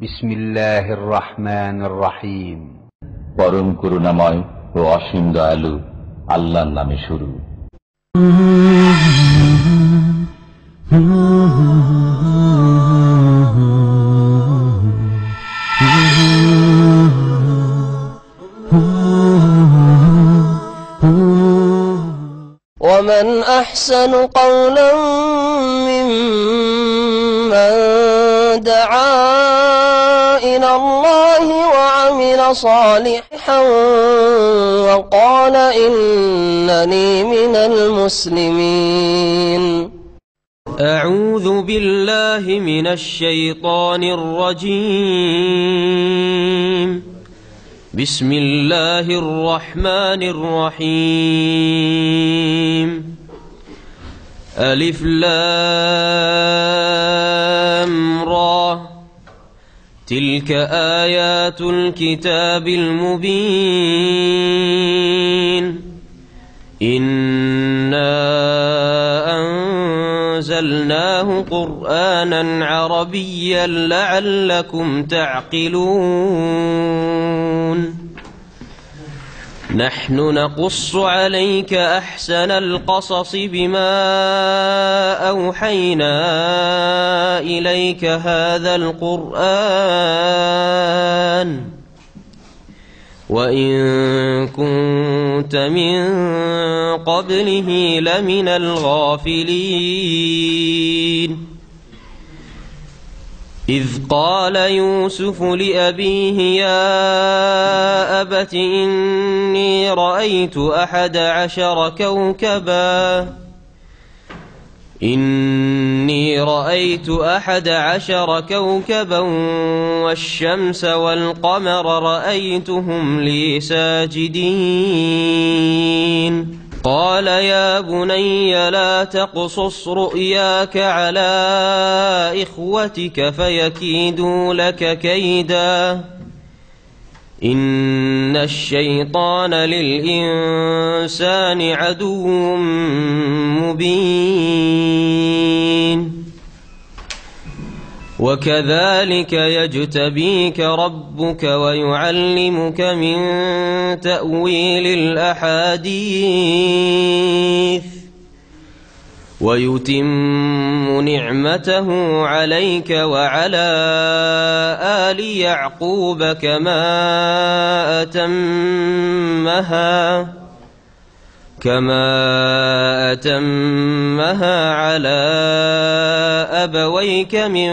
বিসমিল্লাহির রহমানির রহিম। পরম করুণাময় ও অসীম দয়ালু আল্লাহর নামে শুরু। ومن أحسن قولا ممن دعا إلى الله وعمل صالحا وقال إنني من المسلمين. أعوذ بالله من الشيطان الرجيم. بسم الله الرحمن الرحيم. ألف لام را تلك آيات الكتاب المبين. إنا أنزلناه قرآنا عربيا لعلكم تعقلون. نحن نقص عليك أحسن القصص بما أوحينا إليك هذا القرآن وإن كنت من قبله لمن الغافلين. إذ قال يوسف لأبيه يا أبت إني رأيت 11 كوكبا والشمس والقمر رأيتهم لي ساجدين. قال يا بني لا تقصص رؤياك على إخوتك فيكيدوا لك كيدا إن الشيطان للإنسان عدو مبين. وكذلك يجتبيك ربك ويعلمك من تأويل الأحاديث ويتم نعمته عليك وعلى آل يعقوب كما أتمها على أبويك من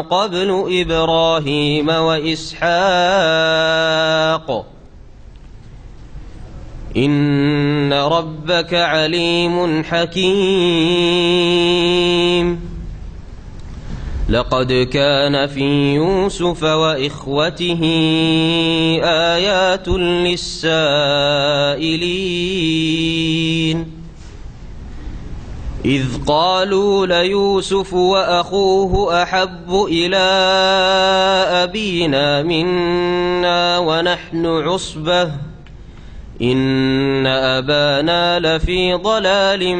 قبل إبراهيم وإسحاق إن ربك عليم حكيم. لقد كان في يوسف وإخوته آيات للسائلين. إذ قالوا ليوسف وأخوه أحب إلى أبينا منا ونحن عصبة إن أبانا لفي ضلال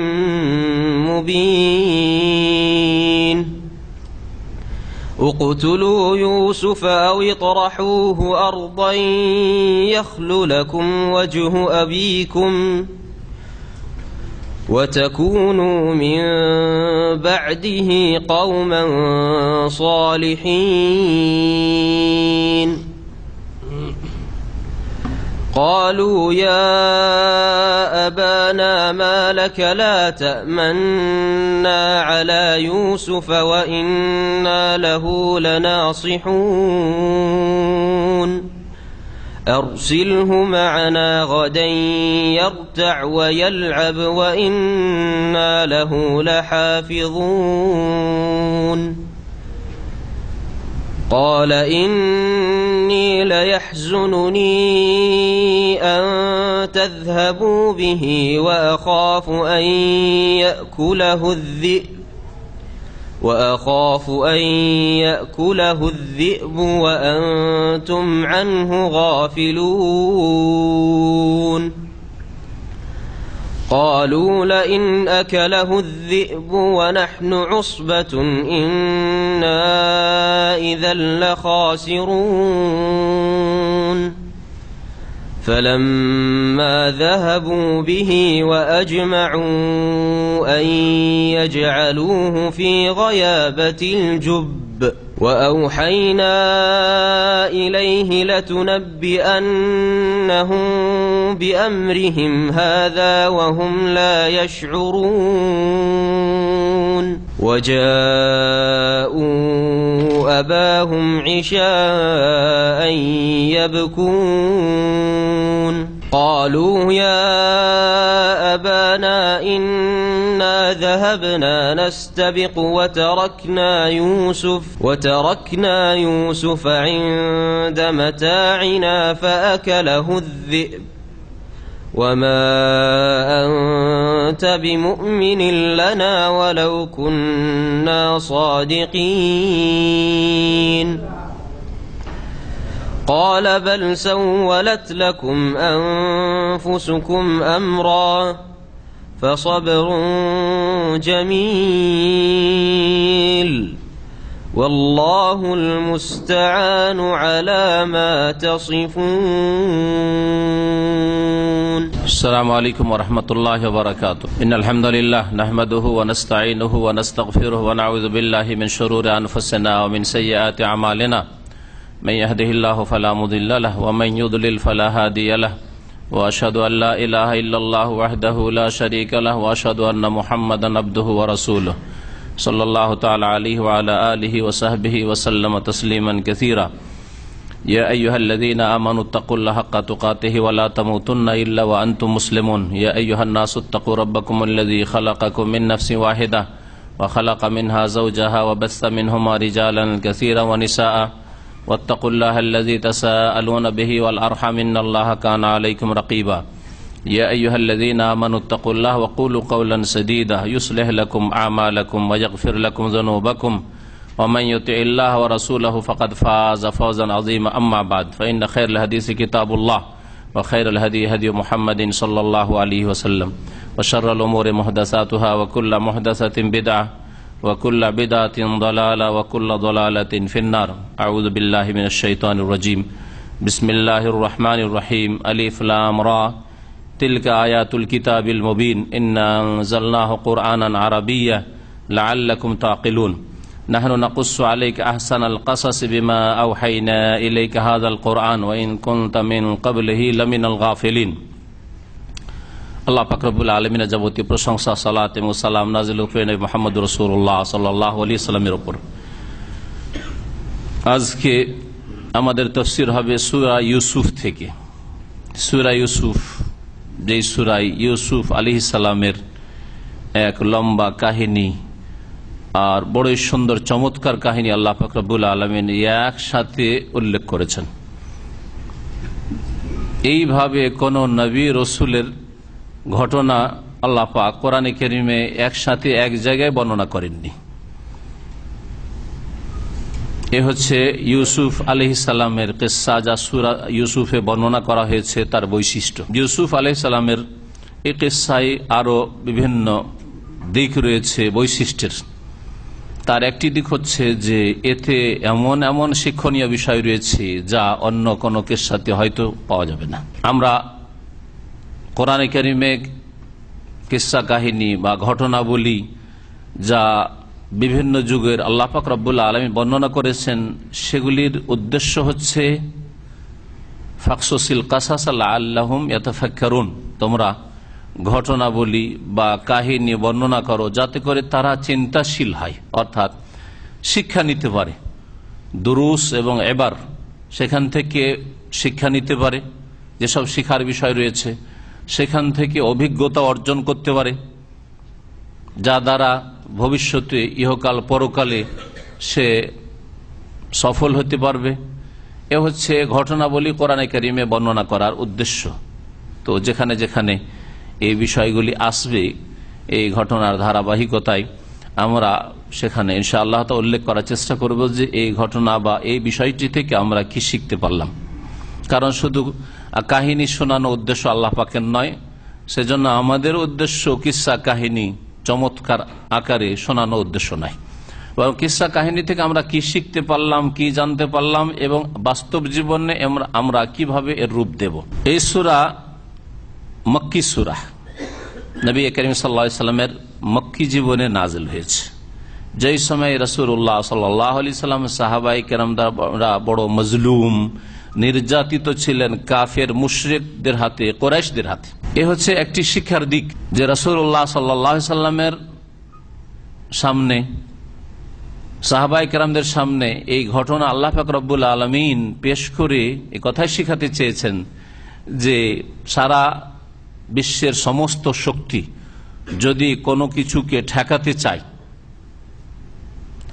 مبين. اقتلوا يوسف أو اطرحوه أرضا يخل لكم وجه أبيكم وتكونوا من بعده قوما صالحين. قالوا يا أبانا ما لك لا تأمنا على يوسف وإنا له لناصحون. أرسله معنا غدا يرتع ويلعب وإنا له لحافظون. قال إني ليحزنني أن تذهبوا به وأخاف أن يأكله الذئب وأنتم عنه غافلون. قالوا لئن أكله الذئب ونحن عصبة إنا إذا لخاسرون فلما ذهبوا به وأجمعوا أن يجعلوه في غيابة الجب وأوحينا إليه لتنبئنهم بأمرهم هذا وهم لا يشعرون وجاءوا أباهم عشاء يبكون قالوا يا أبانا إنا ذهبنا نستبق وتركنا يوسف عند متاعنا فأكله الذئب وما أنت بمؤمن لنا ولو كنا صادقين قال بل سولت لكم أنفسكم أمرا فصبر جميل والله المستعان على ما تصفون. السلام عليكم ورحمة الله وبركاته. إن الحمد لله نحمده ونستعينه ونستغفره ونعوذ بالله من شرور أنفسنا ومن سيئات أعمالنا من يهده الله فلا مضل له ومن يضلل فلا هادي له وأشهد أن لا إله إلا الله وحده لا شريك له وأشهد أن محمدا عبده ورسوله صلى الله تعالى عليه وعلى آله وصحبه وسلم تسليما كثيرا. يا أيها الذين آمنوا اتقوا الله حق تقاته ولا تموتن إلا وأنتم مسلمون. يا أيها الناس اتقوا ربكم الذي خلقكم من نفس واحدة وخلق منها زوجها وبث منهما رجالا كثيرا ونساء واتقوا الله الذي تساءلون به والأرحم إن الله كان عليكم رقيبا. يا أيها الذين آمنوا اتقوا الله وقولوا قولا سديدا يصلح لكم أعمالكم ويغفر لكم ذنوبكم ومن يطع الله ورسوله فقد فاز فوزا عظيما. أما بعد فإن خير الحديث كتاب الله وخير الهدي هدي محمد صلى الله عليه وسلم وشر الأمور محدثاتها وكل محدثة بدعة وكل بدعة ضلالة وكل ضلالة في النار. أعوذ بالله من الشيطان الرجيم. بسم الله الرحمن الرحيم. ألف لام را تلك آيات الكتاب المبين إنا أنزلناه قرآنا عربيا لعلكم تعقلون. نحن نقص عليك أحسن القصص بما أوحينا إليك هذا القرآن وإن كنت من قبله لمن الغافلين. আল্লাহ পাক রব্বুল আলামিনের যাবতীয় প্রশংসা সালাত এবং সালাম নাযিল করেন মুহাম্মদ রাসূলুল্লাহ সাল্লাল্লাহু আলাইহি সাল্লামের উপর। আজকে আমাদের তাফসীর হবে সূরা ইউসুফ থেকে। সূরা ইউসুফ, যে সূরা ইউসুফ আলাইহিস সালামের এক লম্বা কাহিনী আর বড়ই সুন্দর চমৎকার কাহিনী আল্লাহ পাক রব্বুল আলামিন একসাথে উল্লেখ করেছেন। এইভাবে কোন নবী রাসূলের ঘটনা আল্লাহ পাক কোরআনে কারীমে একসাথে এক জায়গায় বর্ণনা করেননি। এ হচ্ছে ইউসুফ আলাইহিস সালামের কিসসা, যা সূরা ইউসুফে বর্ণনা করা হয়েছে তার বৈশিষ্ট্য। ইউসুফ আলাইহিস সালামের এই কিসসায় আরো বিভিন্ন দিক রয়েছে বৈশিষ্ট্যের। তার একটি দিক হচ্ছে যে এতে এমন এমন শিক্ষণীয় বিষয় রয়েছে যা অন্য কোনো কিসসাতে হয়তো পাওয়া যাবে না। আমরা কোরআনে কারীমে কিসসা কাহিনী বা ঘটনাবলী যা বিভিন্ন যুগের আল্লাহ পাক রব্বুল আলামিন বর্ণনা করেছেন, সেগুলির উদ্দেশ্য হচ্ছে ফাকসুসিল কাসাস লাআল্লাহুম ইয়াতাফাক্কারুন, তোমরা ঘটনাবলী বা কাহিনী বর্ণনা করো যাতে করে তারা চিন্তাশীল হয়, অর্থাৎ শিক্ষা নিতে পারে। দুরুস এবং এবার সেখান থেকে শিক্ষা নিতে পারে, যেসব শিখার বিষয় রয়েছে সেখান থেকে অভিজ্ঞতা অর্জন করতে পারে, যা দ্বারা ভবিষ্যতে ইহকাল পরকালে সে সফল হতে পারবে। এ হচ্ছে ঘটনাবলী কোরআনে কারীমে বর্ণনা করার উদ্দেশ্য। তো যেখানে যেখানে এই বিষয়গুলি আসবে, এই ঘটনার ধারাবাহিকতায় আমরা সেখানে ইনশাআল্লাহ তা উল্লেখ করার চেষ্টা করব যে এই ঘটনা বা এই বিষয়টি থেকে আমরা কি শিখতে পারলাম। কারণ শুধু কাহিনী শোনানো উদ্দেশ্য আল্লাহ পাকের নয়, সেজন্য আমাদের উদ্দেশ্য কিসসা কাহিনী চমৎকার আকারে শোনানো উদ্দেশ্য নয়, বরং কিসসা কাহিনী থেকে আমরা কি শিখতে পারলাম, কি জানতে পারলাম এবং বাস্তব জীবনে আমরা কিভাবে এর রূপ দেব। এই সূরা মক্কি সূরা, নবী করিম সাল্লাল্লাহু আলাইহি সাল্লামের মক্কি জীবনে নাজিল হয়েছে। যেই সময় রাসূলুল্লাহ সাল্লাল্লাহু আলাইহি সাল্লাম সাহাবায়ে কেরামরা বড় মজলুম, নির্যাতিত ছিলেন কাফের মুশরিকদের হাতে, কুরাইশদের হাতে। এ হচ্ছে একটি শিক্ষার দিক যে রাসূলুল্লাহ সাল্লাল্লাহু আলাইহি সাল্লামের সামনে, সাহাবায়ে কেরামদের সামনে এই ঘটনা আল্লাহ পাক রব্বুল আলামিন পেশ করে এই কথাই শিখাতে চেয়েছেন যে সারা বিশ্বের সমস্ত শক্তি যদি কোনো কিছুকে ঠেকাতে চায়,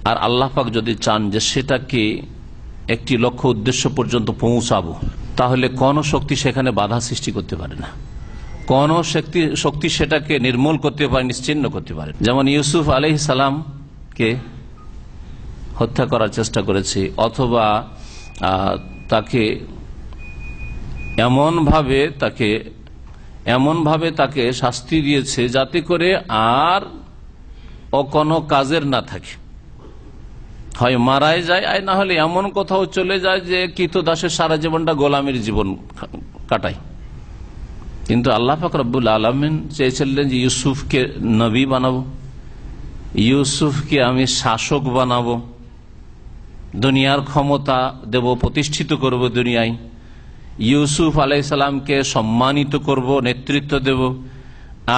আর আল্লাহ পাক যদি চান যে সেটাকে একটি লক্ষ্য উদ্দেশ্য পর্যন্ত পৌঁছাবো, তাহলে কোন শক্তি সেখানে বাধা সৃষ্টি করতে পারে না, কোন শক্তি সেটাকে নির্মূল করতে পারে, নিশ্চিহ্ন করতে পারে। যেমন ইউসুফ আলাইহিস সালামকে হত্যা করার চেষ্টা করেছে, অথবা তাকে এমনভাবে তাকে শাস্তি দিয়েছে যাতে করে আর ও কোনো কাজের না থাকে, হয় মারাই যায়, আর না হলে এমন কোথাও চলে যায় যে কৃতদাসের সারা জীবনটা গোলামের জীবন কাটায়। কিন্তু আল্লাহ পাক রব্বুল আলামিন চেয়েছিলেন যে ইউসুফকে নবী বানাবো, ইউসুফকে আমি শাসক বানাবো, দুনিয়ার ক্ষমতা দেব, প্রতিষ্ঠিত করব দুনিয়ায়, ইউসুফ আলাইহিস সালামকে সম্মানিত করব, নেতৃত্ব দেব।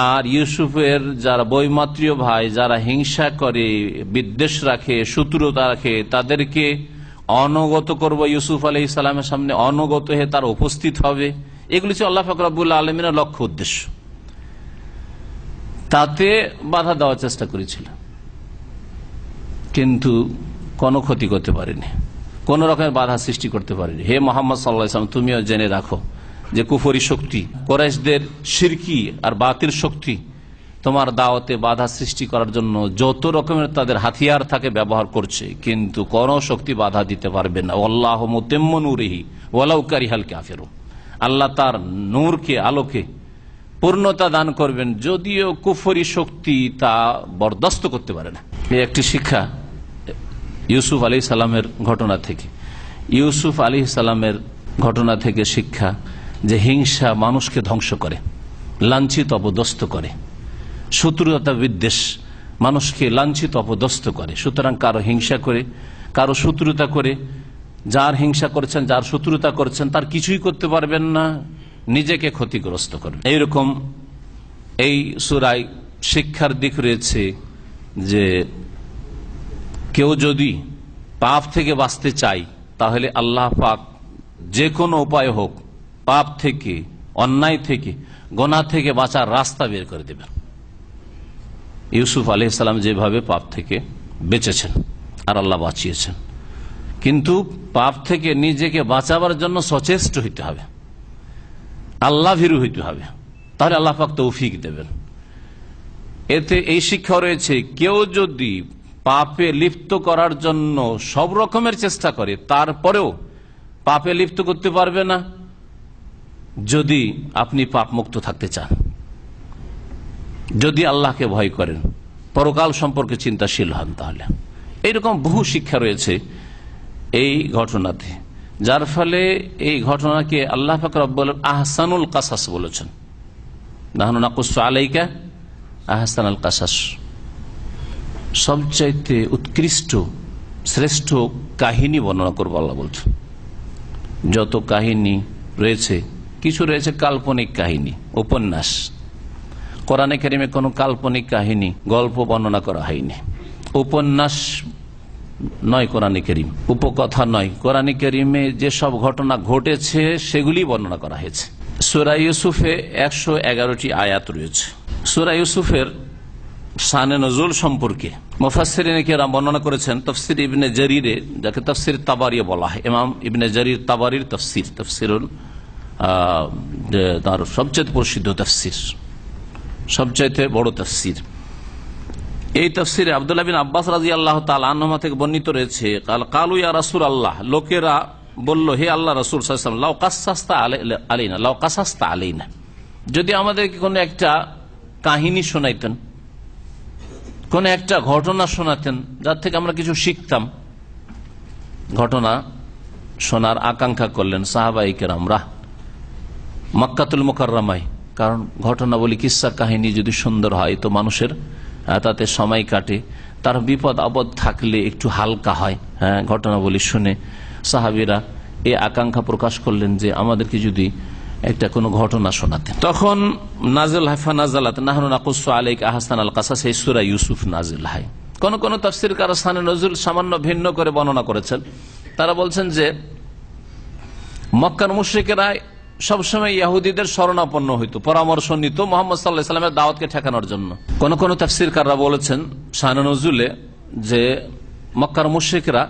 আর ইউসুফের যারা বৈমাত্রীয় ভাই, যারা হিংসা করে, বিদ্বেষ রাখে, শত্রুতা রাখে, তাদেরকে অনগত করব, ইউসুফ আলাইহিস সালামের সামনে অনগত হয়ে তার উপস্থিত হবে। এগুলি হচ্ছে আল্লাহ পাক রব্বুল আলামিনের লক্ষ্য উদ্দেশ্য। তাতে বাধা দেওয়ার চেষ্টা করেছিল, কিন্তু কোনো ক্ষতি করতে পারেনি, কোন রকমের বাধা সৃষ্টি করতে পারেনি। হে মুহাম্মদ সাল্লাল্লাহু আলাইহি ওয়াসাল্লাম, তুমিও জেনে রাখো যে কুফরি শক্তি, কুরাইশদের শিরকি আর বাতিল শক্তি তোমার দাওয়াতে বাধা সৃষ্টি করার জন্য যত রকমের তাদের হাতিয়ার থাকে ব্যবহার করছে, কিন্তু কোন শক্তি বাধা দিতে পারবে না। আল্লাহু মুতিম্মু নূরিহি ওয়ালাউ কারিহাল কাফিরুন, আল্লাহ তার নূরকে, আলোকে পূর্ণতা দান করবেন, যদিও কুফরি শক্তি তা বরদাস্ত করতে পারে না। এই একটি শিক্ষা ইউসুফ আলাইহিস সালামের ঘটনা থেকে। ইউসুফ আলাইহিস সালামের ঘটনা থেকে শিক্ষা যে হিংসা মানুষকে ধ্বংস করে, লাঞ্ছিত অপদস্থ করে, শত্রুতা বিদ্বেষ মানুষকে লাঞ্ছিত অপদস্থ করে। সুতরাং কারো হিংসা করে, কারো শত্রুতা করে, যার হিংসা করেছেন, যার শত্রুতা করেছেন, তার কিছুই করতে পারবেন না, নিজেকে ক্ষতিগ্রস্ত করবে। এইরকম এই সূরায় শিক্ষার দিক রয়েছে যে কেউ যদি পাপ থেকে বাঁচতে চায়, তাহলে আল্লাহ পাক যে কোনো উপায় হোক পাপ থেকে, অন্যায় থেকে, গোনাহ থেকে বাঁচার রাস্তা বের করে দেবেন। ইউসুফ আলাইহিস সালাম যেভাবে পাপ থেকে বেঁচেছেন আর আল্লাহ বাঁচিয়েছেন, কিন্তু পাপ থেকে নিজেকে বাঁচাবার জন্য সচেষ্ট হইতে হবে, আল্লাহ ভীরু হইতে হবে, তাহলে আল্লাহ পাক তৌফিক দেবেন। এতে এই শিক্ষা রয়েছে, কেউ যদি পাপে লিপ্ত করার জন্য সব রকমের চেষ্টা করে, তারপরেও পাপে লিপ্ত করতে পারবে না যদি আপনি পাপ মুক্ত থাকতে চান, যদি আল্লাহকে ভয় করেন, পরকাল সম্পর্কে চিন্তাশীল হন। তাহলে এইরকম বহু শিক্ষা রয়েছে এই ঘটনাতে, যার ফলে এই ঘটনাকে আল্লাহ পাক রব্বুল আহসানুল কাসাস বলেছেন। নাহনু নাকুসু আলাইকা আহসানুল কাসাস, সবচাইতে উৎকৃষ্ট শ্রেষ্ঠ কাহিনী বর্ণনা করবো আল্লাহ বলছেন। যত কাহিনী রয়েছে, কিছু রয়েছে কাল্পনিক কাহিনী, উপন্যাস। কোরআনে কারিমে কোনো কাল্পনিক কাহিনী, গল্প বর্ণনা করা হয়নি। উপন্যাস নয় কোরআনে কারিম, উপকথা নয়। কোরআনে কারিমে যেসব ঘটনা ঘটেছে সেগুলি বর্ণনা করা হয়েছে। সূরা ইউসুফে 111টি আয়াত রয়েছে। সূরা ইউসুফের শানে নজুল সম্পর্কে মুফাসসিরিন কেরাম বর্ণনা করেছেন। তাফসীর ইবনে জারীরে, যাকে তাফসীর তাবারি বলা হয়, ইমাম ইবনে জারীর তাবারির তাফসীরুল তার সবচেয়ে প্রসিদ্ধ তাফসীর, সবচাইতে বড় তাফসীর। এই তাফসীরে আব্দুল্লাহ বিন আব্বাস রাদিয়াল্লাহু তাআলা আনহুমা থেকে বর্ণিত রয়েছে, কালু ইয়া রাসূলুল্লাহ, লোকেরা বলল, হে আল্লাহ রাসূল সাল্লাল্লাহু আলাইহি ওয়াসাল্লাম, লাউ কাসাসতা আলাইনা, যদি আমাদেরকে কোনো একটা কাহিনী শোনাইতেন, কোন একটা ঘটনা শোনাতেন, যার থেকে আমরা কিছু শিখতাম। ঘটনা শোনার আকাঙ্ক্ষা করলেন সাহাবায়ে কেরামরা মক্কাতুল মুকাররমায়। কারণ ঘটনা বলি, কিস্সা কাহিনী যদি সুন্দর হয় তো মানুষের তাতে সময় কাটে, তার বিপদ আপদ থাকলে একটু হালকা হয়। ঘটনা বলি শুনে সাহাবীরা এই আকাঙ্ক্ষা প্রকাশ করলেন যে আমাদেরকে যদি একটা কোনো ঘটনা শোনাতেন। তখন নাজিল হয় ফানাজালাত নাহনু নাকুসু আলাইকা আহসানাল কাসাস, এই সূরা ইউসুফ নাজিল হয়। কোন কোন তাফসীরকার স্থানে নজুল সামান্য ভিন্ন করে বর্ণনা করেছেন। তারা বলছেন যে মক্কার মুশরিকেরা সবসময় ইহুদিদের শরণাপন্ন হইতো, পরামর্শ নিত মুহাম্মদ সাল্লাল্লাহু আলাইহি ওয়াসাল্লামের দাওয়াতকে ঠেকানোর জন্য। কোন কোন তাফসীরকাররা বলেছেন শানে নজুলে যে মক্কার মুশরিকরা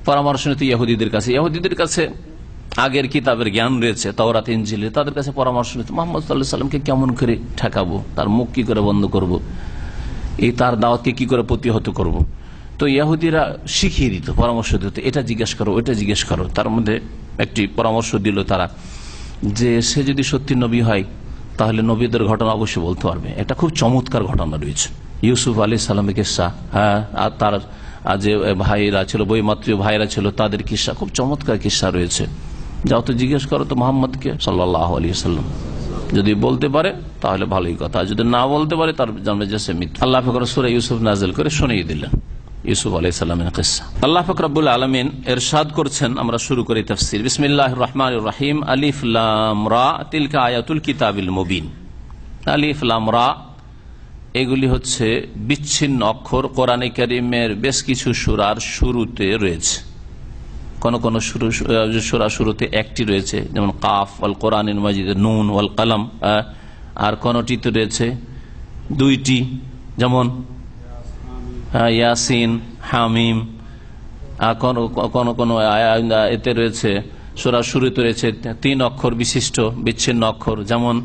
পরামর্শ নিত ইহুদিদের কাছে। ইহুদিদের কাছে আগের কিতাবের জ্ঞান রয়েছে, তাওরাত ইনজিলে, তাদের কাছে পরামর্শ নিত মুহাম্মদ সাল্লাল্লাহু আলাইহি ওয়াসাল্লামকে কেমন করে ঠেকাবো, তার মুখ কি করে বন্ধ করব, এই তার দাওয়াতকে কি করে প্রতিহত করব। তো ইহুদিরা শিখিয়ে দিত, পরামর্শ দিত, এটা জিজ্ঞেস করো, ওইটা জিজ্ঞেস করো। তার মধ্যে একটি পরামর্শ দিল তারা যে সে যদি সত্যি নবী হয় তাহলে নবীদের ঘটনা অবশ্যই বলতে পারবে। এটা খুব চমৎকার ঘটনা রয়েছে ইউসুফ আলাইহিস সালামের কিস্সা, আর তার যে ভাইরা ছিল, বৈমাত্রীয় ভাইরা ছিল, তাদের কিস্সা, খুব চমৎকার কিস্সা রয়েছে। যাও তো জিজ্ঞেস করো তো মুহাম্মদকে সাল্লাল্লাহু আলাইহি ওয়াসাল্লাম, যদি বলতে পারে তাহলে ভালোই কথা, যদি না বলতে পারে তার জন্মে যে সে মিথ্যা। আল্লাহ পাক সূরা ইউসুফ নাযিল করে শুনিয়ে দিলেন ইউসুফ আলাইহিস সালামের কিসসা। আল্লাহ পাক রব্বুল আলামিন ইরশাদ করছেন, আমরা শুরু করি তাফসীর। বিসমিল্লাহির রহমানির রহিম। আলিফ লাম রা তিলকা আয়াতুল কিতাবিল মুবিন। আলিফ লাম রা এগুলি হচ্ছে বিচ্ছিন্ন অক্ষর। কোরআনে কারীমের বেশ কিছু সূরার শুরুতে রয়েছে, কোন কোন সূরা শুরুতে একটি রয়েছে, যেমন কাফ ওয়াল কোরআনিল মাজিদ, নুন ওয়াল কলম। আর কোনটিতে রয়েছে দুইটি, যেমন ইয়াসিন, হামিম। কোন কোন এতে রয়েছে সূরা শুরুতে রয়েছে 3 অক্ষর বিশিষ্ট বিচ্ছিন্ন অক্ষর, যেমন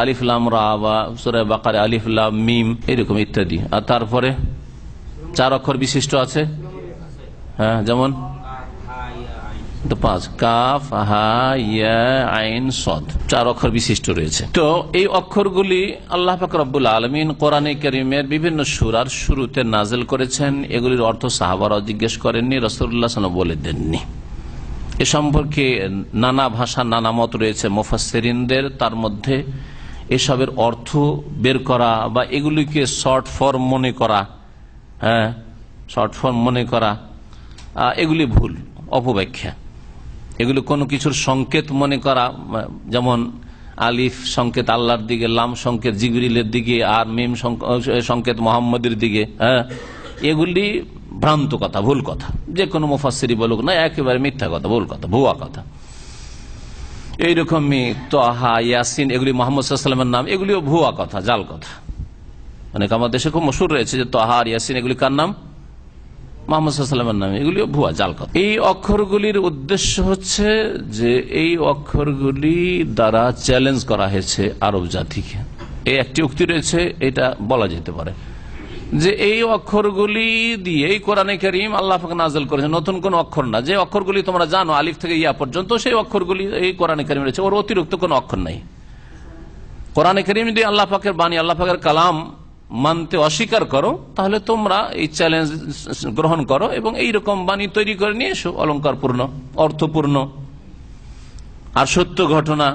আলিফ লাম রা বা সূরা বাকারা আলিফ লাম মিম, এরকম ইত্যাদি। আর তারপরে 4 অক্ষর বিশিষ্ট আছে, যেমন 5 কাফ হা ইয়া আইন সদ, 4 অক্ষর বিশিষ্ট রয়েছে। তো এই অক্ষরগুলি আল্লাহ পাক রব্বুল আলামিন কোরআনে কারীমের বিভিন্ন সূরার শুরুতে নাযিল করেছেন। এগুলির অর্থ সাহাবারা জিজ্ঞেস করেননি, রাসূলুল্লাহ সাল্লাল্লাহু আলাইহি ওয়াসাল্লাম বলে দেননি। এ সম্পর্কে নানা ভাষা নানা মত রয়েছে মুফাসসিরিনদের। তার মধ্যে এসবের অর্থ বের করা বা এগুলিকে শর্ট ফর্ম মনে করা, শর্ট ফর্ম মনে করা, এগুলি ভুল, অপব্যাখ্যা। এগুলো কোনো কিছুর সংকেত মনে করা, যেমন আলিফ সংকেত আল্লাহর দিকে, লাম সংকেত জিবরিলের দিকে, আর মিম সংকেত মোহাম্মদের দিকে, এগুলি ভ্রান্ত কথা, ভুল কথা। যে কোনো মুফাসসিরি বলুক না, একেবারে মিথ্যা কথা, ভুল কথা, ভুয়া কথা। এইরকমই তাহা, ইয়াসিন, এগুলি মুহাম্মদ সাল্লাল্লাহু আলাইহি ওয়াসাল্লামের নাম, এগুলিও ভুয়া কথা, জাল কথা। অনেক আমাদের দেশে খুব মশহুর রয়েছে যে তাহা আর ইয়াসিন এগুলি কার নাম? মুহাম্মদ সাল্লাল্লাহু আলাইহি ওয়াসাল্লামের নামে। এগুলিও ভুয়া, জাল কথা। এই অক্ষরগুলির উদ্দেশ্য হচ্ছে যে এই অক্ষরগুলি দ্বারা চ্যালেঞ্জ করা হয়েছে আরব জাতিকে। এই একটি উক্তি রয়েছে, এটা বলা যেতে পারে যে এই অক্ষরগুলি দিয়ে এই কোরআনে কারীম আল্লাহ পাক নাযিল করেছেন, নতুন কোন অক্ষর না। যে অক্ষরগুলি তোমরা জানো আলিফ থেকে ইয়া পর্যন্ত, সেই অক্ষরগুলি এই কোরআনে কারীমে রয়েছে, ওর অতিরিক্ত কোনো অক্ষর নাই। কোরআনে কারীম যদি আল্লাহ পাকের বাণী, আল্লাহ পাকের কালাম মানতে অস্বীকার করো, তাহলে তোমরা এই চ্যালেঞ্জ গ্রহণ করো এবং এইরকম বাণী তৈরি করে নিয়ে এসো, অলঙ্কারপূর্ণ, অর্থপূর্ণ আর সত্য ঘটনা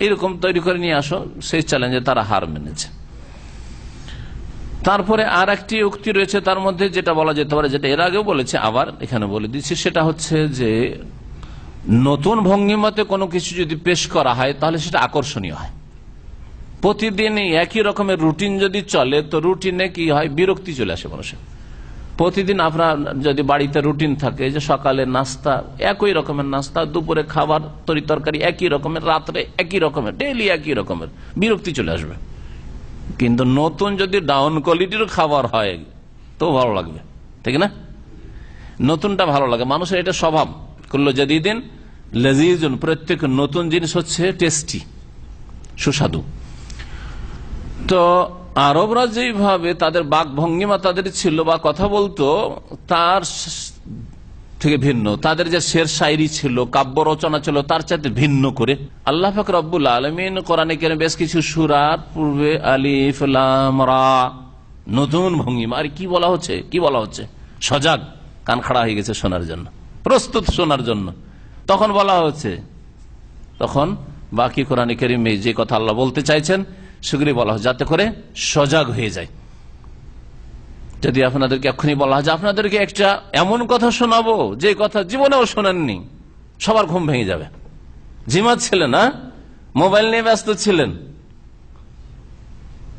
এইরকম তৈরি করে নিয়ে আসো। সেই চ্যালেঞ্জে তারা হার মেনেছে। তারপরে আর একটি উক্তি রয়েছে তার মধ্যে, যেটা বলা যেতে পারে, যেটা এর আগেও বলেছে, আবার এখানে বলে দিচ্ছি, সেটা হচ্ছে যে নতুন ভঙ্গিমাতে কোনো কিছু যদি পেশ করা হয় তাহলে সেটা আকর্ষণীয় হয়। প্রতিদিন একই রকমের রুটিন যদি চলে তো রুটিনে কি হয়, বিরক্তি চলে আসে মানুষের। প্রতিদিন আপনার যদি বাড়িতে রুটিন থাকে যে সকালে নাস্তা একই রকমের নাস্তা, দুপুরে খাবার তরি তরকারি একই রকমের, রাত্রে একই রকমের, ডেইলি একই রকমের, বিরক্তি চলে আসবে। কিন্তু নতুন যদি ডাউন কোয়ালিটির খাবার হয় তো ভালো লাগবে, ঠিক না? নতুনটা ভালো লাগে মানুষের, এটা স্বভাব। কুল্লু জাদিদিন লাযীজুন, প্রত্যেক নতুন জিনিস হচ্ছে টেস্টি, সুস্বাদু। তো আরবরা যেভাবে তাদের বাক ভঙ্গিমা তাদের ছিল বা কথা বলতো, তার থেকে ভিন্ন, তাদের যে শের শায়রি ছিল, কাব্য রচনা ছিল, তার চাইতে ভিন্ন করে আল্লাহ পাক রব্বুল আলামিন কোরআনে কারীমে বেশ কিছু সূরার পূর্বে আলিফ লাম রা নতুন ভঙ্গিমা। আর কি বলা হচ্ছে, কি বলা হচ্ছে? সজাগ, কান খাড়া হয়ে গেছে শোনার জন্য, প্রস্তুত শোনার জন্য। তখন বলা হচ্ছে, তখন বাকি কোরআনে কারীমে যে কথা আল্লাহ বলতে চাইছেন সেগুলি বলা হয় যাতে করে সজাগ হয়ে যায়। যদি আপনাদেরকে এক্ষুনি বলা হয় যে আপনাদেরকে একটা এমন কথা শোনাবো যে কথা জীবনেও শোনেননি, সবার ঘুম ভেঙে যাবে। ছিলেন না, মোবাইল নিয়ে ব্যস্ত ছিলেন,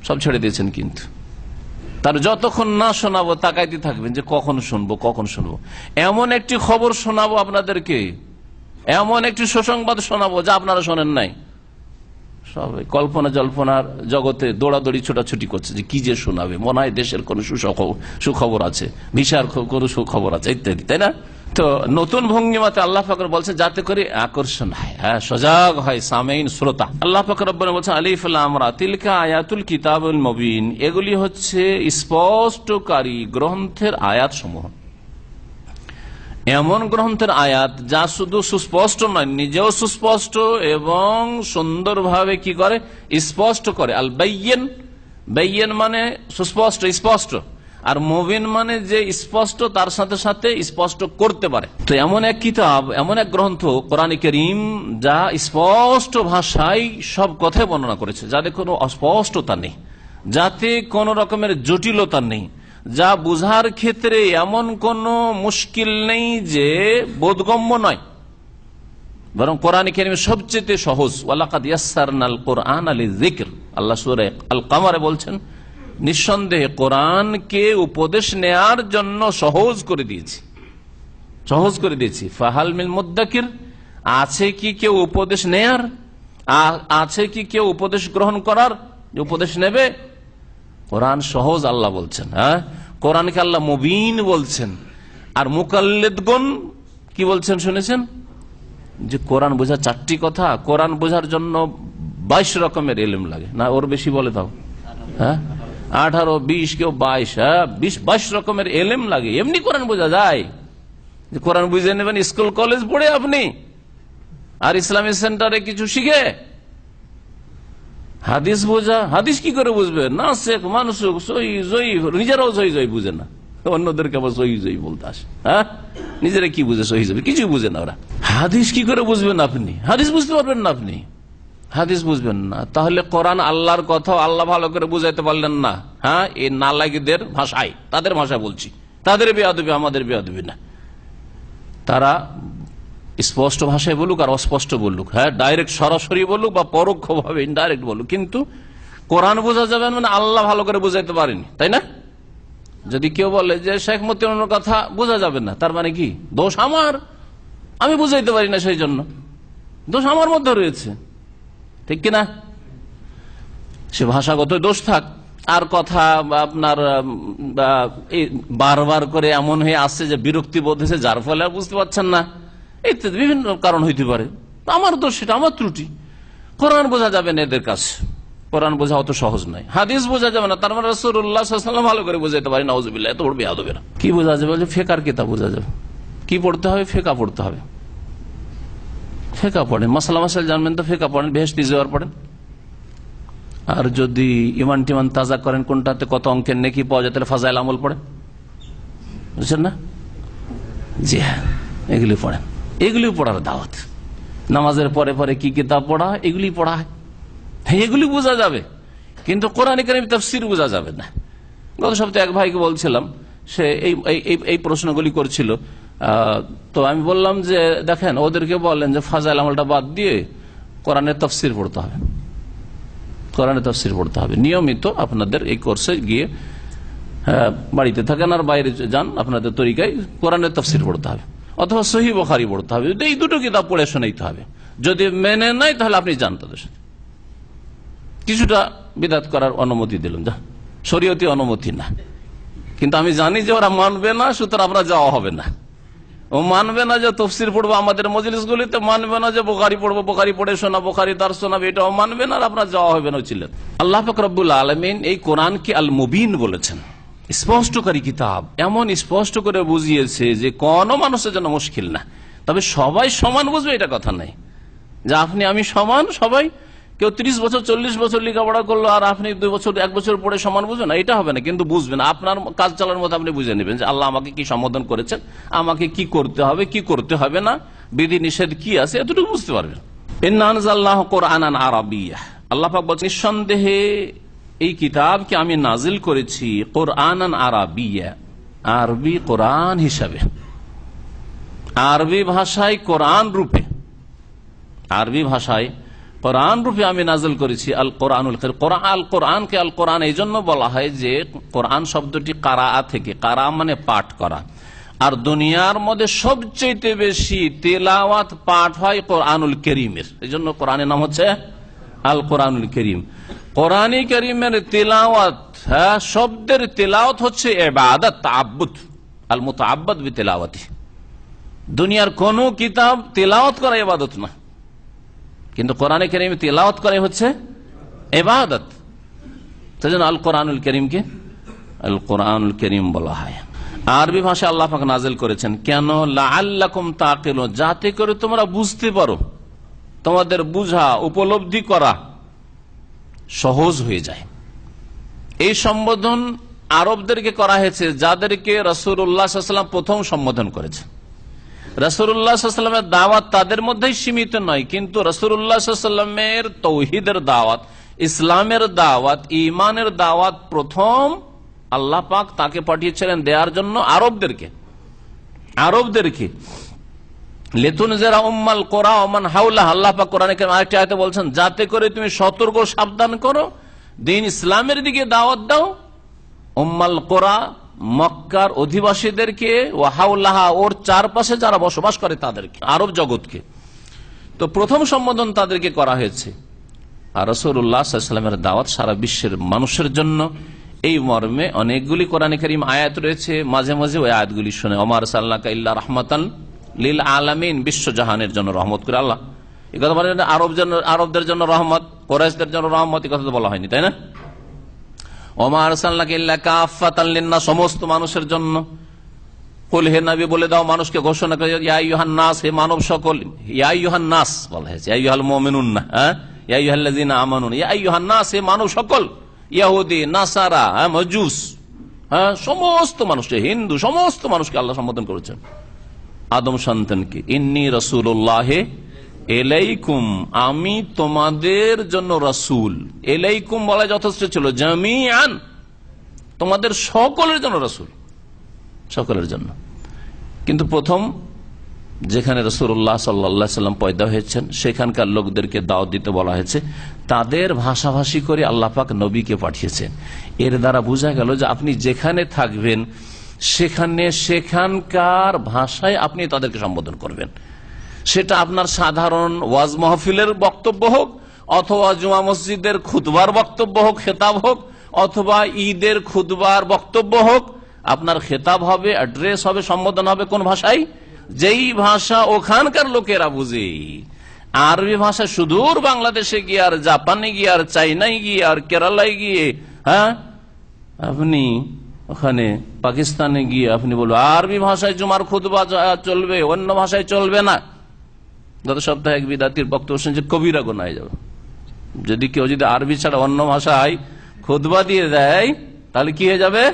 সব ছেড়ে দিয়েছেন, কিন্তু তার যতক্ষণ না শোনাবো তাকাইতে থাকবেন যে কখন শুনবো, কখন শুনবো। এমন একটি খবর শোনাবো আপনাদেরকে, এমন একটি সুসংবাদ শোনাবো যা আপনারা শোনেন নাই। সবাই কল্পনা জল্পনার জগতে দৌড়াদৌড়ি ছোটাছুটি করছে যে কি যে শোনাবে, মনে হয় দেশের কোন সুখবর আছে, ভিসার কোন সুখবর আছে ইত্যাদি, তাই না? তো নতুন ভঙ্গিমাতে আল্লাহ পাক বলছে যাতে করে আকর্ষণ হয়, হ্যাঁ, সজাগ হয় সামেইন শ্রোতা। আল্লাহ পাক রব্বুল বলছেন আলিফ লাম রা তিলকা আয়াতুল কিতাবুল মুবিন, এগুলি হচ্ছে স্পষ্টকারী গ্রন্থের আয়াত সমূহ। এমন গ্রন্থের আয়াত যা শুধু সুস্পষ্ট নয়, নিজেও সুস্পষ্ট এবং সুন্দরভাবে কি করে, স্পষ্ট করে। আল বাইয়িন, বাইয়িন মানে সুস্পষ্ট, স্পষ্ট, আর মুবিন মানে যে স্পষ্ট তার সাথে সাথে স্পষ্ট করতে পারে। তো এমন এক কিতাব, এমন এক গ্রন্থ কোরআন কারীম যা স্পষ্ট ভাষায় সব কথাই বর্ণনা করেছে, যাতে কোনো অস্পষ্টতা নেই, যাতে কোন রকমের জটিলতা নেই, যা বুঝার ক্ষেত্রে এমন কোন মুশকিল নেই যে বোধগম্য নয়, বরং কোরআন কারীমের সবচেয়ে সহজ। ওয়ালাকাদ ইয়াসসারনাল কুরআন লিযিকর, আল্লাহ সূরা আল কামারে বলছেন নিঃসন্দেহে কোরআনকে উপদেশ নেয়ার জন্য সহজ করে দিয়েছি, সহজ করে দিয়েছি। ফাহাল মিন মুদ্দাকির, আছে কি কেউ উপদেশ নেয়ার, আছে কি কেউ উপদেশ গ্রহণ করার, যে উপদেশ নেবে? কোরআন সহজ আল্লাহ বলছেন, হ্যাঁ, কোরআনকে আল্লাহ মুবিন বলছেন। আর মুকাল্লিদগণ কি বলছেন শুনেছেন? যে কোরআন বোঝা চারটি কথা, কোরআন বোঝার জন্য 22 রকমের ইলম লাগে, না ওর বেশি বলে দাও, হ্যাঁ, 18, 20, কেউ 22, হ্যাঁ, 22 রকমের ইলম লাগে। এমনি কোরআন বোঝা যায়? যে কোরআন বুঝে নেবেন স্কুল কলেজ পড়ে আপনি, আর ইসলামিক সেন্টারে কিছু শিখে? হাদিস বোঝা, হাদিস কি করে বুঝবে? না শেখ মানুষ নিজেরাও সহি জয়ী বুঝে না, অন্যদেরকে আবার সহি জয়ী বলতে আসে, হ্যাঁ, নিজেরা কি বুঝে সহি জয়ী? কিছুই বুঝে না ওরা। হাদিস কি করে বুঝবেন আপনি? হাদিস বুঝতে পারবেন না আপনি, হাদিস বুঝবেন না। তাহলে কোরআন আল্লাহর কথা আল্লাহ ভালো করে বুঝাইতে পারলেন না, হ্যাঁ, এই নালায়কদের ভাষায়, তাদের ভাষায় বলছি, তাদের বেয়াদবি, আমাদের বেয়াদবি না। তারা স্পষ্ট ভাষায় বলুক আর অস্পষ্ট বলুক, হ্যাঁ, ডাইরেক্ট সরাসরি বলুক বা পরোক্ষ ভাবে ইনডাইরেক্ট বলুক, কিন্তু কোরআন বোঝা যাবে মানে আল্লাহ ভালো করে বুঝাইতে পারেনি, তাই না? যদি কেউ বলে যে শেখ মতিউরের কথা বোঝা যাবে না, তার মানে কি? দোষ আমার, আমি বুঝাইতে পারি না, সেই জন্য দোষ আমার মধ্যে রয়েছে, ঠিক কিনা? সে ভাষাগত দোষ থাক, আর কথা আপনার বারবার করে এমন হয়ে আসছে যে বিরক্তি বোধ হয়েছে, যার ফলে আর বুঝতে পারছেন না, ইত্যাদি বিভিন্ন কারণ হইতে পারে। আমার দোষ, সেটা আমার ত্রুটি। কোরআন বোঝা যাবে না এদের কাছে, কোরআন বোঝা অত সহজ নয়। হাদিস বোঝা যাবে না, তার মানে রাসূলুল্লাহ সাল্লাল্লাহু আলাইহি ওয়াসাল্লাম ভালো করে বুঝাইতে পারি, নাউযুবিল্লাহ, এত বড় বেয়াদবি না। কি বোঝা যাবে? ফিকহের কিতাব বোঝা যাবে। কি পড়তে হবে? ফিকহ পড়তে হবে। ফিকহ পড়েন, মাসলা মাসাইল জানবেন তো ফিকহ পড়েন, বেহেশতি জোয়ার পড়েন। আর যদি ইমান টিমান তাজা করেন, কোনটাতে কত অঙ্কের নেকি পাওয়া যায়, তাহলে ফাজাইল আমল পড়েন, বুঝছেন না? জি হ্যাঁ, এগুলি পড়েন, এগুলি পড়ার দাওয়াত। নামাজের পরে পরে কি কিতাব পড়া হয়, এগুলি পড়া হয়, এগুলি বোঝা যাবে, কিন্তু কোরআন কারীম তাফসীর বোঝা যাবে না। গত সপ্তাহে এক ভাইকে বলছিলাম, সে এই প্রশ্নগুলি করছিল, তো আমি বললাম যে দেখেন, ওদেরকে বলেন যে ফাজাইল আমলটা বাদ দিয়ে কোরআনের তাফসীর পড়তে হবে, কোরআনের তাফসীর পড়তে হবে নিয়মিত। আপনাদের এই কোর্সে গিয়ে বাড়িতে থাকেন আর বাইরে যান, আপনাদের তরিকায় কোরআনের তাফসীর পড়তে হবে, অথবা সহিহ বুখারী পড়তে হবে। এই দুটো কিতাব পড়ে শোনাইতে হবে। যদি মেনে নাই তাহলে আপনি যান তাদের সাথে। কিছুটা বিদআত করার অনুমতি দিলাম, যা শরীয়তি অনুমতি না, কিন্তু আমি জানি যে ওরা মানবে না, সুতরাং আমরা যাওয়া হবে না। ও মানবে না যে তাফসীর পড়বো আমাদের মজলিসগুলিতে, মানবে না যে বুখারী পড়বো, বুখারী পড়ে শোনা, বুখারী দার্স শোনাবে, এটাও মানবে না, আর আপনার যাওয়া হবে না। ছিলেন আল্লাহ পাক রব্বুল আলামিন এই কোরআনকে আল মুবিন বলেছেন, স্পষ্টকারী কিতাব, এমন স্পষ্ট করে বুঝিয়েছে যে কোনো মানুষের জন্য মুশকিল না। তবে সবাই সমান বুঝবে এটা কথা নাই, যে আপনি আমি সমান, সবাই কেউ 30 বছর 40 বছর লেখাপড়া করলো আর আপনি 2 বছর 1 বছর পরে সমান বুঝবেন না, এটা হবে না। কিন্তু বুঝবেন, আপনার কাজ চালার মতো আপনি বুঝে নেবেন যে আল্লাহ আমাকে কি সম্বোধন করেছেন, আমাকে কি করতে হবে কি করতে হবে না, বিধি নিষেধ কি আছে, এতটুকু বুঝতে পারবেন। ইন্না আনজালনাহু কুরআনান আরাবিয়্যা, আল্লাহ পাক বলেন নিঃসন্দেহে এই কিতাবকে আমি নাজিল করেছি কুরআনান আরাবিয়্যা, আরবি কোরআন হিসাবে, আরবি ভাষায় কোরআন রূপে, আরবি ভাষায় কোরআন রূপে আমি নাজিল করেছি। আল কোরআনুল কারীম, আল কোরআনকে আল কোরআন এই জন্য বলা হয় যে কোরআন শব্দটি কারা থেকে, কারা মানে পাঠ করা, আর দুনিয়ার মধ্যে সবচেয়ে বেশি তেলাওয়াত পাঠ হয় কোরআনুল কারীমের, এই জন্য কোরআনের নাম হচ্ছে আল কোরআনুল কারীম। কোরআন কারীমের তেলাওয়াত, শব্দের তেলাওয়াত হচ্ছে ইবাদত, তাআব্বুদ, আল মুতাআব্বাদ বিতিলাওয়াতি। দুনিয়ার কোন কিতাব তেলাওয়াত করা ইবাদত না, কিন্তু কোরআন কারীম তেলাওয়াত করে হচ্ছে ইবাদত। সেজন্য আল কোরআনুল কারীমকে আল কোরআনুল কারীম বলা হয়। আরবি ভাষা আল্লাহ পাক নাজিল করেছেন কেন? লাআল্লাকুম তাকিলুন, যাতে করে তোমরা বুঝতে পারো, তোমাদের বুঝা উপলব্ধি করা সহজ হয়ে যায়। এই সম্বোধন আরবদেরকে করা হয়েছে যাদেরকে রাসূলুল্লাহ সাল্লাল্লাহু আলাইহি ওয়াসাল্লাম প্রথম সম্বোধন করেছেন। রাসূলুল্লাহ সাল্লাল্লাহু আলাইহি ওয়াসাল্লামের দাওয়াত তাদের মধ্যেই সীমিত নয়, কিন্তু রাসূলুল্লাহ সাল্লাল্লাহু আলাইহি ওয়াসাল্লামের তাওহীদের দাওয়াত, ইসলামের দাওয়াত, ঈমানের দাওয়াত প্রথম আল্লাহ পাক তাকে পাঠিয়েছিলেন দেওয়ার জন্য আরবদেরকে। লিতুনজিরা উম্মাল কুরা ওয়া মান হাওলাহা, আল্লাহ পাক কোরআনে কারীমে আরেকটি আয়াতে বলছেন যাতে করে তুমি সতর্ক সাবধান করো, দ্বীন ইসলামের দিকে দাওয়াত দাও, উম্মাল কুরা মক্কার অধিবাসীদেরকে, ওয়া হাওলাহা ওর চারপাশে যারা বসবাস করে তাদেরকে, আরব জগৎকে। তো প্রথম সম্বোধন তাদেরকে করা হয়েছে। আর রাসূলুল্লাহ সাল্লাল্লাহু আলাইহি ওয়াসাল্লামের দাওয়াত সারা বিশ্বের মানুষের জন্য, এই মর্মে অনেকগুলি কোরআনে কারীম আয়াত রয়েছে। মাঝে মাঝে ওই আয়াতগুলি শুনে ওমা আরসালনাকা ইল্লা রাহমাতান লিল আলামিন, বিশ্বজাহানের জন্য রহমত করে আল্লাহ। এই কথা বলেন আরবদের জন্য রহমত, কুরাইশদের জন্য রহমত, এই কথা তো বলা হয়নি, তাই না? ওমা আরসালনাকা ইল্লা কাফাতান লিন্নাস, সমস্ত মানুষের জন্য। কুল, হে নবী বলে দাও মানুষকে ঘোষণা করে, ইয়া আইয়ুহান নাস, হে মানব সকল, ইয়া আইয়ুহান নাস বলা হয়েছে, ইয়া আইয়ুহাল মুমিনুন না, ইয়া আইয়ুহাল্লাযিনা আমানু, ইয়া আইয়ুহান নাস, হে মানব সকল, ইহুদি নাসারা মজুস, সমস্ত মানুষকে, হিন্দু সমস্ত মানুষকে আল্লাহ সম্বোধন করেছেন। আদম সন্তানকে ইন্নী রাসূলুল্লাহ ইলাইকুম, আমি তোমাদের জন্য রাসূল। ইলাইকুম বলা যথেষ্ট ছিল, জামিআন, তোমাদের সকলের জন্য রাসূল, সকলের জন্য। কিন্তু প্রথম যেখানে রাসূলুল্লাহ সাল্লাল্লাহু আলাইহি ওয়াসাল্লাম পয়দা হয়েছেন সেখানকার লোকদেরকে দাওয়াত দিতে বলা হয়েছে, তাদের ভাষাভাষী করে আল্লাহ পাক নবীকে পাঠিয়েছেন। এর দ্বারা বোঝা গেল যে আপনি যেখানে থাকবেন সেখানকার ভাষায় আপনি তাদেরকে সম্বোধন করবেন। সেটা আপনার সাধারণ ওয়াজ মাহফিলের বক্তব্য হোক, অথবা জুমা মসজিদের খুতবার বক্তব্য হোক, খেতাব হোক, অথবা ঈদের খুতবার বক্তব্য হোক, আপনার খেতাব হবে, অ্যাড্রেস হবে, সম্বোধন হবে কোন ভাষায়? যেই ভাষা ওখানকার লোকেরা বুঝে। আরবি ভাষা সুদূর বাংলাদেশে গিয়ে আর জাপানে গিয়ে আর চাইনায় গিয়ে আর কেরালায় গিয়ে, আপনি ওখানে পাকিস্তানে গিয়ে আপনি বলবেন আরবি ভাষায় জুমার খুতবা চলবে, অন্য ভাষায় চলবে না। গত সপ্তাহে এক বিদাতির বক্তব্য শুনছে, কবিরা গুনাহ হয়ে যাবে। কেউ যদি আরবি ছাড়া অন্য ভাষায় খুতবা দিয়ে দেয় তাহলে কি হয়ে যাবে?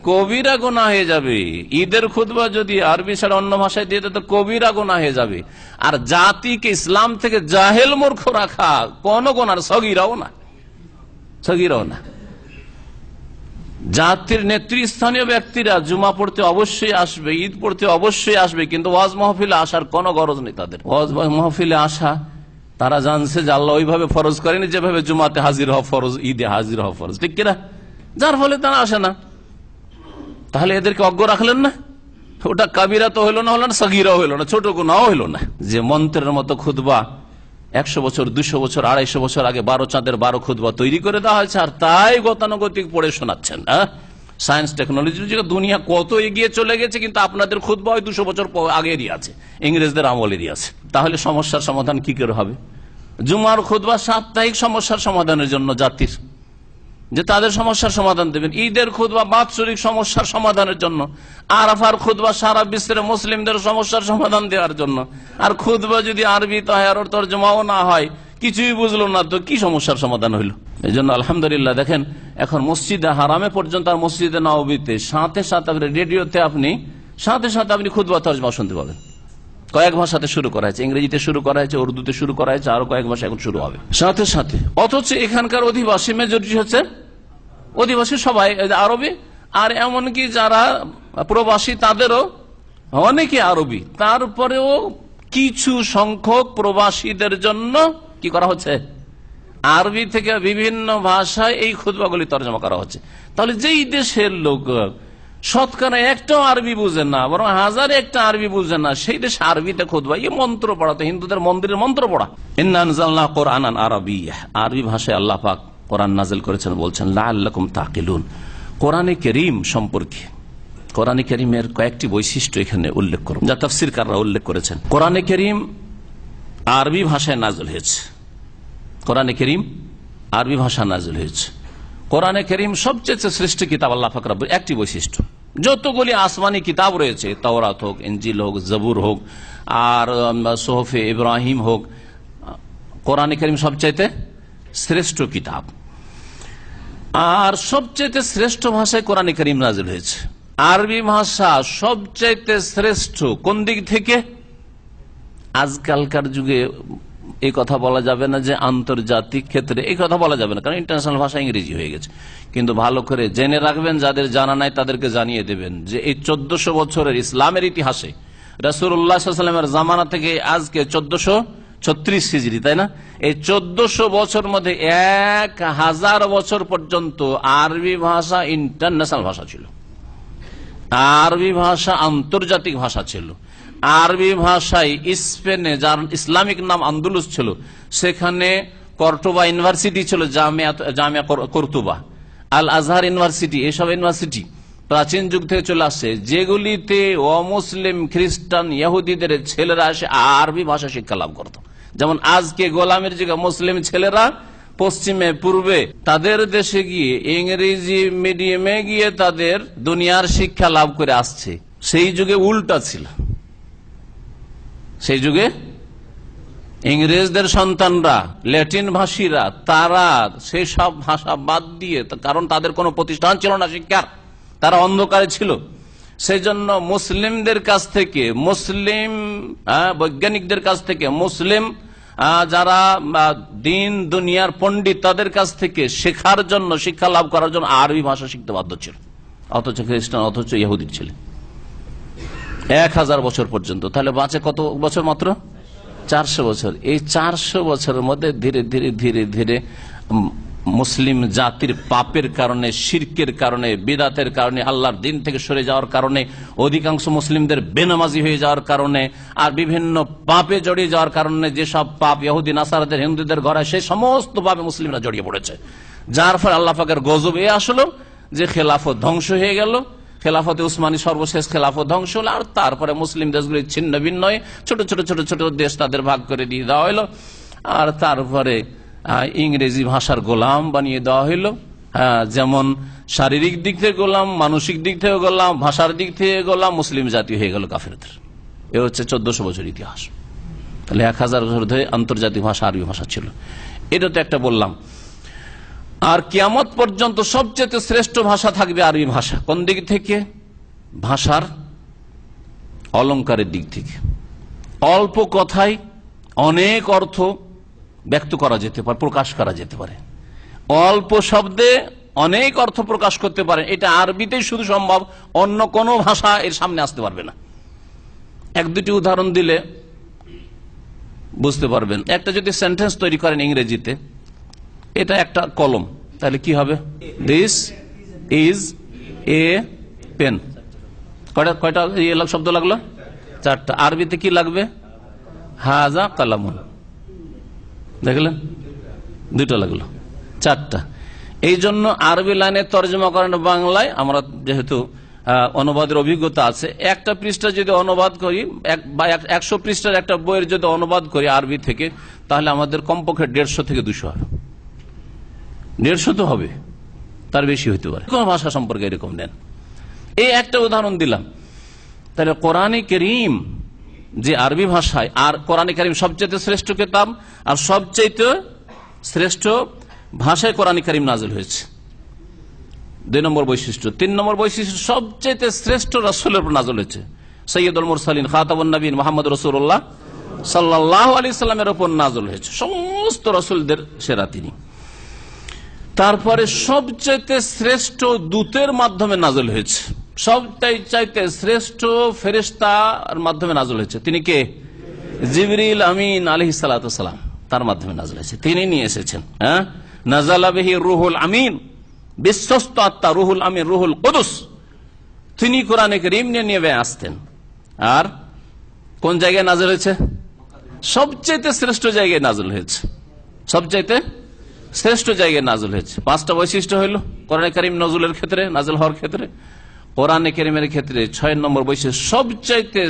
কবিরা গুনাহ হয়ে যাবে। ঈদের খুতবা যদি আরবি ছাড়া অন্য ভাষায় দিয়ে দেয় তো কবিরা গুনাহ হয়ে যাবে। আর জাতিকে ইসলাম থেকে জাহেল মূর্খ রাখা কোন গুনাহ, সগীরাও না। জাতির নেতৃস্থানীয় ব্যক্তিরা জুমা পড়তে অবশ্যই আসবে, ঈদ পড়তে অবশ্যই আসবে, কিন্তু ওয়াজ মাহফিলে আসার কোনো গরজ নেই তাদের। ওয়াজ মাহফিলে আসা তারা জানছে যে আল্লাহ ওইভাবে ফরজ করেনি যেভাবে জুমাতে হাজির হওয়া ফরজ, ঈদে হাজির হওয়া ফরজ, ঠিক কিনা? যার ফলে তারা আসে না। তাহলে এদেরকে অজ্ঞ রাখলেন না? ওটা কাবিরা তো হইল না, সগীরাও হইল না, ছোট গুনাহও হইল না। যে মন্ত্রের মতো খুতবা 100 বছর 200 বছর 250 বছর আগে 12 চাঁদের 12 খুতবা তৈরি করে দেওয়া হয়েছে, আর তাই গতানুগতিক পড়ে শোনাচ্ছেন। সায়েন্স টেকনোলজি দুনিয়া কত এগিয়ে চলে গেছে, কিন্তু আপনাদের খুতবা 200 বছর আগেরই আছে, ইংরেজদের আমলেরই আছে। তাহলে সমস্যার সমাধান কি করে হবে? জুমার খুতবা সাপ্তাহিক সমস্যার সমাধানের জন্য জাতির, যে তাদের সমস্যার সমাধান দেবেন। ঈদের খুতবা বাৎসরিক সমস্যার সমাধানের জন্য, আরাফার খুতবা সারা বিশ্বের মুসলিমদের সমস্যার সমাধান দেওয়ার জন্য। আর খুতবা যদি আরবিতে হয় আর তর্জমাও না হয়, কিছুই বুঝলো না, তো কি সমস্যার সমাধান হইল? এই জন্য আলহামদুলিল্লাহ দেখেন এখন মসজিদে হারামে পর্যন্ত আর মসজিদে নববীতে সাথে সাথে রেডিওতে আপনি খুতবা তর্জমা শুনতে পাবেন। কয়েক ভাষাতে শুরু করা হয়েছে, ইংরেজিতে শুরু করা হয়েছে, উর্দুতে শুরু করা হয়েছে, আরো কয়েক ভাষা এখন শুরু হবে সাথে সাথে। অথচ এখানকার অধিবাসী মেজরিটি হচ্ছে অধিবাসী সবাই আরবি, আর এমনকি যারা প্রবাসী তাদেরও অনেকে আরবি। তারপরেও কিছু সংখ্যক প্রবাসীদের জন্য কি করা হচ্ছে, আরবি থেকে বিভিন্ন ভাষায় এই খুতবাগুলি তর্জমা করা হচ্ছে। তাহলে যেই দেশের লোক শতকরা একটাও আরবি বুঝে না, বরং হাজারে একটা আরবি বুঝে না, সেই দেশে আরবিতে খুতবা, এই মন্ত্র পড়াতে হিন্দুদের মন্দিরের মন্ত্র পড়া। ইন্না আনজালনা কুরআনান আরাবিয়্যা, আরবি ভাষায় আল্লাহ পাক কোরআন নাযিল করেছেন, বলছেন লাআল্লাকুম তাকিলুন। কোরআনে কারীম সম্পর্কে, কোরআনে কারীমের কয়েকটি বৈশিষ্ট্য এখানে উল্লেখ করুন, যা তাফসীরকাররা উল্লেখ করেছেন। কোরআনে কারীম আরবি ভাষায় নাযিল হয়েছে, কোরআনে কারীম আরবি ভাষা নাযিল হয়েছে। কোরআনে কারীম সবচেয়ে শ্রেষ্ঠ কিতাব আল্লাহ পাক রব্বুল, একটি বৈশিষ্ট্য, যতগুলি আসমানি কিতাব রয়েছে, তাওরাত হোক, ইনজিল হোক, জবুর হোক, আর সুহফে ইব্রাহিম হোক, কোরআনে কারীম সবচাইতে শ্রেষ্ঠ কিতাব। আর সবচাইতে শ্রেষ্ঠ ভাষায় কোরআনে কারীম নাযিল হয়েছে। আরবি ভাষা সবচাইতে শ্রেষ্ঠ কোন দিক থেকে? আজকালকার যুগে এই কথা বলা যাবে না যে আন্তর্জাতিক ক্ষেত্রে, এই কথা বলা যাবে না, কারণ ইন্টারন্যাশনাল ভাষা ইংরেজি হয়ে গেছে। কিন্তু ভালো করে জেনে রাখবেন, যাদের জানা নাই তাদেরকে জানিয়ে দেবেন যে এই 1400 বছরের ইসলামের ইতিহাসে রাসূলুল্লাহ সাল্লাল্লাহু আলাইহি ওয়াসাল্লামের জামানা থেকে আজকে 1436 হিজরি, তাই না? এই 1400 বছর মধ্যে 1000 বছর পর্যন্ত আরবি ভাষা ইন্টারন্যাশনাল ভাষা ছিল, আরবি ভাষা আন্তর্জাতিক ভাষা ছিল। আরবি ভাষায় স্পেনে, যার ইসলামিক নাম আন্দুলুস ছিল, সেখানে কর্টোবা ইউনিভার্সিটি ছিল, জামিয়া কর্তুবা, আল আজহার ইউনিভার্সিটি, এসব ইউনিভার্সিটি প্রাচীন যুগ থেকে চলে আসছে, যেগুলিতে অমুসলিম খ্রিস্টান ইহুদিদের ছেলেরা এসে আরবি ভাষা শিক্ষা লাভ করত। যেমন আজকে গোলামের যুগে মুসলিম ছেলেরা পশ্চিমে পূর্বে তাদের দেশে গিয়ে ইংরেজি মিডিয়ামে গিয়ে তাদের দুনিয়ার শিক্ষা লাভ করে আসছে। সেই যুগে উল্টা ছিল, সেই যুগে ইংরেজদের সন্তানরা, ল্যাটিন ভাষীরা, তারা সেই সব ভাষা বাদ দিয়ে, কারণ তাদের কোনো প্রতিষ্ঠান ছিল না শিক্ষার, তারা অন্ধকারে ছিল, সেই জন্য মুসলিমদের কাছ থেকে, মুসলিম বৈজ্ঞানিকদের কাছ থেকে, মুসলিম যারা দিন দুনিয়ার পণ্ডিত তাদের কাছ থেকে শেখার জন্য, শিক্ষা লাভ করার জন্য আরবি ভাষা শিখতে বাধ্য ছিল। অথচ খ্রিস্টান, অথচ ইহুদির ছিল 1000 বছর পর্যন্ত। তাহলে বাঁচে কত বছর? মাত্র 400 বছর। এই 400 বছরের মধ্যে ধীরে ধীরে ধীরে ধীরে মুসলিম জাতির পাপের কারণে, শিরকের কারণে, বিদাতের কারণে, আল্লাহর দিন থেকে সরে যাওয়ার কারণে, অধিকাংশ মুসলিমদের বেনামাজি হয়ে যাওয়ার কারণে, আর বিভিন্ন পাপে জড়িয়ে যাওয়ার কারণে, যেসব পাপ ইহুদি নাসারাদের, হিন্দুদের ঘরে, সেই সমস্ত পাপে মুসলিমরা জড়িয়ে পড়েছে। যার ফলে আল্লাহ পাকের গজব এ আসলো যে খেলাফত ধ্বংস হয়ে গেল, খেলাফতে উসমানী সর্বশেষ খেলাফত ধ্বংস হল। আর তারপরে মুসলিম দেশগুলি ছিন্ন ভিন্ন হয়ে ছোট ছোট ছোট ছোট দেশ তাদের ভাগ করে দিয়ে দেওয়া হলো। আর তারপরে ইংরেজি ভাষার গোলাম বানিয়ে দেওয়া হইল। যেমন শারীরিক দিক থেকে গোলাম, মানসিক দিক থেকে গোলাম, ভাষার দিক থেকে গোলাম, মুসলিম জাতি হয়ে গেল কাফেরদের। এ হচ্ছে 1400 বছর ইতিহাস। তাহলে 1000 বছর ধরে আন্তর্জাতিক ভাষা আরবি ভাষা ছিল। এটা তো একটা বললাম। আর কিয়ামত পর্যন্ত সবচেয়ে শ্রেষ্ঠ ভাষা থাকবে আরবি ভাষা। কোন দিক থেকে? ভাষার অলংকারের দিক থেকে। অল্প কথায় অনেক অর্থ ব্যক্ত করা যেতে পারে, প্রকাশ করা যেতে পারে। অল্প শব্দে অনেক অর্থ প্রকাশ করতে পারে। এটা আরবিতেই শুধু সম্ভব, অন্য কোনো ভাষা এর সামনে আসতে পারবে না। 1-2টি উদাহরণ দিলে বুঝতে পারবেন। একটা যদি সেন্টেন্স তৈরি করেন ইংরেজিতে, এটা একটা কলম, তাহলে কি হবে? This is a pen. কয়টা শব্দ লাগলো? 4টা। আরবিতে কি লাগবে? হাজা কালামুন। দেখলেন, 2টা লাগলো, 4টা। এই জন্য আরবি লাইনে তর্জমা করেন বাংলায়, আমরা যেহেতু অনুবাদের অভিজ্ঞতা আছে, একটা পৃষ্ঠা যদি অনুবাদ করি, 100 পৃষ্ঠার একটা বইয়ের যদি অনুবাদ করি আরবি থেকে, তাহলে আমাদের কমপক্ষে 150 থেকে 200 হবে। 150 তো হবে, তার বেশি হইতে পারে, কোন ভাষা সম্পর্কে এরকম নেন। এই একটা উদাহরণ দিলাম। তাহলে কোরআনে কারীম যে আরবি ভাষায়, আর কোরআনে কারীম সবচেয়ে শ্রেষ্ঠ কিতাব আর সবচেয়ে শ্রেষ্ঠ ভাষায় কোরআনে কারীম নাযিল হয়েছে, 2 নম্বর বৈশিষ্ট্য। 3 নম্বর বৈশিষ্ট্য, সবচেয়ে শ্রেষ্ঠ রাসূলের উপর নাযিল হয়েছে, সাইয়্যিদুল মুরসালিন খাতামুন নবীন মুহাম্মদ রাসূলুল্লাহ সাল্লাল্লাহু আলাইহি সাল্লামের উপর নাযিল হয়েছে, সমস্ত রাসূলদের সেরা তিনি। তারপরে সবচেয়ে শ্রেষ্ঠ দূতের মাধ্যমে নাযিল হয়েছে, সবচাইতে শ্রেষ্ঠ ফেরেশতার মাধ্যমে নাযিল হয়েছে। তিনি কে? জিবরিল আমিন আলাইহিস সালাতু সালাম, তার মাধ্যমে নাযিল হয়েছে, তিনি নিয়ে এসেছেন। নাযালা বিহি রূহুল আমিন, বিশ্বস্ত আত্মা রুহুল আমিন, রুহুল কুদুস, তিনি কোরআনে কারীম নিয়ে আসতেন। আর কোন জায়গায় নাযিল হয়েছে? সবচেয়ে শ্রেষ্ঠ জায়গায় নাযিল হয়েছে, সবচাইতে শ্রেষ্ঠ জায়গায় নাযিল হয়েছে। 5টা বৈশিষ্ট্য হইল কোরআনে কারীম নজুলের ক্ষেত্রে, নাযিল হওয়ার ক্ষেত্রে। কোরআনে কারীমের ক্ষেত্রে 6 নম্বর বৈশিষ্ট্য, সবচাইতে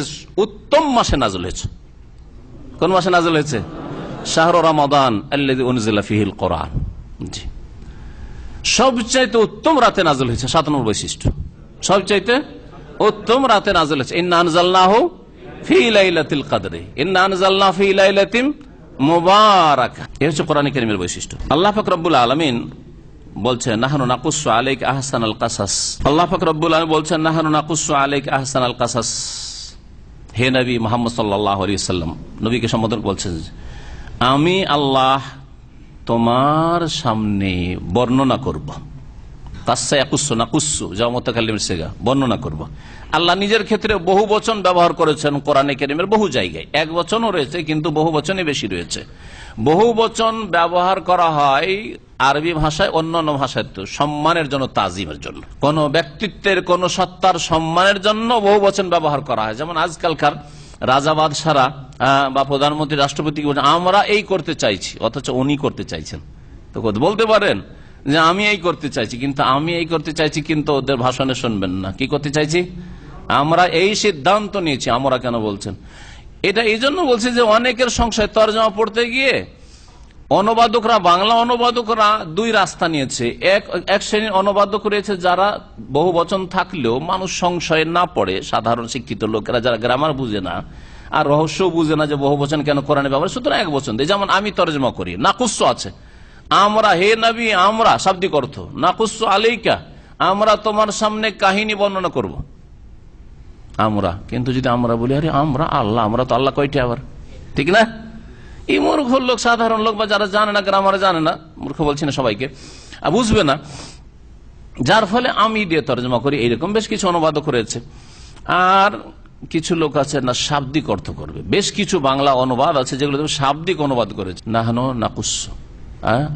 উত্তম মাসে নাযিল হয়েছে। কোন মাসে নাযিল হয়েছে? শাহরু রমাদান আল্লাযী উনজিলা ফীহিল কোরআন। জি, সবচাইতে উত্তম রাতে নাযিল হয়েছে। 7 নম্বর বৈশিষ্ট্য, সবচাইতে উত্তম রাতে নাযিল হয়েছে। ইন্না আনজালনাহু ফী লাইলাতিল কদরি, ইন্না আনজালনা ফী লাইলাতিন মুবারাকা। এই হচ্ছে কোরআনে কারীমের বৈশিষ্ট্য। আল্লাহ পাক রব্বুল আলামিন বলছেন নাহনু নাকুসসু আলাইকা আহসানাল কাসাস। আল্লাহ পাক রব্বুল আলামিন বলছেন নাহনু নাকুসসু আলাইকা আহসানাল কাসাস। হে নবী মুহাম্মদ সাল্লাল্লাহু আলাইহি ওয়াসাল্লাম, নবীকে সম্বোধন বলছেন, আমি আল্লাহ তোমার সামনে বর্ণনা করব। কাসসা ইয়াকুসসু নাকুসসু, যা মুতাকাল্লিমের সিগা, বর্ণনা করব। আল্লাহ নিজের ক্ষেত্রে বহু বচন ব্যবহার করেছেন কোরআনে কারীমের বহু জায়গায়। এক বচনও রয়েছে, কিন্তু বহু বচনে বেশি রয়েছে। বহু বচন ব্যবহার করা হয় আরবি ভাষায়, অন্যান্য ভাষায় তো সম্মানের জন্য, তাজিমের জন্য, কোন ব্যক্তিত্বের, কোন সত্তার সম্মানের জন্য বহু বচন ব্যবহার করা হয়। যেমন আজকালকার রাজা বাদশারা বা প্রধানমন্ত্রী, রাষ্ট্রপতি আমরা এই করতে চাইছি, অথচ উনি করতে চাইছেন। তো বলতে পারেন যে আমি এই করতে চাইছি, কিন্তু আমি এই করতে চাইছি, কিন্তু ওদের ভাষণে শুনবেন না। কি করতে চাইছি? আমরা এই সিদ্ধান্ত নিয়েছি। আমরা কেন বলছেন? এটা এই জন্য বলছি যে অনেকের সংশয়, তরজমা পড়তে গিয়ে অনুবাদকরা, বাংলা অনুবাদকরা 2 রাস্তা নিয়েছে। এক শ্রেণীর অনুবাদক রয়েছে যারা বহু বচন থাকলেও মানুষ সংশয়ে না পড়ে, সাধারণ শিক্ষিত লোকেরা যারা গ্রামার বুঝে না আর রহস্য বুঝে না যে বহু বচন কেন কোরআনে ব্যবহার, সুতরাং এক বচন দেয়। যেমন আমি তরজমা করি, নাকুসসু আছে, আমরা, হে নবী আমরা, শাব্দিক অর্থ। নাকুসসু আলাইকা, আমরা তোমার সামনে কাহিনী বর্ণনা করব। আমরা, কিন্তু যদি আমরা বলি আরে আমরা আল্লাহ, আমরা তো আল্লাহ কয়টি আবার, ঠিক না? এই মূর্খ লোক, সাধারণ লোক বা যারা জানে না, গ্রামারে জানে না, মূর্খ বলছি না সবাইকে, বুঝবে না, যার ফলে আমি দিয়ে তরজমা করি। এইরকম বেশ কিছু অনুবাদক রয়েছে। আর কিছু লোক আছে না শাব্দিক অর্থ করবে। বেশ কিছু বাংলা অনুবাদ আছে যেগুলো শাব্দিক অনুবাদ করেছে। নাহনু নাকুসসু,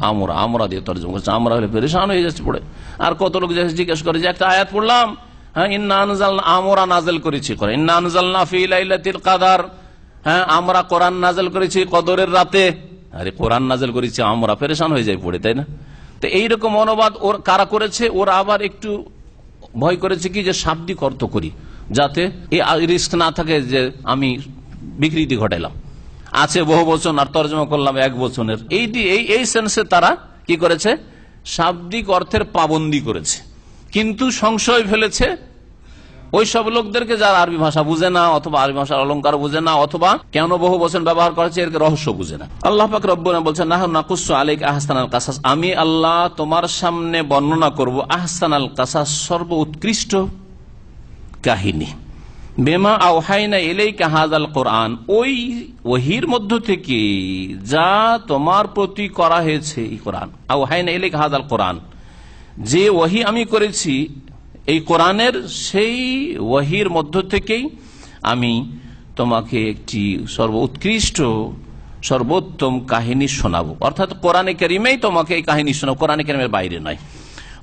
আমরা, আমরা দিয়ে তরজমা করছে। আমরা হলে পেরেশান হয়ে যাচ্ছে পড়ে। আর কত লোক জিজ্ঞেস করে যে একটা আয়াত পড়লাম, ইন্না আনজালনা, আমরা নাযিল করেছি, ইন্না আনজালনা ফী লাইলাতিল কদর, আমরা কোরআন নাযিল করেছি কদরের রাতে। আরে কোরআন নাযিল করেছি আমরা, পেরেশান হয়ে যায় পড়ে, তাই না? তো এইরকম অনুবাদ ওর কারা করেছে? ওরা আবার একটু ভয় করেছে কি যে শাব্দিক অর্থ করি, যাতে এই রিস্ক না থাকে যে আমি বিকৃতি ঘটাইলাম। আছে বহু বচন আর তরজমা করলাম এক বচনের, এই সেন্সে তারা কি করেছে? শাব্দিক অর্থের পাবন্দি করেছে। কিন্তু সংশয় ফেলেছে ওই সব লোকদেরকে যারা আরবি ভাষা বুঝে না, অথবা আরবি ভাষার অলংকার বুঝে না, অথবা কেন বহু বচন ব্যবহার করেছে এর রহস্য বুঝে না। আল্লাহ পাক রব্বুনা বলছেন নাহনু নাকুসসু আলাইকা আহসানাল কাসাস, আমি আল্লাহ তোমার সামনে বর্ণনা করব আহসানাল কাসাস, সর্ব উৎকৃষ্ট কাহিনী। বিমা আওহাইনা ইলাইকা হাযাল কোরআন, ওই ওহীর মধ্য থেকে যা তোমার প্রতি করা হয়েছে এই কোরআন। আওহাইনা ইলাইকা হাযাল কোরআন, যে ওহী আমি করেছি এই কোরআনের, সেই ওহীর মধ্য থেকেই আমি তোমাকে একটি সর্বোৎকৃষ্ট সর্বোত্তম কাহিনী শোনাবো। অর্থাৎ কোরআনে কারীমেই তোমাকে এই কাহিনী শোনাবো, কোরআনে কারীমের বাইরে নয়।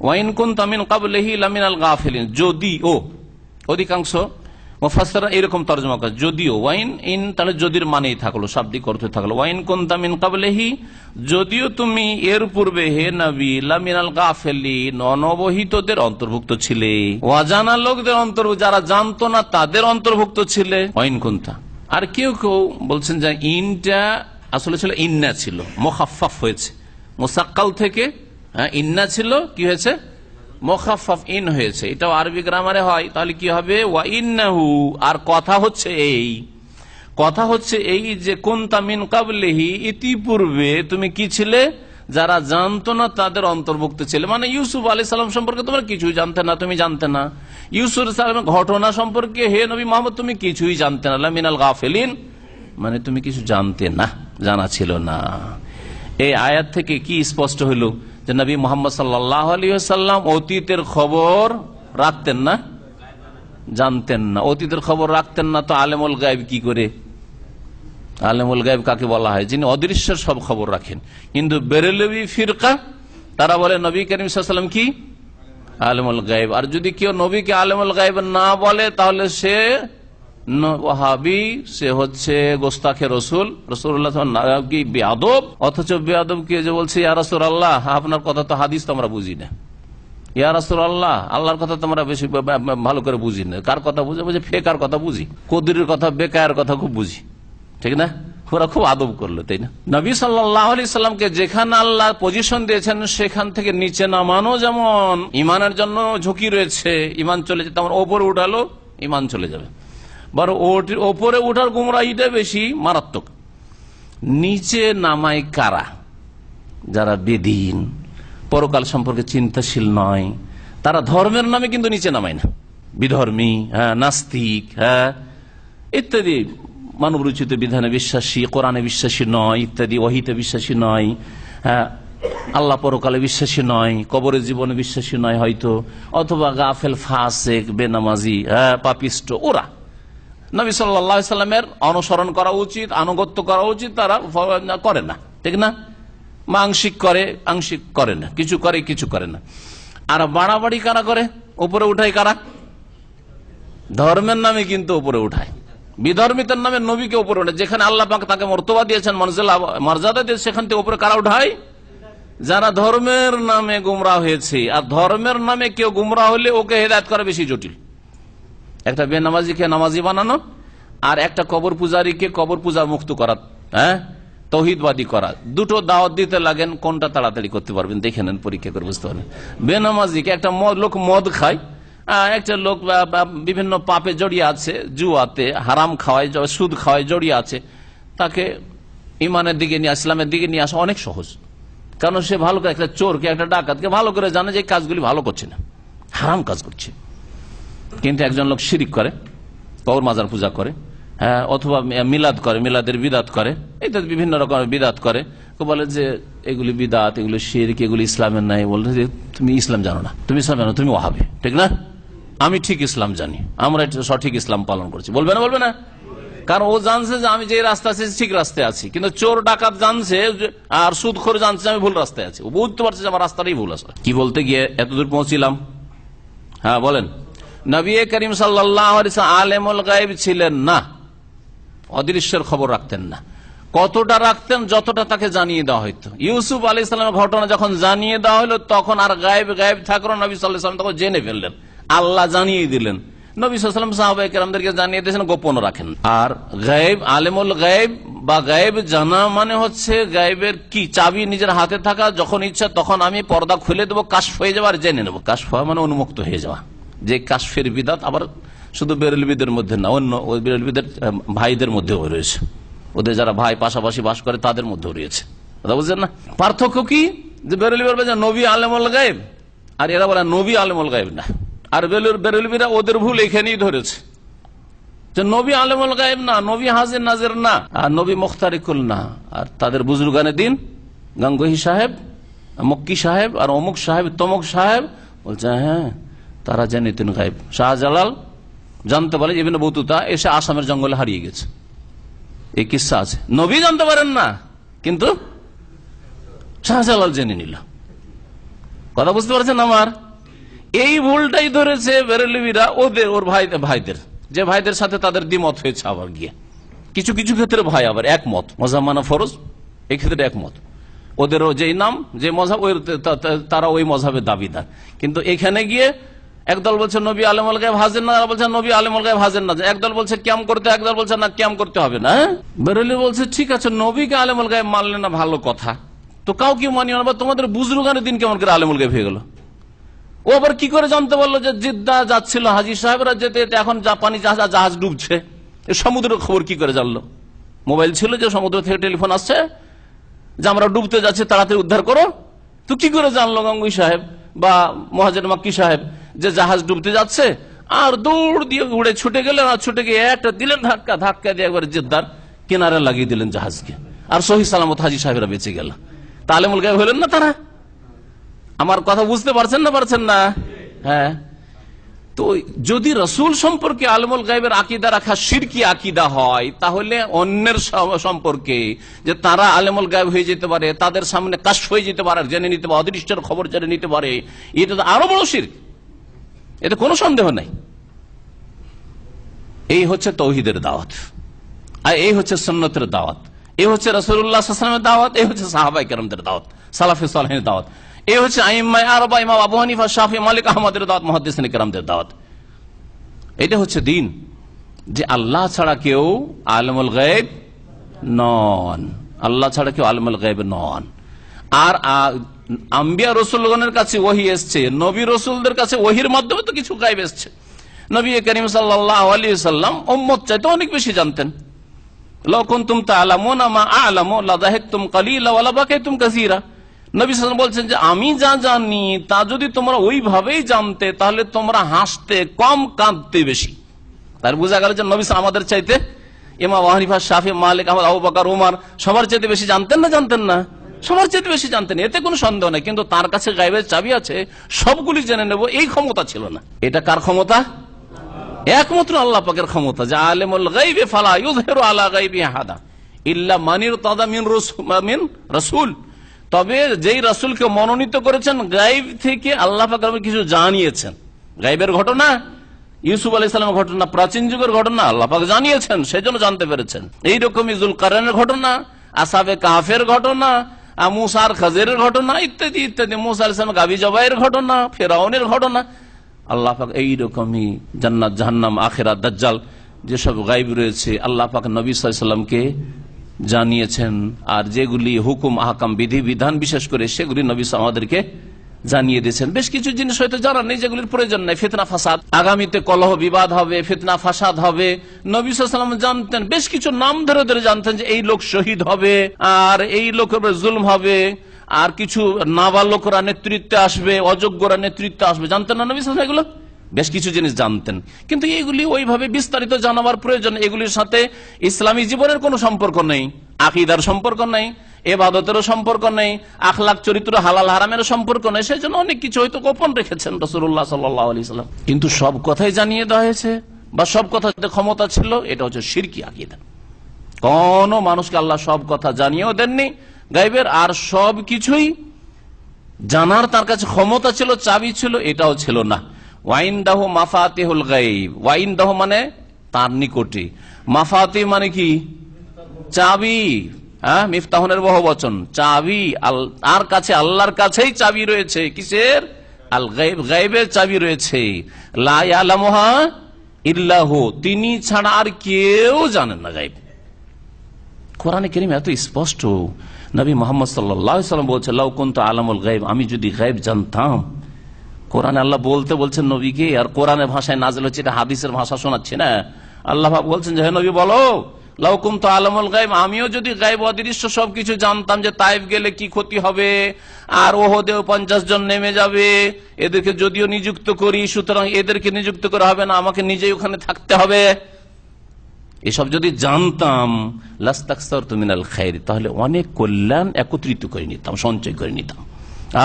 ওয়াইন কুনতা মিন ক্বাবলিহি লামিনাল গাফিলিন, যদিও, অধিকাংশ মুফাসসিররা এরকম তরজমা করে, যদিও, ওয়াইন ইন, তাহলে যদির মানেই থাকলো, শাব্দিক অর্থ থাকলো। ওয়াইন কুনতা মিন ক্বাবলিহি, যদিও তুমি এর পূর্বে হে নবী লামিনাল গাফিলিন, অনবহিতদের অন্তর্ভুক্ত ছিলে, অজানা লোকদের অন্তর্ভুক্ত, যারা জানতো না তাদের অন্তর্ভুক্ত ছিলে। ওয়াইন কুনতা, আর কেউ কেউ বলছেন যে ইনটা আসলে ছিল ইন্না, ছিল মুখাফফাফ হয়েছে, মুসাক্কাল থেকে ইন্না ছিল, কি হয়েছে? মুখাফফাফ ইন হয়েছে, এটাও আরবি গ্রামারে হয়। তাহলে কি হবে? ওয়া ইন্নাহু, আর কথা হচ্ছে এই যে কুনতা মিন কাবলিহি, ইতিপূর্বে তুমি কি ছিলে? যারা জানতো না তাদের অন্তর্ভুক্ত ছিল। মানে ইউসুফ আলাইহিস সালাম সম্পর্কে তোমরা কিছুই জানতে না, তুমি জানতে না। ইউসুফ আলাইহিস সালামের ঘটনা সম্পর্কে হে নবী মুহাম্মদ তুমি কিছুই জানতে না, মিনাল গাফিলিন, মানে তুমি কিছু জানতে না, জানা ছিল না। এই আয়াত থেকে কি স্পষ্ট হইল? যে নবী মুহাম্মদ সাল্লাল্লাহু আলাইহি ওয়াসাল্লাম অতীতের খবর রাখতেন না, জানতেন না। অতীতের খবর রাখতেন না তো আলেমুল গায়ব কি করে? আলেমুল গায়ব কাকে বলা হয়? যিনি অদৃশ্যের সব খবর রাখেন। কিন্তু বেরেলভী ফিরকা তারা বলে নবী করিম সাল্লাল্লাহু আলাইহি ওয়াসাল্লাম কি আলেমুল গায়ব। আর যদি কেউ নবীকে আলেমুল গায়ব না বলে তাহলে সে ওয়াহাবি, সে হচ্ছে গোস্তাখে রসুল, রাসূলুল্লাহ কি বেয়াদব। অথচ বেয়াদব কে যে বলছে ইয়া রাসূলুল্লাহ আপনার কথা তো হাদিস তো আমরা বুঝি না, ইয়া রাসূলুল্লাহ আল্লাহর কথা তো আমরা বেশি ভালো করে বুঝি না। কার কথা বুঝে? বুঝে ফেকার কথা বুঝি, কদিরের কথা, বেকার কথা খুব বুঝি, ঠিক না? ওরা খুব আদব করলো, তাই না? নবী সাল্লাল্লাহু আলাইহি সাল্লামকে যেখানে আল্লাহ পজিশন দিয়েছেন সেখান থেকে নিচে নামানো যেমন ইমানের জন্য ঝুঁকি রয়েছে, ইমান চলে যেতে আমার ওপরে উঠালো ইমান চলে যাবে, বরং ওপরে উঠার গুমরাহিটা বেশি মারাত্মক। নিচে নামায় কারা? যারা বেদিন, পরকাল সম্পর্কে চিন্তাশীল নয়, তারা ধর্মের নামে কিন্তু নিচে নামায় না। বিধর্মী, নাস্তিক, ইত্যাদি, মানব রচিত বিধানে বিশ্বাসী, কোরআনে বিশ্বাসী নয়, ইত্যাদি, ওহীতে বিশ্বাসী নয়, আল্লাহ পরকালে বিশ্বাসী নয়, কবরের জীবনে বিশ্বাসী নয় হয়তো, অথবা গাফেল, ফাসেক, বেনামাজি, পাপিষ্ট, ওরা নবী সাল্লাল্লাহু আলাইহি সাল্লামের অনুসরণ করা উচিত, আনুগত্য করা উচিত, তারা করে না, ঠিক না? আংশিক করে, আংশিক করে না, কিছু করে, কিছু করে না। আর বাড়াবাড়ি কারা করে? উপরে উঠায় কারা? ধর্মের নামে কিন্তু উপরে উঠায়, বিধর্মিতার নামে নবীকে উপরে উঠায়। যেখানে আল্লাহ পাক তাকে মর্তবা দিয়েছেন, মর্যাদা দিয়েছেন, সেখান থেকে উপরে কারা উঠায়? যারা ধর্মের নামে গুমরাহ হয়েছে। আর ধর্মের নামে কেউ গুমরাহ হলে ওকে হেদায়েত করা বেশি জটিল। একটা বেনামাজিকে নামাজি বানানো আর একটা কবর পূজারীকে কবর পূজা মুক্ত করা, তৌহিদবাদী করা, দুটো দাওয়াত দিতে লাগেন, কোনটা তাড়াতাড়ি করতে পারবেন দেখে নেন, পরীক্ষা করে বুঝতে পারবেন। বেনামাজিকে একটা লোক মদ খায়, একটা লোক বিভিন্ন পাপে জড়িয়ে আছে, জুয়াতে, হারাম খাওয়ায়, সুদ খাওয়ায় জড়িয়ে আছে, তাকে ইমানের দিকে নিয়ে, ইসলামের দিকে নিয়ে আসা অনেক সহজ। কারণ সে ভালো করে, একটা চোরকে, একটা ডাকাতকে ভালো করে জানে যে কাজগুলি ভালো করছে না, হারাম কাজ করছে। কিন্তু একজন লোক শিরিক করে, কবর মাজার পূজা করে, অথবা মিলাদ করে, মিলাদের বিদাত করে, ইত্যাদি বিভিন্ন রকমের বিদাত করে, বলে যে এগুলি বিদাত, এগুলি শিরক, এগুলি ইসলামের নাই। বলতে যে তুমি ইসলাম জানো না, তুমি ইসলাম জানো, তুমি ওয়াহাবি, ঠিক না? আমি ঠিক ইসলাম জানি, আমরা সঠিক ইসলাম পালন করছি। বলবে না? বলবে না? কারণ ও জানছে যে আমি যে রাস্তা আছি ঠিক রাস্তায় আছি। কিন্তু চোর ডাকাত জানছে আর সুদখোর জানছে আমি ভুল রাস্তায় আছি, ও বুঝতে পারছে যে আমার রাস্তাটাই ভুল আছে। কি বলতে গিয়ে এতদূর পৌঁছিলাম? হ্যাঁ বলেন। নবী করিম সাল্লাল্লাহু আলাইহি ওয়াসাল্লাম আলেমুল গায়ব ছিলেন না, অদৃশ্যের খবর রাখতেন না। কতটা রাখতেন? যতটা তাকে জানিয়ে দেওয়া হইতো। ইউসুফ আলাইহিস সালামের ঘটনা যখন জানিয়ে দেওয়া হলো তখন আর গায়েব গায়েব থাকলো, নবী সাল্লাল্লাহু আলাইহি ওয়াসাল্লাম তখন জেনে ফেললেন, আল্লাহ জানিয়ে দিলেন। নবী সাল্লাল্লাহু আলাইহি ওয়াসাল্লাম সাহাবায়ে কেরামদেরকে জানিয়ে দিয়েছেন, গোপন রাখেন। আর গায়েব, আলেমুল গায়েব বা গায়েব জানা মানে হচ্ছে গায়েবের কি চাবি নিজের হাতে থাকা, যখন ইচ্ছা তখন আমি পর্দা খুলে দেবো, কাশফ হয়ে যাওয়া আর জেনে নেবো। কাশফ হওয়া মানে উন্মুক্ত হয়ে যাওয়া। যে কাশফের বিদাত আবার শুধু বেরেলবিদের মধ্যে না, অন্য বেরেলবিদের ভাইদের মধ্যেও রয়েছে, ওদের যারা ভাই পাশাপাশি বাস করে তাদের মধ্যেও রয়েছে। কথা বুঝছেন না? পার্থক্য কি? যে বেরেলবি বলবে যে নবী আলেমুল গায়েব, আর এরা বলে নবী আলেমুল গায়েব না। আর বেরেলবিরা ওদের ভুল এখানেই ধরেছে যে নবী আলেমুল গায়েব না, নবী হাজির নাজির না, আর নবী মুখতারিকুল না। আর তাদের বুজুর্গানে দিন গাঙ্গুহি সাহেব, মক্কি সাহেব, আর অমুক সাহেব, তমুক সাহেব বলছে হ্যাঁ তারা জানিতেন গায়েব। শাহজালাল জানতে পারে ইবনে বতুতা এসে আসামের জঙ্গলে হারিয়ে গেছে, এই কিস্সা আছে। নবী জানতে পারেন না কিন্তু শাহজালাল জেনে নিল। কথা বুঝতে পারছেন আমার? এই ভুলটাই ধরেছে বেরেলবিরা ওর ভাইদের, যে ভাইদের সাথে তাদের দ্বিমত হয়েছে। আবার গিয়ে কিছু কিছু ক্ষেত্রে ভাই আবার একমত, মযহাব মানা ফরজ, এই ক্ষেত্রে একমত। ওদেরও যেই নাম, যে মযহাব, তারা ওই মযহাবের দাবিদার। কিন্তু এখানে গিয়ে একদল বলছে নবী আলেমুল গায়েব হাজির না, বলছে নবী আলেমুল গায়েব হাজির না। একদল বলছে কিয়াম করতে, একদল বলছে না কিয়াম করতে হবে না। বেরেলভি বলছে ঠিক আছে নবীকে আলেমুল গায়েব মানলে না ভালো কথা, তো কাউকে মানিও না, তোমাদের বুজরুগানের দিন কেমন করে আলেমুল গায়েব হয়ে গেল? ও আবার কি করে জানতে পারলো যে জিদ্দা যাচ্ছিল হাজী সাহেবরা যেতে এখন জাপানি জাহাজ ডুবছে? সমুদ্রের খবর কি করে জানলো? মোবাইল ছিল যে সমুদ্র থেকে টেলিফোন আসছে যে আমরা ডুবতে যাচ্ছি, তাড়াতাড়ি উদ্ধার করো। তো কি করে জানলো গাঙ্গুই সাহেব বা মহাজের মাক্কি সাহেব যে জাহাজ ডুবতে যাচ্ছে? আর দৌড় দিয়ে উড়ে ছুটে গেলেন, আর ছুটে গিয়ে একটা দিলেন ধাক্কা দিয়ে একবার জিদ্দার কিনারে লাগিয়ে দিলেন জাহাজকে, আর সহি সালামত হাজী সাহেবরা বেঁচে গেল। তাহলে আলেমুল গায়েব হলেন না তারা? আমার কথা বুঝতে পারছেন না? হ্যাঁ। তো যদি রসুল সম্পর্কে আলেমুল গায়েবের আকীদা রাখা শিরকি আকীদা হয়, তাহলে অন্যের সম্পর্কে যে তারা আলেমুল গায়েব হয়ে যেতে পারে, তাদের সামনে কাশফ হয়ে যেতে পারে, জেনে নিতে পারে, অদৃষ্টের খবর জেনে নিতে পারে, এটা তো আরো বড় শিরক, এতে কোনো সন্দেহ নাই। এই হচ্ছে তৌহিদের দাওয়াত, আর এই হচ্ছে সুন্নতের দাওয়াত, এই হচ্ছে রাসূলুল্লাহ সাল্লাল্লাহু আলাইহি ওয়াসাল্লামের দাওয়াত, এই হচ্ছে সাহাবায়ে কেরামদের দাওয়াত, সালাফে সালেহিনের দাওয়াত, এই হচ্ছে আইম্মায়ে আরবা ইমাম আবু হানিফা, শাফিঈ, মালিক, আহমদের দাওয়াত, মুহাদ্দিসিনে কেরামদের দাওয়াত। এটা হচ্ছে দ্বীন, যে আল্লাহ ছাড়া কেউ আলেমুল গায়েব নন, আল্লাহ ছাড়া কেউ আলেমুল গায়েব নন। আর আম্বিয়া রসুলগণের কাছে ওহী এসছে, নবী রসুলদের কাছে ওহীর মাধ্যমে তো কিছু গায়েব এসছে। নবী করিম সাল্লাল্লাহু আলাইহি ওয়াসাল্লাম উম্মত চাইতে অনেক বেশি জানতেন। লাউ কুনতুম তা'লামুনা মা আ'লামু লাযাহিকতুম কালীলা ওয়া লাবাকাইতুম কাসীরা। নবী সাল্লাল্লাহু আলাইহি ওয়াসাল্লাম বলছেন যে আমি যা জানি তা যদি তোমরা ওইভাবেই জানতে, তাহলে তোমরা হাসতে কম, কাঁদতে বেশি। তার বোঝা গেল যে নবী সাল্লাল্লাহু আমাদের চাইতে, ইমাম আবু হানিফা, শাফিঈ, মালিক, আহমদ, আবু বকর, ওমর সবার চাইতে বেশি জানতেন না? সবার চাইতে বেশি জানতেন, এতে কোনো সন্দেহ নেই। কিন্তু তার কাছে গায়েবের চাবি আছে, সবগুলি জেনে নেব, এই ক্ষমতা ছিল না। এটা কার ক্ষমতা? একমাত্র আল্লাহ পাকের ক্ষমতা, যে আলিমুল গায়বি ফালা ইউযহিরু আলা গায়বি আহাদা ইল্লা মান ইরতাদা মিন রাসূল। তবে যেই রাসূলকে মনোনীত করেছেন গায়ব থেকে, আল্লাহ পাক কিছু জানিয়েছেন, গায়বের ঘটনা, ইউসুফ আলাইহিস সালামের ঘটনা, প্রাচীন যুগের ঘটনা আল্লাহ পাক জানিয়েছেন, সেজন্য জানতে পেরেছেন। এইরকমই যুলকারনাইনের ঘটনা, আসহাবে কাহফের ঘটনা, মুসার খাজিরের ঘটনা, ইত্যাদি ইত্যাদি, মুসা আলাইহিস সালামের গাবি জবাইয়ের ঘটনা, ফেরাউনের ঘটনা, আল্লাহ পাক এইরকমই জান্নাত, জাহান্নাম, আখিরাত, দাজ্জাল যেসব গায়ব রয়েছে আল্লাহ পাক নবী সাল্লাল্লাহু আলাইহি ওয়াসাল্লামকে জানিয়েছেন। আর যেগুলি হুকুম, আহকাম, বিধি বিধান বিশেষ করে সেগুলি নবী আমাদেরকে জানিয়ে দিয়েছেন। বেশ কিছু জিনিস হয়তো জানা নেই, যেগুলির প্রয়োজন নেই। ফিতনা ফাসাদ, আগামীতে কলহ বিবাদ হবে, ফিতনা ফাসাদ হবে, নবী সাল্লাল্লাহু আলাইহি ওয়াসাল্লাম জানতেন। বেশ কিছু নাম ধরে ধরে জানতেন যে এই লোক শহীদ হবে, আর এই লোকের জুলম হবে, আর কিছু নাবালকরা নেতৃত্বে আসবে, অযোগ্যরা নেতৃত্বে আসবে, জানতেন না নবী সাল্লাল্লাহু আলাইহি ওয়াসাল্লাম? বেশ কিছু জিনিস জানতেন, কিন্তু এগুলি ওইভাবে বিস্তারিত জানাবার প্রয়োজন। এগুলির সাথে ইসলামী জীবনের কোনো সম্পর্ক নেই, আকীদার সম্পর্ক নেই, ইবাদতেরও সম্পর্ক নেই, আখলাক, চরিত্র, হালাল হারামের সম্পর্ক নেই। সেই জন্য অনেক কিছু হয়তো গোপন রেখেছেন রাসূলুল্লাহ সাল্লাল্লাহু আলাইহি ওয়াসাল্লাম, কিন্তু সব কথাই জানিয়ে দেওয়া হয়েছে বা সব কথাতে ক্ষমতা ছিল। এটা হচ্ছে শিরকি আকীদা। কোন মানুষকে আল্লাহ সব কথা জানিয়েও দেননি গায়বের, আর সব কিছুই জানার তার কাছে ক্ষমতা ছিল, চাবি ছিল, এটাও ছিল না। ওয়াইনদাহু মাফাতিহুল গায়ব, ওয়াইনদাহু মানে তার নিকটে, মাফাতি মানে কি? চাবি। হ্যাঁ, মিফতাহুনের বহুবচন, চাবি। তার কাছে, আল্লাহর কাছেই চাবি রয়েছে। কিসের? আল গায়ব, গায়বের চাবি রয়েছে। লা ইয়ালামুহা ইল্লাহু, তিনি ছাড়া আর কেউ জানেন না গায়ব। কোরআনে কারীম এত স্পষ্ট, নবী মুহাম্মদ সাল্লাল্লাহু আলাইহি ওয়াসাল্লাম বলছেন লাউ কুনতু আলামুল গায়ব, আমি যদি গায়ব জানতাম। কোরআনে আল্লাহ বলছেন নবীকে, আর কোরআনের ভাষায় নাযিল হচ্ছে, এটা হাদিসের ভাষা শোনাচ্ছে না। আল্লাহ বলছেন যে হে নবী বলো, লাউ কুনতু আলামুল গায়ব, আমিও যদি গায়ব অদৃশ্য সবকিছু জানতাম, যে তায়েফ গেলে কি ক্ষতি হবে, আর ওহদেও 50 জন নেমে যাবে, এদেরকে যদিও নিযুক্ত করি, সুতরাং এদেরকে নিযুক্ত করা হবে না, আমাকে নিজেই ওখানে থাকতে হবে, এসব যদি জানতাম, লাস্তাকসারতু মিনাল খায়র, তাহলে অনেক কল্যাণ একত্রিত করে নিতাম, সঞ্চয় করে নিতাম।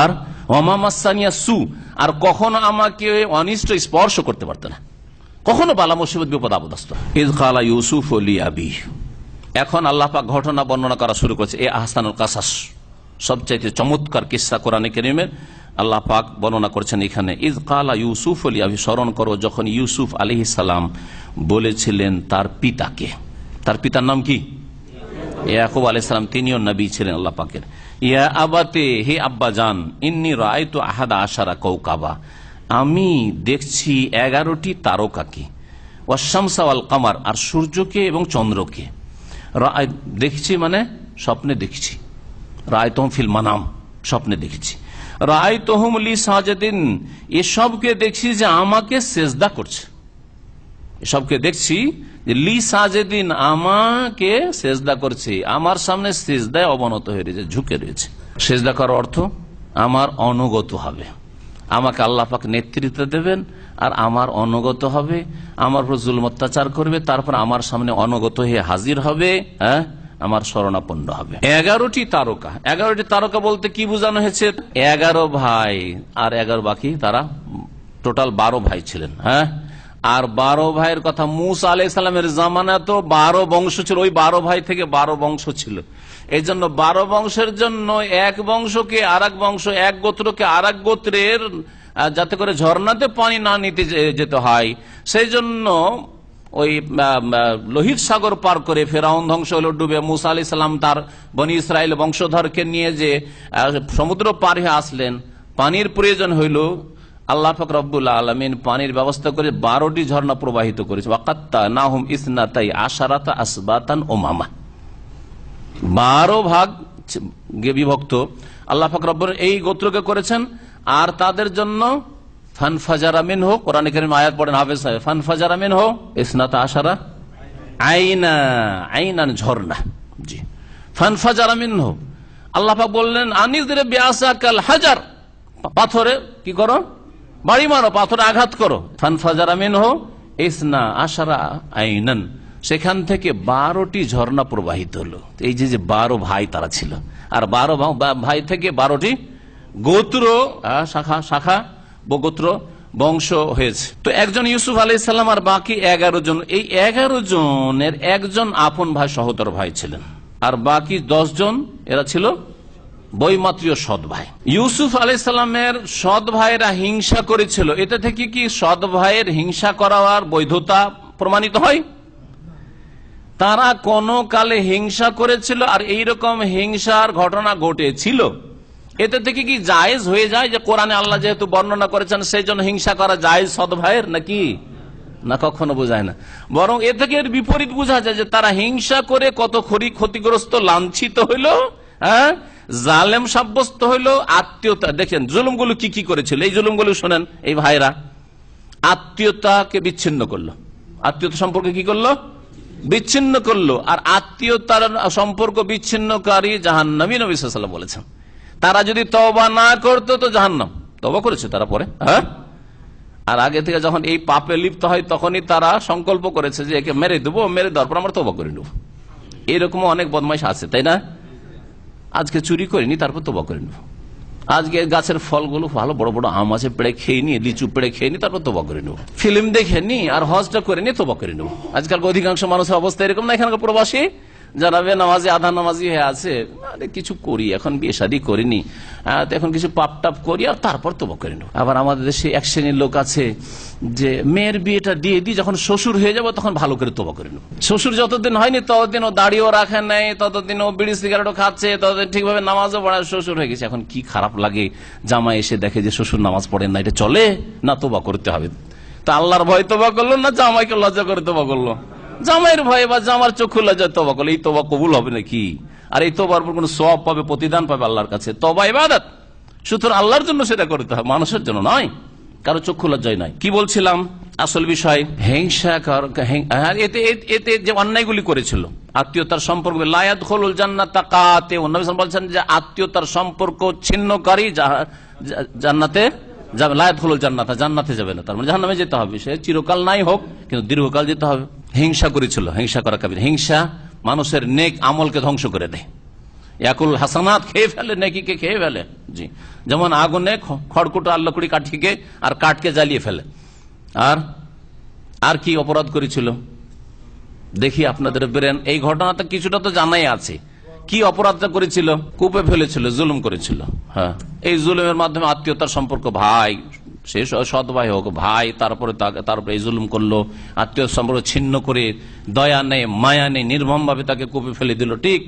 আর ওমা মাসানিয়া সু, আর কখনো আমাকে অনিষ্ট স্পর্শ করতে পারত না, কখনো বালা মুসিবত বিপদ আপদ আসত। ইয ক্বালা ইউসুফ লিআবিহি, এখন আল্লাহ পাক ঘটনা বর্ণনা করা শুরু করেছে। এই আহসানুল কাসাস, সবচাইতে চমৎকার কিসসা কোরআনে কারীমের আল্লাহ পাক বর্ণনা করেছেন এখানে। ইয ক্বালা ইউসুফ লিআবিহি, স্মরণ করো যখন ইউসুফ আলাইহিস সালাম বলেছিলেন তার পিতাকে। তার পিতার নাম কি? ইয়াকুব আলাইহিস সালাম, তিনিও নবী ছিলেন আল্লাহ পাকের। ইয়া আবাতে, হে আব্বা জান, ইন্নী রাআইতু আহাদা আশারা কাওকাবা, আমি দেখছি 11টি তারকাকে, ওয়াশ-শামসা ওয়াল কামার, আর সূর্যকে এবং চন্দ্রকে। দেখছি মানে স্বপ্নে দেখছি, রাআইতুহুম ফিল মানাম, স্বপ্নে দেখেছি। রাআইতুহুম লি সাজিদিন, এসবকে দেখছি যে আমাকে সেজদা করছে, এসবকে দেখছি যে লি সাজিদিন, আমাকে সেজদা করছে, আমার সামনে সেজদায় অবনত হয়ে রয়েছে, ঝুঁকে রয়েছে। সেজদা করার অর্থ আমার অনুগত হবে, আমাকে আল্লাহ পাক নেতৃত্ব দেবেন আর আমার অনুগত হবে, আমার উপর জুলম অত্যাচার করবে, তারপর আমার সামনে অনুগত হয়ে হাজির হবে, হ্যাঁ, আমার শরণাপন্ন হবে। 11টি তারকা, 11টি তারকা বলতে কি বোঝানো হয়েছে? 11 ভাই আর 11 বাকি, তারা টোটাল 12 ভাই ছিলেন। হ্যাঁ, আর 12 ভাইয়ের কথা, মুসা আলাইহিস সালামের জামানা তো 12 বংশ ছিল, ওই 12 ভাই থেকে 12 বংশ ছিল। এই জন্য 12 বংশের জন্য এক বংশকে আর এক বংশ, এক গোত্রকে আর এক গোত্রের, যাতে করে ঝর্ণাতে পানি না নিতে যেতে হয়, সেই জন্য ওই লোহিত সাগর পার করে ফেরাউন ধ্বংস হলো ডুবে, মুসা আলাইহিস সালাম তার বনি ইসরায়েল বংশধরকে নিয়ে যে সমুদ্র পার হয়ে আসলেন, পানির প্রয়োজন হইল, আল্লাহ পাক রব্বুল আলামিন পানির ব্যবস্থা করে 12টি ঝর্ণা প্রবাহিত করেছে। ওয়াকাত্তানাহুম ইসনাতাই আশারাতা আসবাতান উমামা, 12 ভাগ বিভক্ত আল্লাহ পাক রব্বুল এই গোত্রকে করেছেন। আর তাদের জন্য ফানফাজারা মিনহু, কোরআনে কারীম আয়াত পড়েন হাফেজ সাহেব, ফানফাজারা মিনহু ইসনাতা আশারা আইনা, আইনান ঝর্ণা। জি, ফানফাজারা মিনহু, আল্লাহ পাক বললেন আনিযরে বিআসাকাল হাজার, পাথরে কি করো? বাড়ি মারো, পাথরে আঘাত করো। ফানফাজারা মিনহু ইসনা আশারা আইনান, সেখান থেকে 12টি ঝর্ণা প্রবাহিত হলো। এই যে 12 ভাই তারা ছিল, আর 12 ভাই থেকে 12টি গোত্র, শাখা শাখা গোত্র বংশ হয়েছে। তো একজন ইউসুফ আলাইহিস সালাম আর বাকি 11 জন, এই 11 জনের একজন আপন ভাই সহোদর ভাই ছিলেন, আর বাকি 10 জন এরা ছিল বৈমাত্রীয় সৎ ভাই। ইউসুফ আলাইহিস সালামের সৎ ভাইরা হিংসা করেছিল, এটা থেকে কি সৎ ভাইয়ের হিংসা করার বৈধতা প্রমাণিত হয়? তারা কোন কালে হিংসা করেছিল আর এইরকম হিংসার ঘটনা ঘটেছিল, এতে থেকে কি জায়েজ হয়ে যায় যে কোরআনে আল্লাহ যেহেতু বর্ণনা করেছেন সেই জন্য হিংসা করা জায়েজ সৎ ভাইয়ের নাকি? না, কখনো বোঝায় না। বরং এ থেকে এর বিপরীত বোঝা যায় যে তারা হিংসা করে কত ক্ষতিগ্রস্ত, লাঞ্ছিত হইল, হ্যাঁ, জালেম সাব্যস্ত হইল। আত্মীয়তা দেখেন জুলুমগুলো কি কি করেছিল, এই জুলুমগুলো শোনেন। এই ভাইরা আত্মীয়তাকে বিচ্ছিন্ন করলো, আত্মীয়তা সম্পর্কে কি করলো? বিচ্ছিন্ন করলো। আর আত্মীয়তার সম্পর্ক বিচ্ছিন্নকারী জাহান্নামী, নবী সাল্লাল্লাহু আলাইহি ওয়াসাল্লাম বলেছেন। তারা যদি তওবা না করতো তো জাহান্নাম। তওবা করেছে তারা পরে, হ্যাঁ, আর আগে থেকে যখন এই পাপে লিপ্ত হয় তখনই তারা সংকল্প করেছে যে একে মেরে দেবো, মেরে দেওয়ার পর আমরা তওবা করে নেব। এরকম অনেক বদমাইশ আছে, তাই না? আজকে চুরি করিনি, তারপর তওবা করে নেব। আজকে গাছের ফলগুলো ভালো বড় বড় আম আছে, পেড়ে খেয়ে নি, লিচু পেড়ে খেয়ে নি, তারপর তওবা করে নেব। ফিল্ম দেখে নি আর হজটা করে নি, তওবা করে নেব। আজকাল অধিকাংশ মানুষের অবস্থা এরকম না। এখানকার প্রবাসী যারা বেনামাজি, আধা নামাজি হয়ে আছে, আরে কিছু করি, এখন বিয়ে শাদী করিনি, এখন কিছু পাপ টাপ করি আর তারপর তওবা করে নেব। আবার আমাদের দেশে এক শ্রেণীর লোক আছে যে মেয়ের বিয়েটা দিয়ে দিই, যখন শ্বশুর হয়ে যাবো তখন ভালো করে তওবা করে নেব। শ্বশুর যতদিন হয়নি ততদিন ও দাড়িও রাখে নাই, ততদিন ও বিড়ি সিগারেটও খাচ্ছে, ততদিন ঠিকভাবে নামাজও পড়ায়, শ্বশুর হয়ে গেছে। এখন কি খারাপ লাগে, জামাই এসে দেখে যে শ্বশুর নামাজ পড়েন না, এটা চলে না? তওবা করতে হবে। তা আল্লাহর ভয় তওবা করলো না জামাইকে লজ্জা করে তওবা করলো? জামাইয়ের ভয়ে বা জামার চক্ষু লজ্জায় তওবা করলে এই তওবা কবুল হবে নাকি? আর এই তওবার উপর কোনো সওয়াব পাবে, প্রতিদান পাবে আল্লাহর কাছে? তওবা ইবাদত, সুতরাং আল্লাহর জন্য সেটা করতে হবে, মানুষের জন্য নয়, কারো চক্ষু লজ্জায় নয়। কি বলছিলাম? আসল বিষয় হিংসা। এতে যে অন্যায়গুলি করেছিল, আত্মীয়তার সম্পর্ক, লা ইয়াদখুলুল জান্নাতা কাতিউন, নবী সাল্লাল্লাহু আলাইহি ওয়াসাল্লাম বলছেন যে আত্মীয়তার সম্পর্ক ছিন্নকারী জান্নাতে যাবে, লা ইয়াদখুলুল জান্নাতা, জান্নাতে যাবে না, তার মানে জাহান্নামে যেতে হবে। সে চিরকাল নাই হোক, কিন্তু দীর্ঘকাল যেতে হবে। হিংসা করেছিল, হিংসা করা কাবির। হিংসা মানুষের নেক আমলকে ধ্বংস করে দেয়, ইয়াকুল হাসানাত খেয়ে ফেলে, নেকিকে খেয়ে ফেলে। জি, যেমন আগুনে খড়কুটো আর লকড়ি কাঠিকে আর কাঠকে জ্বালিয়ে ফেলে। আর কি অপরাধ করেছিল দেখি আপনাদের ব্রেন, এই ঘটনাটা কিছুটা তো জানাই আছে। কি অপরাধটা করেছিল? কূপে ফেলেছিল, জুলুম করেছিল। হ্যাঁ, এই জুলুমের মাধ্যমে আত্মীয়তার সম্পর্ক, ভাই সে সৎ ভাই হোক, ভাই তারপরে এই জুলুম করলো, আত্মীয় সম্পর্ক ছিন্ন করে, দয়া নেই মায়া নেই, নির্মম ভাবে তাকে কূপে ফেলে দিল। ঠিক,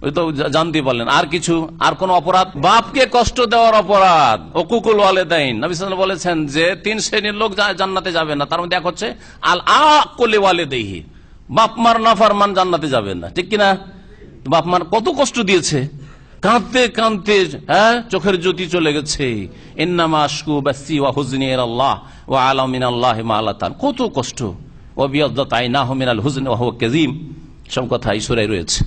ওই তো জানতে বললেন। আর কিছু, আর কোন অপরাধ? বাপকে কষ্ট দেওয়ার অপরাধ, উকুকুল ওয়ালিদাইন। নবী সাল্লাল্লাহু আলাইহি ওয়াসাল্লাম বলেছেন যে 3 শ্রেণীর লোক জান্নাতে যাবে না, তার মধ্যে এক হচ্ছে আল আকুলি ওয়ালিদাইহি, বাপ মার নাফরমান জান্নাতে যাবে না। ঠিক কিনা? বাপ মার কত কষ্ট দিয়েছে, কাঁদতে কাঁদতে চোখের জ্যোতি চলে গেছে। ইন্নামা আশকু বাসি ওয়া হুজনি ইলাল্লাহ ওয়া আ'লামু মিনাল্লাহি মা লা তা'লামুন। কত কষ্ট। ওয়া বিয়াদ্দাত আইনাহু মিনাল হুজনি ওয়া হুয়া কাযীম, সব কথা এই সূরায় রয়েছে।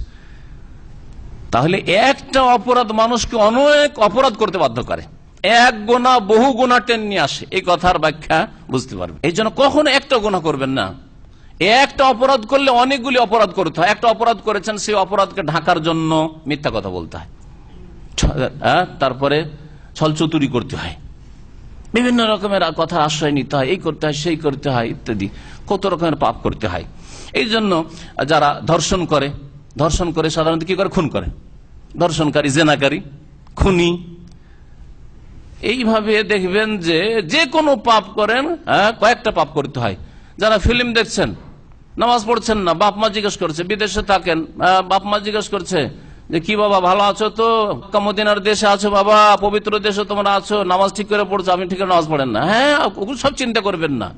তাহলে একটা অপরাধ মানুষকে অনেক অপরাধ করতে বাধ্য করে, এক গুনাহ বহু গুনাহ টেনে নিয়ে আসে। এই কথার ব্যাখ্যা বুঝতে পারবে। এই জন্য কখনো একটা গুনাহ করবেন না। একটা অপরাধ করলে অনেকগুলি অপরাধ করতে হয়। একটা অপরাধ করেছেন, সেই অপরাধকে ঢাকার জন্য মিথ্যা কথা বলতে হয়, তারপরে ছলচতুরি করতে হয়, বিভিন্ন রকমের কথার আশ্রয় নিতে হয়, এই করতে হয় সেই করতে হয় ইত্যাদি, কত রকমের পাপ করতে হয়। এই জন্য যারা ধর্ষণ করে সাধারণত কি করে? খুন করে। ধর্ষণকারী, জেনাকারী, খুনি, এইভাবে দেখবেন যে কোনো পাপ করেন কয়েকটা পাপ করতে হয়। যারা ফিল্ম দেখছেন, নামাজ পড়ছেন না, বাপ মা জিজ্ঞেস করছে, বিদেশে থাকেন, বাপ মা জিজ্ঞেস করছে যে কি বাবা ভালো আছো তো, মদিনার দেশে আছো বাবা, পবিত্র দেশে তোমরা আছো, নামাজ ঠিক করে পড়ছো, আপনি ঠিক করে নামাজ পড়েন না। হ্যাঁ, ওগুলো সব চিন্তা করবেন না।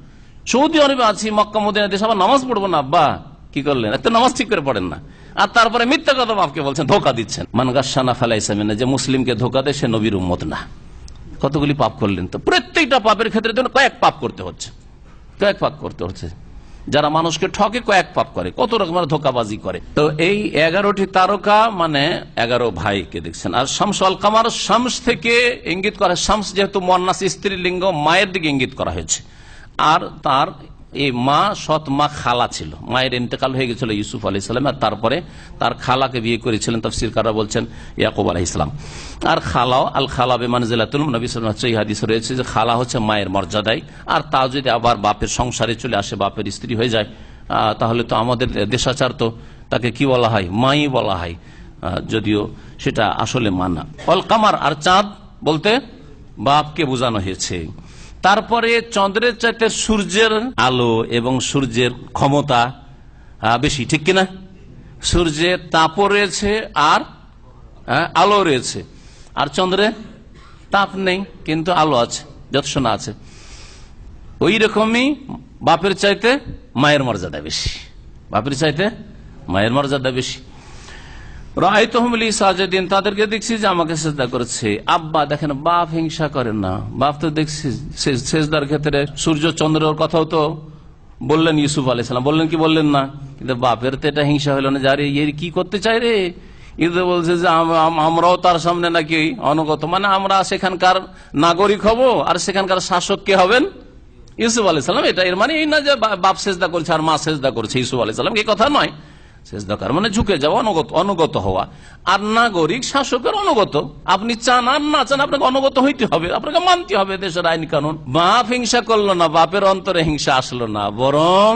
সৌদি আরবে আছি, মক্কা মদিনার দেশে, আবার নামাজ পড়বো না আব্বা, কি করলেন? এত নামাজ ঠিক করে পড়েন না। আর তারপরে মিথ্যা কথা বাপকে বলছেন, ধোকা দিচ্ছেন। মান গাশশানা ফালাইসা মিন্না, যে মুসলিমকে ধোকা দেয় সে নবীর উম্মত না। কতগুলি পাপ করলেন। তো প্রত্যেকটা পাপের ক্ষেত্রে কয়েক পাপ করতে হচ্ছে, কয়েক পাপ করতে হচ্ছে। যারা মানুষকে ঠকে কয়েক পাপ করে, কত রকমের ধোকাবাজি করে। তো এই 11টি তারকা মানে 11 ভাইকে দেখছেন। আর শামস আল কামার, শামস থেকে ইঙ্গিত করা, শামস যেহেতু মুয়ান্নাস স্ত্রীলিঙ্গ, মায়ের দিকে ইঙ্গিত করা হয়েছে। আর তার এই মা, সৎ মা খালা ছিল, মায়ের ইন্তেকাল হয়ে গেছিল ইউসুফ আলাইহিস সালাম, আর তারপরে তার খালাকে বিয়ে করেছিলেন, তাফসীরকাররা বলছেন ইয়াকুব আলাইহিস সালাম। আর খালাও আল খালা বিমানজিলাতুল নবী সাল্লাল্লাহু আলাইহি ওয়াসাল্লাম, এই হাদিসে রয়েছে যে খালা হচ্ছে মায়ের মর্যাদায়। আর তা যদি আবার বাপের সংসারে চলে আসে, বাপের স্ত্রী হয়ে যায়, তাহলে তো আমাদের দেশাচার তো তাকে কি বলা হয়? মাই বলা হয়, যদিও সেটা আসলে মানা। অল কামার, আর চাঁদ বলতে বাপকে বোঝানো হয়েছে। তারপরে চন্দ্রের চাইতে সূর্যের আলো এবং সূর্যের ক্ষমতা বেশি, ঠিক কিনা? সূর্যের তাপও রয়েছে আর আলো রয়েছে, আর চন্দ্রে তাপ নেই কিন্তু আলো আছে, যৎসনা আছে। ওই রকমই বাপের চাইতে মায়ের মর্যাদা বেশি, বাপের চাইতে মায়ের মর্যাদা বেশি। রাআইতুহুম লি সাজিদিন, তাদেরকে দেখছি যে আমাকে সিজদা করেছে। আব্বা দেখেন, বাপ হিংসা করেন না। বাপ তো দেখছি সিজদার ক্ষেত্রে সূর্য চন্দ্রের কথাও তো বললেন ইউসুফ আলাইহিস সালাম, বললেন কি বললেন না? কিন্তু বাপের তো এটা হিংসা হলো না, যারে এর কি করতে চাই রে, কিন্তু বলছে যে আমরাও তার সামনে নাকি অনুগত, মানে আমরা সেখানকার নাগরিক হব আর সেখানকার শাসক কে হবেন? ইউসুফ আলাইহিস সালাম। এটা এর মানে এই না যে বাপ সেজদা করছে আর মা সেজদা করছে ইউসুফ আলাইহিস সালাম, এই কথা নয়। সেজদা করা মানে ঝুঁকে যাওয়া, অনুগত হওয়া। আর নাগরিক শাসকের অনুগত, আপনি চান আর না চান আপনাকে অনুগত হইতে হবে, আপনাকে মানতে হবে দেশের আইন কানুন। বাপ হিংসা করলো না, বাপের অন্তরে হিংসা আসলো না, বরং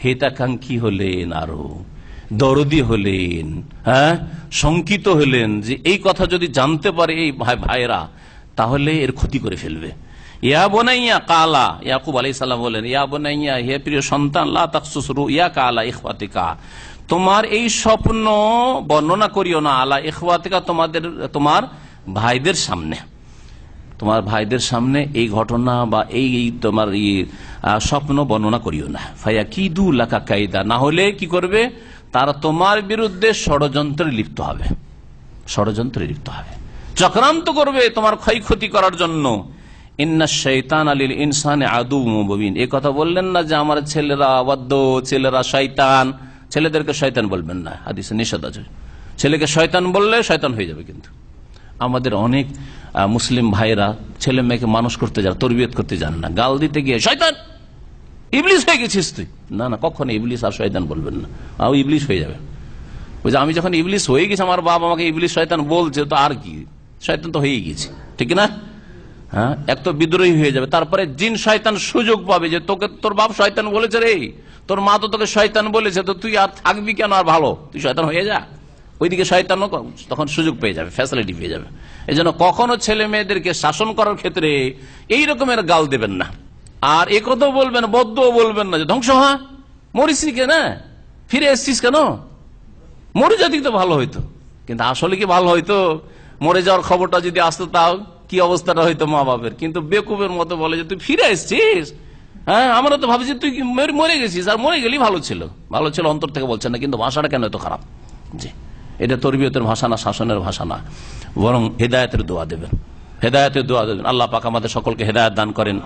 হিতাকাঙ্ক্ষী হলেন, আরো দরদি হলেন, শঙ্কিত হলেন যে এই কথা যদি জানতে পারে এই ভাইরা তাহলে এর ক্ষতি করে ফেলবে। ইয়া বুনাইয়া কালা, ইয়াকুব আলাইহিস সালাম বলেন, ইয়া বুনাইয়া, হে প্রিয় সন্তান, লা তাকসুস রুইয়াকা আলা ইখওয়াতিকা, তোমার এই স্বপ্ন বর্ণনা করিও না আলা ইখওয়াতিকা, তোমার ভাইদের সামনে, তোমার ভাইদের সামনে এই ঘটনা বা এই তোমার স্বপ্ন বর্ণনা করিও না। ফায়াকিদু লাকা কাইদা, না হলে কি করবে? তারা তোমার বিরুদ্ধে ষড়যন্ত্রে লিপ্ত হবে, ষড়যন্ত্রে লিপ্ত হবে, চক্রান্ত করবে তোমার ক্ষয়ক্ষতি করার জন্য। ইন্না শাইতান লিল ইনসানি আদুউম মুবিন, এই কথা বললেন না যে আমার ছেলেরা অবাধ্য, ছেলেরা শয়তান। ছেলেদেরকে শয়তান বলবেন না, হাদিসে নিষেধ আছে। ছেলেকে শয়তান বললে শয়তান হয়ে যাবে। কিন্তু আমাদের অনেক মুসলিম ভাইরা ছেলে মেয়েকে মানুষ করতে যান, তরবিয়ত করতে যান না, গাল দিতে গিয়ে শয়তান, ইবলিস হয়ে গেছিস তুই। না না, কখনো ইবলিস আর শয়তান বলবেন না, ইবলিস হয়ে যাবে। ওই যে আমি যখন ইবলিস হয়ে গেছি, আমার বাবা আমাকে ইবলিস শয়তান বলছে, তো আর কি, শয়তান তো হয়েই গেছে, ঠিক না? হ্যাঁ, এক তো বিদ্রোহী হয়ে যাবে, তারপরে জিন শয়তান সুযোগ পাবে যে তোকে তোর বাপ শয়তান বলেছে রে, তোর মা তো তোকে শয়তান বলেছে, তো তুই আর থাকবি কেন, আর ভালো তুই শয়তান হয়ে যা। ওইদিকে শয়তানও তখন সুযোগ পেয়ে যাবে, ফ্যাসিলিটি পেয়ে যাবে। এই জন্য কখনো ছেলে মেয়েদেরকে শাসন করার ক্ষেত্রে এই রকমের গাল দেবেন না। আর এ কথা বলবেন, বদ্ধ বলবেন না যে ধ্বংস হা, মরিস কেন, ফিরে এসছিস কেন, মরে যাতি তো ভালো হইতো। কিন্তু আসলে কি ভালো হইতো? মরে যাওয়ার খবরটা যদি আসতো তাও কি অবস্থাটা হইতো মা বাপের। কিন্তু বেকুবের মতো বলে যে তুই ফিরে এসছিস, হ্যাঁ আমরা তো ভাবছি তুই মরে গেছিস, আর মরে গেলি ভালো ছিল, ভালো ছিল অন্তর থেকে বলছেন না, কিন্তু ভাষাটা কেন এত খারাপ? জি, এটা তরবিয়তের ভাষা না, শাসনের ভাষা না, বরং হেদায়েতের দোয়া দেবেন, হেদায়েতের দোয়া দেবেন। আল্লাহ পাক আমাদের সকলকে হেদায়েত দান করেন,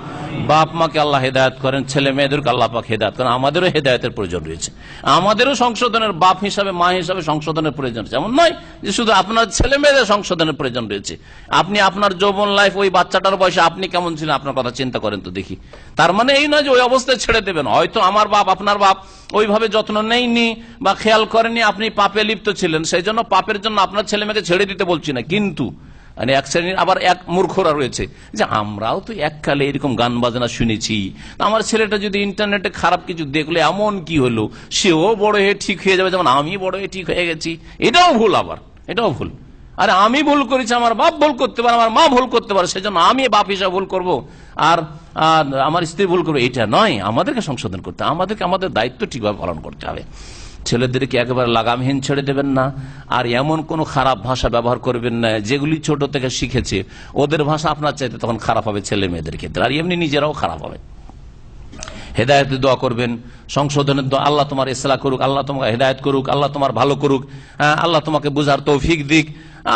বাপ মাকে আল্লাহ হেদায়েত করেন, ছেলে মেয়েদেরকে আল্লাহ পাক হেদায়েত করেন। আমাদেরও হেদায়েতের প্রয়োজন রয়েছে, আমাদেরও সংশোধনের, বাপ হিসাবে মা হিসাবে সংশোধনের প্রয়োজন রয়েছে। এমন নয় যে শুধু আপনার ছেলে মেয়েদের সংশোধনের প্রয়োজন রয়েছে। আপনি আপনার যৌবন লাইফ, ওই বাচ্চাটার বয়সে আপনি কেমন ছিলেন আপনার কথা চিন্তা করেন তো দেখি। তার মানে এই নয় যে ওই অবস্থায় ছেড়ে দেবেন। হয়তো আমার বাপ, আপনার বাপ ওইভাবে যত্ন নেয়নি বা খেয়াল করেনি, আপনি পাপে লিপ্ত ছিলেন, সেই জন্য পাপের জন্য আপনার ছেলে মেয়েকে ছেড়ে দিতে বলছি না। কিন্তু মানে এক শ্রেণীর আবার এক মূর্খরা রয়েছে যে আমরাও তো এককালে এরকম গান বাজনা শুনেছি, আমার ছেলেটা যদি ইন্টারনেটে খারাপ কিছু দেখলে এমন কি হলো, সেও বড় হয়ে ঠিক হয়ে যাবে যেমন আমি বড় হয়ে ঠিক হয়ে গেছি। এটাও ভুল, আবার এটাও ভুল। আরে আমি ভুল করেছি, আমার বাপ ভুল করতে পারে, আমার মা ভুল করতে পারে, সেজন্য আমি বাপ হিসাবে ভুল করবো আর আমার স্ত্রী ভুল করবে, এটা নয়। আমাদেরকে সংশোধন করতে, আমাদেরকে আমাদের দায়িত্ব ঠিকভাবে পালন করতে হবে। ছেলেদেরকে একেবারে লাগামহীন ছেড়ে দেবেন না, আর এমন কোন খারাপ ভাষা ব্যবহার করবেন না যেগুলি ছোট থেকে শিখেছে। ওদের ভাষা আপনার চাইতে তখন খারাপ হবে ছেলে মেয়েদের ক্ষেত্রে, আর এমনি নিজেরাও খারাপ হবে। হেদায়েতের দোয়া করবেন, সংশোধনের দোয়া, আল্লাহ তোমার ইসলাহ করুক, আল্লাহ তোমাকে হেদায়েত করুক, আল্লাহ তোমার ভালো করুক, আল্লাহ তোমাকে বুঝার তৌফিক দিক।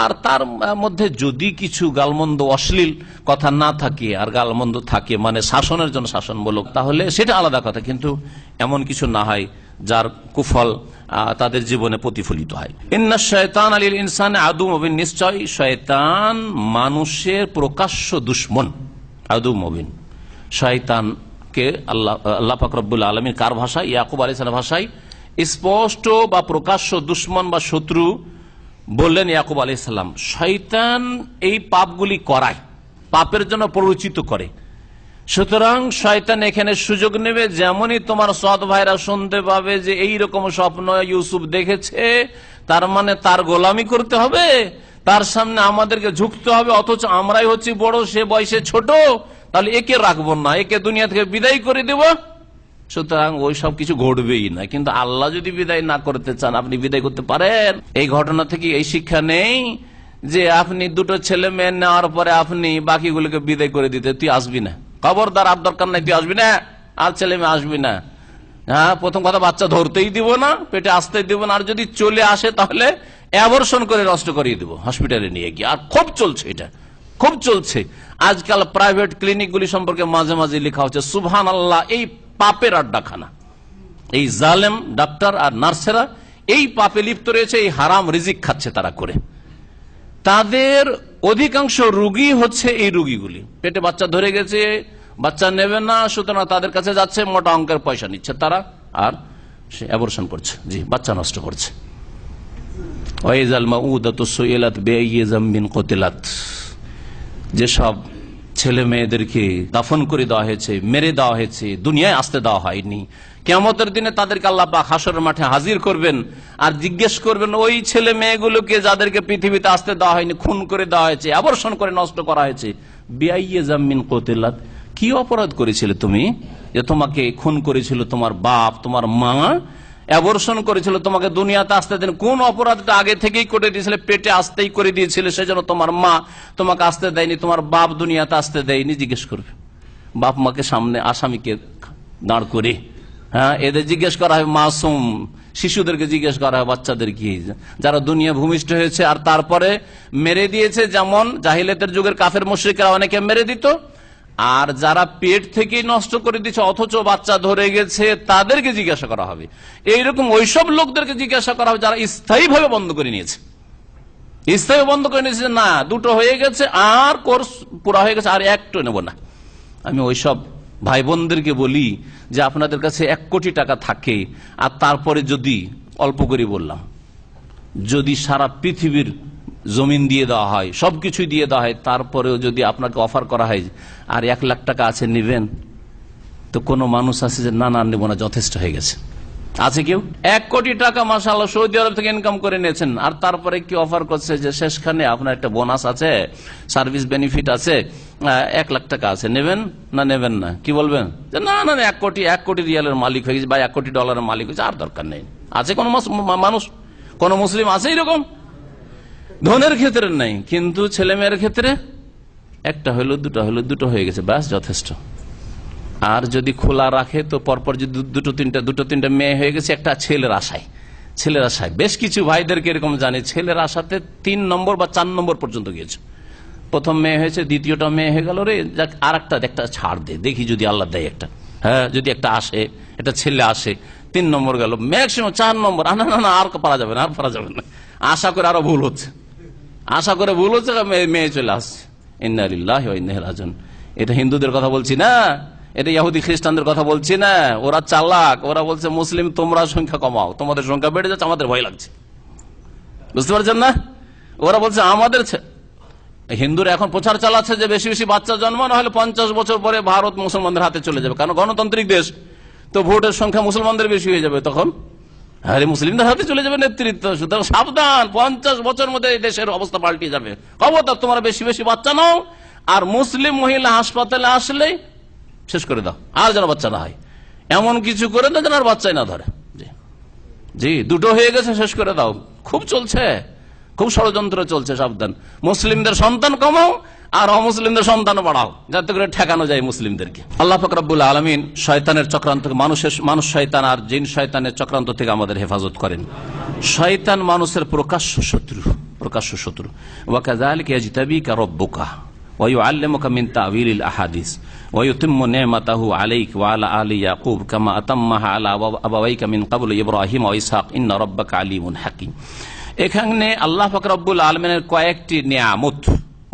আর তার মধ্যে যদি কিছু গালমন্দ অশ্লীল কথা না থাকে আর গালমন্দ থাকে, মানে শাসনের জন্য শাসনমূলক, তাহলে সেটা আলাদা কথা। কিন্তু এমন কিছু না হয় যার কুফল তাদের জীবনে প্রতিফলিত হয়। ইন্না শায়তান আলিল ইনসানে আদু মুবিন, নিশ্চয় শয়তান মানুষের প্রকাশ্য দুশমন। আদু মুবিন, শয়তানকে আল্লাহ পাক রব্বুল আলামিন কার ভাষায়, ইয়াকুব আলাইহিস সালামের ভাষায় স্পষ্ট বা প্রকাশ্য দুশমন বা শত্রু বললেন ইয়াকুব আলাইহিস সালাম। শয়তান এই পাপগুলি করায়, পাপের জন্য প্ররোচিত করে। সুতরাং শয়তান এখানে সুযোগ নেবে, যেমনই তোমার সৎ ভাইরা শুনতে পাবে যে এইরকম স্বপ্ন ইউসুফ দেখেছে, তার মানে তার গোলামি করতে হবে, তার সামনে আমাদেরকে ঝুঁকতে হবে, অথচ আমরাই হচ্ছি বড়, সে বয়সে ছোট, তাহলে একে রাখবো না, একে দুনিয়া থেকে বিদায় করে দেব। সুতরাং ওই সব কিছু ঘটবেই না। কিন্তু আল্লাহ যদি বিদায় না করতে চান, আপনি বিদায় করতে পারেন। এই ঘটনা থেকে এই শিক্ষা নেই যে আপনি দুটো ছেলে মেয়ে নেওয়ার পরে আপনি বাকিগুলোকে বিদায় করে দিতে, তুই আসবি না, খবরদার, আর দরকার নাই, তুই আসবি না, আর ছেলে মেয়ে আসবি না। হ্যাঁ, প্রথম কথা, বাচ্চা ধরতেই দিব না, পেটে আসতেই দিব না, আর যদি চলে আসে তাহলে অ্যাবর্শন করে নষ্ট করিয়ে দিব হসপিটালে নিয়ে গিয়ে। আর খুব চলছে, এটা খুব চলছে আজকাল। প্রাইভেট ক্লিনিকগুলি সম্পর্কে মাঝে মাঝে লেখা হচ্ছে, সুবহানাল্লাহ, এই পাপের আড্ডাখানা। এই জালেম ডাক্তার আর নার্সেরা এই পাপে লিপ্ত রয়েছে, এই হারাম রিজিক খাচ্ছে তারা করে। তাদের অধিকাংশ রোগী হচ্ছে এই রোগীগুলি, পেটে বাচ্চা ধরে গেছে, বাচ্চা নেবে না, সুতরাং তাদের কাছে যাচ্ছে, মোটা অঙ্কের পয়সা নিচ্ছে তারা, আর সে অ্যাবর্শন করছে, জি, বাচ্চা নষ্ট করছে। যেসব ছেলে মেয়েদেরকে দাফন করে দেওয়া হয়েছে, মেরে দেওয়া হয়েছে, দুনিয়ায় আসতে দেওয়া হয়নি, কিয়ামতের দিনে তাদেরকে আল্লাহ পাক হাসরের মাঠে হাজির করবেন আর জিজ্ঞেস করবেন ওই ছেলে মেয়েগুলোকে যাদেরকে পৃথিবীতে আসতে দেওয়া হয়নি, খুন করে দেওয়া হয়েছে, অ্যাবর্শন করে নষ্ট করা হয়েছে, বিআইয়ে জামিন কতিলাত, কি অপরাধ করেছিলে তুমি যে তোমাকে খুন করেছিল তোমার বাপ, তোমার মা, অ্যাবর্শন করেছিল, তোমাকে দুনিয়াতে আসতে দেন, কোন অপরাধটা আগে থেকেই করে দিয়েছিলে, পেটে আসতেই করে দিয়েছিলে, সেজন্য তোমার মা তোমাকে আসতে দেয়নি, তোমার বাপ দুনিয়াতে আসতে দেয়নি। জিজ্ঞেস করবে বাপ মাকে সামনে, আসামিকে দাঁড় করে। হ্যাঁ, এদের জিজ্ঞেস করা হয়, মাসুম শিশুদেরকে জিজ্ঞেস করা হয়, বাচ্চাদেরকে যারা দুনিয়া ভূমিষ্ঠ হয়েছে আর তারপরে মেরে দিয়েছে, যেমন জাহিলিয়াতের যুগের কাফের মুশরিকরা অনেকে মেরে দিত, আর যারা পেট থেকে নষ্ট করে দিচ্ছে অথচ বাচ্চা ধরে গেছে, তাদেরকে জিজ্ঞাসা করা হবে। এইরকম ওইসব লোকদেরকে জিজ্ঞাসা করা হবে যারা স্থায়ীভাবে বন্ধ করে নিয়েছে, স্থায়ী বন্ধ করে নিয়েছে, না দুটো হয়ে গেছে, আর কোর্স পুরা হয়ে গেছে, আর একটু নেব না। আমি ওইসব ভাই বোনদেরকে বলি যে আপনাদের কাছে 1 কোটি টাকা থাকে, আর তারপরে যদি, অল্প করে বললাম, যদি সারা পৃথিবীর জমিন দিয়ে দেওয়া হয়, সবকিছু দিয়ে দেওয়া হয়, তারপরেও যদি আপনাকে অফার করা হয় আর 1 লাখ টাকা আছে, নেবেন? তো কোনো মানুষ আছে যে না, না নেব না, যথেষ্ট হয়ে গেছে? আছে কেউ? 1 কোটি টাকা মাশাআল্লাহ সৌদি আরব থেকে ইনকাম করে নিয়েছেন, আর তারপরে কি অফার করছে যে শেষখানে আপনার একটা বোনাস আছে, সার্ভিস বেনিফিট আছে, 1 লাখ টাকা আছে, নেবেন না নেবেন না? কি বলবেন? যে না না, 1 কোটি রিয়ালের মালিক হয়ে গেছে বা 1 কোটি ডলারের মালিক হয়েছে, আর দরকার নেই। আছে কোন মানুষ, কোন মুসলিম আছে এরকম? ধনের ক্ষেত্রে নেই, কিন্তু ছেলে মেয়ের ক্ষেত্রে একটা হলো, দুটো হয়ে গেছে, ব্যাস যথেষ্ট। আর যদি খোলা রাখে তো পরপর যদি দুটো তিনটা মেয়ে হয়ে গেছে একটা ছেলের আশায়, ছেলের আশায়। বেশ কিছু ভাইদেরকে এরকম জানি, ছেলের আশাতে 3 নম্বর বা 4 নম্বর পর্যন্ত গিয়েছে। প্রথম মেয়ে হয়েছে, দ্বিতীয়টা মেয়ে হয়ে গেল, রে যাক আর একটা ছাড় দে, দেখি যদি আল্লাহ দেয় একটা, হ্যাঁ যদি একটা আসে, একটা ছেলে আসে। 3 নম্বর গেল, ম্যাক্সিমাম 4 নম্বর, না আর পারা যাবে না, আর পারা যাবে না। আশা করে আরো ভুল হচ্ছে, মেয়ে চলে আসছে। ইন্না লিল্লাহি ওয়া ইন্না ইলাইহি রাজিউন। এটা হিন্দুদের কথা বলছি না, এটা ইহুদি খ্রিস্টানদের কথা বলছি না। ওরা চালাক, ওরা বলছে মুসলিম তোমরা সংখ্যা কমাও, তোমাদের সংখ্যা বেড়ে যাচ্ছে, আমাদের ভয় লাগছে। বুঝতে পারছেন না? ওরা বলছে আমাদের হিন্দুরা এখন প্রচার চালাচ্ছে যে বেশি বেশি বাচ্চা জন্ম না হলে 50 বছর পরে ভারত মুসলমানদের হাতে চলে যাবে, কারণ গণতান্ত্রিক দেশ তো ভোটের সংখ্যা মুসলমানদের বেশি হয়ে যাবে, তখন আরে মুসলিমদের হাতে চলে যাবে নেতৃত্ব। সুতরাং সাবধান, 50 বছর মধ্যে এই দেশের অবস্থা পাল্টে যাবে। খবরদার তোমরা বেশি বেশি বাচ্চা নাও, আর মুসলিম মহিলা হাসপাতালে আসলেই শেষ করে দাও, আর যেন বাচ্চা না হয়। এমন কিছু করে না যেন আর বাচ্চাই না ধরে। জি 2টো হয়ে গেছে, শেষ করে দাও। খুব চলছে, খুব ষড়যন্ত্র চলছে, সাবধান। মুসলিমদের সন্তান কমাও আর অমুসলিমদের সন্তান বাড়াও, যাতে করে ঠেকানো যায় মুসলিমদেরকে। আল্লাহ পাক রব্বুল আলামিন শয়তানের চক্রান্ত, মানুষ শয়তান আর জিন শয়তানের চক্রান্ত থেকে আমাদের হেফাজত করেন। শয়তান মানুষের প্রকাশ্য শত্রু। ওয়া কাযালিকা ইয়াজতাবিকা রাব্বুকা ওয়া ইউআল্লিমুকা মিন তা'ওয়িলিল আহাদিস ওয়া ইউতিম্মু নি'মাতাহু আলাইকা ওয়া আলা আলি ইয়াকুব কামা আতাম্মাহা আলা আবাওয়াইকা মিন ক্বাবলু ইব্রাহিম ওয়া ইসহাক ইন্না রাব্বাকা আলিমুন হাকীম। এখানে আল্লাহ পাক রব্বুল আলামিনের কয়েকটি নিয়ামত,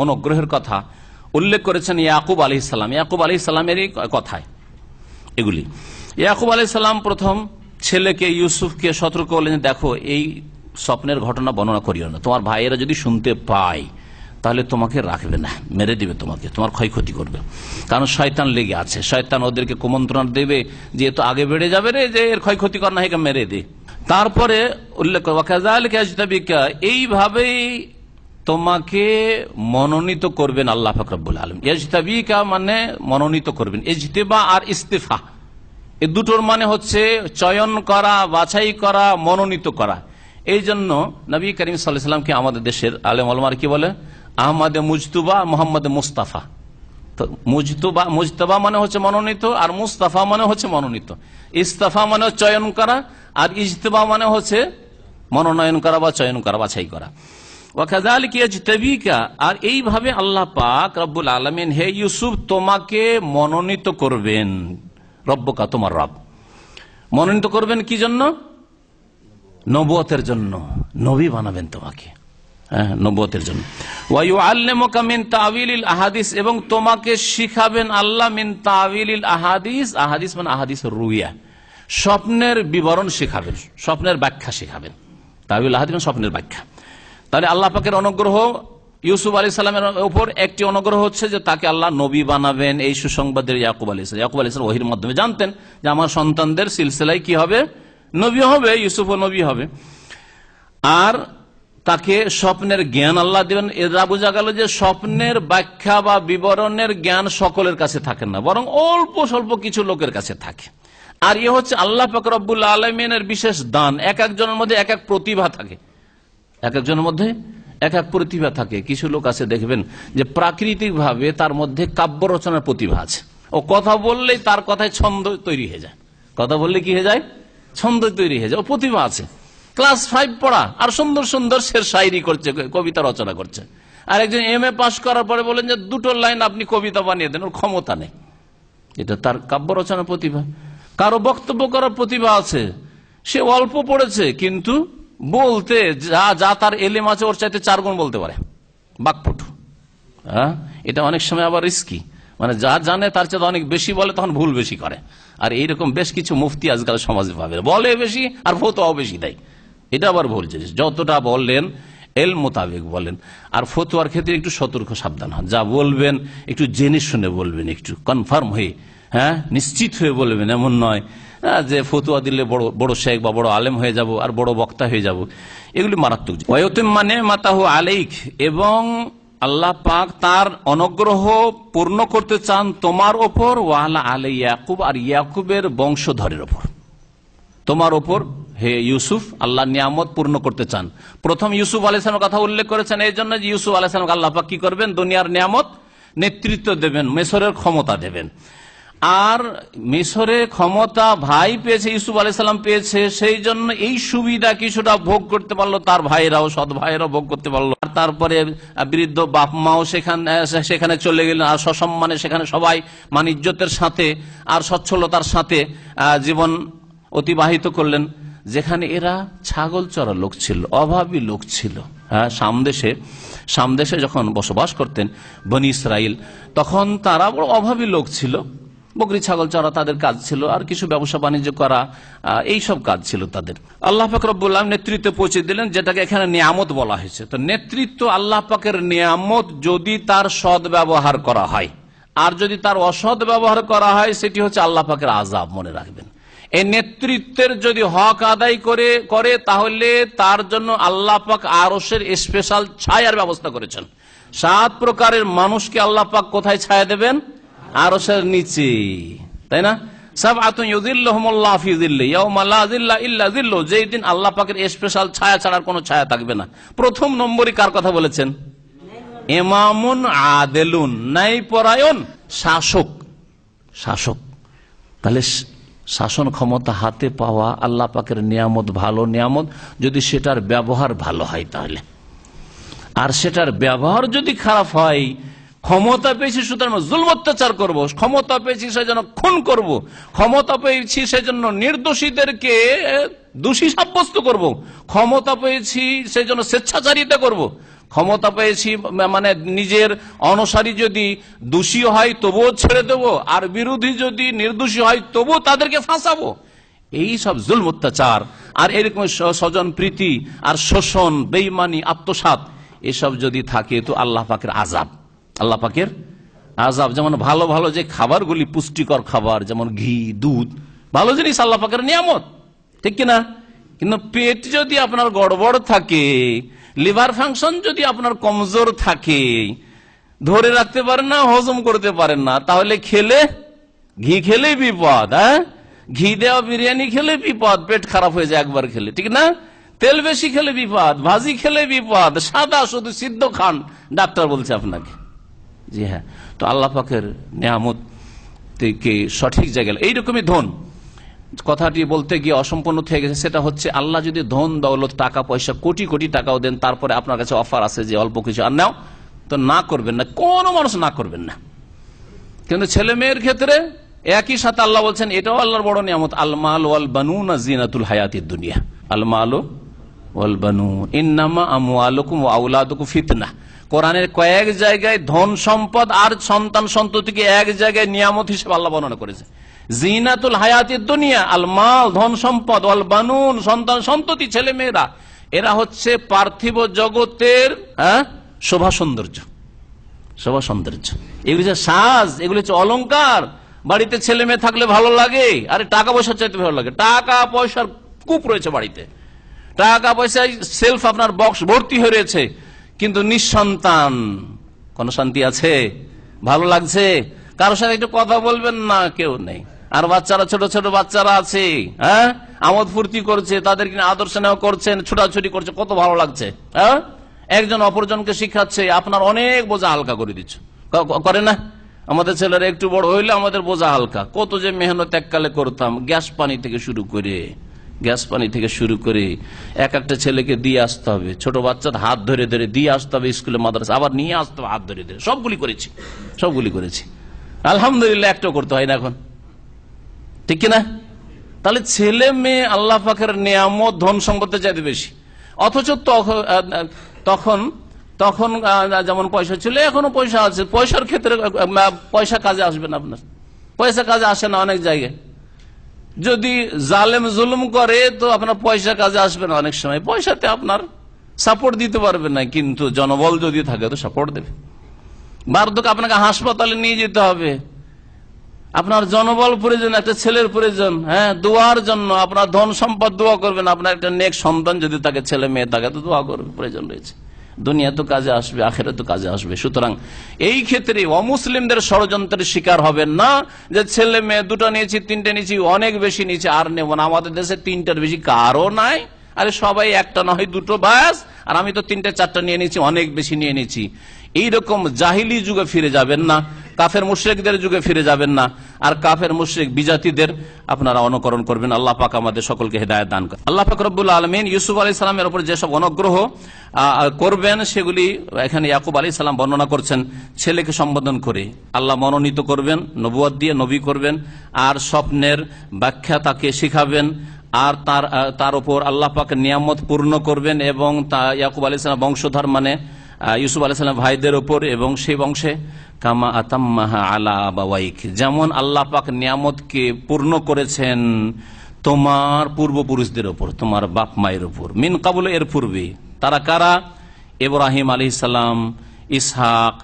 অনুগ্রহের কথা উল্লেখ করেছেন ইয়াকুব আলাইহিস সালাম। ইয়াকুব আলাইহিস সালামেরই কথায় এগুলি। ইয়াকুব আলাইহিস সালাম প্রথম ছেলেকে ইউসুফকে সতর্ক করলেন, দেখো এই স্বপ্নের ঘটনা বর্ণনা করিও না, তোমার ভাইয়েরা যদি শুনতে পায় তাহলে তোমাকে রাখবে না, মেরে দিবে তোমাকে, তোমার ক্ষয়ক্ষতি করবে। কারণ শয়তান লেগে আছে, শয়তান ওদেরকে কুমন্ত্রণা দেবে যে তো আগে বেড়ে যাবে রে, যে এর ক্ষয়ক্ষতি কর না, একে মেরে দে। তারপরে উল্লেখ করবো কাযালিকা ইয়াজতাবিকা, এইভাবেই তোমাকে মনোনীত করবেন আল্লাহ পাক রব্বুল আলামিন। ইয়াজতাবিকা মানে মনোনীত করবেন। ইজতিবা আর ইস্তিফা এই দুটোর মানে হচ্ছে চয়ন করা, বাছাই করা, মনোনীত করা। এই জন্য নবী করিম সাল্লাল্লাহু আলাইহি ওয়াসাল্লামকে আমাদের দেশের আলেম ওলামারা কি বলে? আহমদে মুজতুবা, মোহাম্মদে মুস্তাফা। তো মুজতবা মানে হচ্ছে মনোনীত, আর মুস্তাফা মানে হচ্ছে মনোনীত। ইস্তাফা মানে চয়ন করা, আর ইজতিবা মানে হচ্ছে মনোনয়ন করা বা চয়ন করা, বাছাই করা। ওয়াকাযালিকা ইয়াজতাবিকা, আর এইভাবে আল্লাহ পাক রব্বুল আলামিন হে ইউসুফ তোমাকে মনোনীত করবেন। রব্বুকা তোমার রব মনোনীত করবেন কি জন্য? নবুয়তের জন্য, নবী বানাবেন তোমাকে, নবুয়তের জন্য। ওয়া ইউআল্লিমুকা মিন তা'ওয়িলিল আহাদিস, এবং তোমাকে শিখাবেন আল্লাহ মিন তা'ওয়িলিল আহাদিস। আহাদিস মানে আহাদিস রুইয়া, স্বপ্নের বিবরণ শিখাবেন, স্বপ্নের ব্যাখ্যা শিখাবেন। তা'ওয়িল আহাদিস মানে স্বপ্নের ব্যাখ্যা। তাহলে আল্লাহ পাকের অনুগ্রহ ইউসুফ আলাইহিস সালামের উপর একটি অনুগ্রহ হচ্ছে যে তাকে আল্লাহ নবী বানাবেন। এই সুসংবাদের ইয়াকুব আলাইহিস সালাম ওহীর মাধ্যমে জানতেন যে আমার সন্তানদের সিলসিলায় কি হবে? নবী হবে, ইউসুফও নবী হবে। আর তাকে স্বপ্নের জ্ঞান আল্লাহ দেবেন। এরা বোঝা গেল যে স্বপ্নের ব্যাখ্যা বা বিবরণের জ্ঞান সকলের কাছে থাকে না, বরং অল্প স্বল্প কিছু লোকের কাছে থাকে। আর এ হচ্ছে আল্লাহ পাক রব্বুল আলামিনের বিশেষ দান। এক একজনের মধ্যে এক এক প্রতিভা থাকে, এক একজনের মধ্যে এক এক প্রতিভা থাকে। কিছু লোক আছে দেখবেন যে প্রাকৃতিক ভাবে তার মধ্যে কাব্য রচনার প্রতিভা আছে। ও কথা বললেই তার কথায় ছন্দ তৈরি হয়ে যায়, কথা বললে কি হয়ে যায়? ছন্দ তৈরি হয়ে যায়। ও প্রতিভা আছে, ক্লাস 5 পড়া, আর সুন্দর সুন্দর শের শায়রি করছে, কবিতা রচনা করছে। আর একজন MA পাস করার পরে বলেন যে 2টো লাইন আপনি কবিতা বানিয়ে দেন, ওর ক্ষমতা নেই। এটা তার কাব্য রচনার প্রতিভা। কারো বক্তব্য করার প্রতিভা আছে, সে অল্প পড়েছে কিন্তু বলতে যা তার এলেম আছে ওর চাইতে 4 গুণ বলতে পারে, বাকপটু। এটা অনেক সময় আবার রিস্কি, মানে যা জানে তার চাইতে অনেক বেশি বলে, তখন ভুল বেশি করে। আর এইরকম বেশ কিছু মুফতি আজকাল সমাজে পাবে, বলে বেশি আর ফতোয়াও বেশি দেয়। এটা আবার ভুল জিনিস। যতটা বললেন এল মোতাবেক বলেন, আর ফতোয়ার ক্ষেত্রে একটু সতর্ক সাবধান হন। যা বলবেন একটু জেনে শুনে বলবেন, একটু কনফার্ম হয়ে, নিশ্চিত হয়ে বলবেন। এমন নয় যে ফতুয়া দিলে বড় শেখ বা বড় আলেম হয়ে যাব আর বড় বক্তা হয়ে যাব, এগুলি মারাত্মক। ওয়ায়ুতিম্মা নি'মাতাহু আলাইক, এবং আল্লাহ পাক তার অনুগ্রহ পূর্ণ করতে চান তোমার ওপর। ওয়া আলা আলি ইয়াকুব, আর ইয়াকুবের বংশধরের ওপর, তোমার ওপর হে ইউসুফ আল্লাহ নিয়ামত পূর্ণ করতে চান। প্রথম ইউসুফ আলাইহিস সালামের কথা উল্লেখ করেছেন এই জন্য যে ইউসুফ আলাইহিস সালামকে আল্লাহ পাক কি করবেন? দুনিয়ার নিয়ামত, নেতৃত্ব দেবেন, মিশরের ক্ষমতা দেবেন। আর মিশরে ক্ষমতা ভাই পেয়েছে, ইউসুফ আলাইহিস সালাম পেয়েছে, সেই জন্য এই সুবিধা কিছুটা ভোগ করতে পারলো, তার ভাইরাও, সৎ ভাইরাও ভোগ করতে পারলো। আর তারপরে বৃদ্ধ বাপ মাও সেখানে চলে গেলেন, আর সসম্মানে সেখানে সবাই ইজ্জতের সাথে আর সচ্ছলতার সাথে জীবন অতিবাহিত করলেন। যেখানে এরা ছাগল চড়া লোক ছিল, অভাবী লোক ছিল। হ্যাঁ, সামদেশে যখন বসবাস করতেন বনি ইসরাইল, তখন তারা বড় অভাবী লোক ছিল। বকরি ছাগল চড়া তাদের কাজ ছিল, আর কিছু ব্যবসা বাণিজ্য করা, এই সব কাজ ছিল তাদের। আল্লাহ পাক রব্বুল আলামিন নেতৃত্ব পৌঁছে দিলেন, যেটাকে এখানে নিয়ামত বলা হয়েছে। তো নেতৃত্ব আল্লাহ পাকের নিয়ামত, যদি তার সৎ ব্যবহার করা হয়, আর যদি তার অসৎ ব্যবহার করা হয় সেটি হচ্ছে আল্লাহ পাকের আযাব। মনে রাখবেন, এই নেতৃত্বের যদি হক আদায় করে তাহলে তার জন্য আল্লাহ পাক আরশের স্পেশাল ছায়ার ব্যবস্থা করেছেন। 7 প্রকারের মানুষকে আল্লাহ পাক কোথায় ছায়া দেবেন? আরশের নিচে, তাই না? সাবআতুন ইউযিল্লুহুমুল্লাহু ফি যিল্লি ইয়াওমা লা যিল্লা ইল্লা যিল্লু, যেই দিন আল্লাহ পাকের স্পেশাল ছায়া ছাড়ার কোনো ছায়া থাকবে না। প্রথম নম্বরই কার কথা বলেছেন? ইমামুন আদিলুন, ন্যায়পরায়ণ শাসক। তাহলে শাসন ক্ষমতা হাতে পাওয়া আল্লাহ পাকের নিয়ামত, ভালো নিয়ামত, যদি সেটার ব্যবহার ভালো হয় তাহলে। আর সেটার ব্যবহার যদি খারাপ হয়, ক্ষমতা পেয়েছি সুতরাং জুলম অত্যাচার করবো, ক্ষমতা পেয়েছি সেজন্য খুন করব, ক্ষমতা পেয়েছি সেজন্য নির্দোষীদেরকে দোষী সাব্যস্ত করব, ক্ষমতা পেয়েছি সেজন্য স্বেচ্ছাচারিতা করব, ক্ষমতা পেয়েছি নিজের অনুসারী যদি দোষী হয় তবুও ছেড়ে দেবো, আর বিরোধী যদি নির্দোষী হয় তবুও তাদেরকে ফাঁসাবো। এই সব জুলম অত্যাচার আর এরকম স্বজন প্রীতি আর শোষণ, বেঈমানি, আত্মসাৎ, এসব যদি থাকে তো আল্লাহ পাকের আযাব। আল্লাহ পাকের আযাব। যেমন ভালো ভালো যে খাবারগুলি, পুষ্টিকর খাবার, যেমন ঘি, দুধ, ভালো জিনিস, আল্লাহ পাকের নিয়ামত, ঠিক কিনা? কিন্তু পেট যদি আপনার গড়বড় থাকে, লিভার ফাংশন যদি আপনার কমজোর থাকে, ধরে রাখতে পারেন না, হজম করতে পারেন না, তাহলে ঘি খেলে বিপদ। হ্যাঁ, ঘি দেওয়া বিরিয়ানি খেলে বিপদ, পেট খারাপ হয়ে যায় একবার খেলে, ঠিক না? তেল বেশি খেলে বিপদ, ভাজি খেলে বিপদ, সাদা শুধু সিদ্ধ খান, ডাক্তার বলছে আপনাকে। জি হ্যাঁ, তো আল্লাহ পাকের নিয়ামত থেকে সঠিক জায়গায় এইরকমই ধন, কথাটি বলতে গিয়ে অসম্পূর্ণ থেকে গেছে। সেটা হচ্ছে আল্লাহ যদি ধন দৌলত, টাকা পয়সা, কোটি কোটি টাকাও দেন, তারপরে আপনার কাছে অফার আছে যে অল্প কিছু আর নাও, তো না করবেন না, কোনো মানুষ না করবেন না। কিন্তু ছেলে মেয়ের ক্ষেত্রে একই সাথে আল্লাহ বলছেন এটাও আল্লাহর বড় নিয়ামত। আল মাল ওয়াল বানুনা জিনাতুল হায়াতিদ দুনিয়া। আল মাল ওয়াল বানুন ইন্নামা আমওয়ালুকুম ওয়া আওলাদুকুম ফিতনা। কোরআনের কয়েক জায়গায় ধন সম্পদ আর সন্তান সন্ততিকে এক জায়গায় নিয়ামত হিসেবে আল্লাহ বর্ণনা করেছে। জিনাতুল হায়াতিদ দুনিয়া, আল মাল ধন সম্পদ, ওয়াল বানুন সন্তান সন্ততি, ছেলে মেয়েরা, এরা হচ্ছে পার্থিব জগতের শোভা সৌন্দর্য। এগুলি যে সাজ, এগুলি হচ্ছে অলংকার। বাড়িতে ছেলে মেয়ে থাকলে ভালো লাগে, আরে টাকা পয়সা চাইতে ভালো লাগে। টাকা পয়সার কূপ রয়েছে বাড়িতে, টাকা পয়সায় সেলফ আপনার বক্স ভর্তি হয়ে রয়েছে, কিন্তু নিঃসন্তান, কোন শান্তি আছে? ভালো লাগছে? কারোর সাথে একটু কথা বলবেন না, কেউ নেই। আর বাচ্চারা, ছোট ছোট বাচ্চারা আছে, হ্যাঁ, আমোদ ফুর্তি করছে, তাদেরকে আদর স্নেহ করছেন, ছোটাছুটি করছে, কত ভালো লাগছে। হ্যাঁ, একজন অপরজনকে শিখাচ্ছে, আপনার অনেক বোঝা হালকা করে দিচ্ছে, করে না? আমাদের ছেলেরা একটু বড় হইলে আমাদের বোঝা হালকা। কত যে মেহনত এককালে করতাম, গ্যাস পানি থেকে শুরু করে এক একটা ছেলেকে দিয়ে আসতে হবে, ছোট বাচ্চার হাত ধরে ধরে দিয়ে আসতে হবে স্কুলে মাদ্রাসা, আবার নিয়ে আসতে হবে হাত ধরে ধরে। সবগুলি করেছি আলহামদুলিল্লাহ, একটাও করতে হয় না এখন, ঠিক কিনা? তাহলে ছেলে মেয়ে আল্লাহ পাকের নিয়ামত, ধন সম্পদের চাইতে বেশি। অথচ তখন যেমন পয়সা ছিল, এখনো পয়সা আছে, পয়সার ক্ষেত্রে পয়সা কাজে আসবে না, আপনার পয়সা কাজে আসে না অনেক জায়গায়। যদি জালেম জুলুম করে তো আপনার পয়সা কাজে আসবে না অনেক সময়, পয়সাতে আপনার সাপোর্ট দিতে পারবে না, কিন্তু জনবল যদি থাকে তো সাপোর্ট দেবে। বার্ধক্য আপনাকে হাসপাতালে নিয়ে যেতে হবে, আপনার জনবল প্রয়োজন, একটা ছেলের প্রয়োজন, হ্যাঁ, দোয়ার জন্য আপনার ধন সম্পদ দোয়া করবেন, আপনার একটা নেক সন্তান যদি থাকে, ছেলে মেয়ে থাকে, তো দোয়া করবে, প্রয়োজন রয়েছে। দুনিয়া তো কাজে আসবে, আখেরাত তো কাজে আসবে। সুতরাং এই ক্ষেত্রে অমুসলিমদের ষড়যন্ত্রের শিকার হবেন না, যে ছেলে মেয়ে দুটো নিয়েছি, তিনটে নিয়েছি, অনেক বেশি নিয়েছি, আর নেব না। আমাদের দেশে তিনটার বেশি কারো নাই, আরে সবাই একটা নয় দুটো ব্যাস, আর আমি তো তিনটে চারটা নিয়ে নিয়েছি, অনেক বেশি নিয়ে নিয়েছি। এইরকম জাহিলি যুগে ফিরে যাবেন না, কাফের মুশরিকদের যুগে ফিরে যাবেন না, আর কাফের মুশরিক বিজাতিদের আপনারা অনুকরণ করবেন। আল্লাহ পাক আমাদের সকলকে হেদায়েত দান করেন। আল্লাহ পাক রব্বুল আলামিন ইউসুফ আলাইহিস সালামের উপর যেসব অনুগ্রহ করবেন সেগুলি এখানে ইয়াকুব আলাইহিস সালাম বর্ণনা করছেন। ছেলেকে সম্বোধন করে আল্লাহ মনোনীত করবেন, নবুয়ত দিয়ে নবী করবেন, আর স্বপ্নের ব্যাখ্যা তাকে শিখাবেন, আর তার উপর আল্লাহ পাক নিয়ামত পূর্ণ করবেন, এবং ইয়াকুব আলাইহিস সালাম বংশধর মানে ইউসুফ আলাইহিস সালাম ভাইদের উপর, এবং সেই বংশে কামা আতাম্মাহা আলা আবাওয়াইক, যেমন আল্লাহ পাক নিয়ামতকে পূর্ণ করেছেন তোমার পূর্বপুরুষদের উপর, তোমার বাপ মায়ের উপর। মিন কাবুল, এর পূর্বে। তারা কারা? ইব্রাহিম আলাইহিস সালাম, ইসহাক,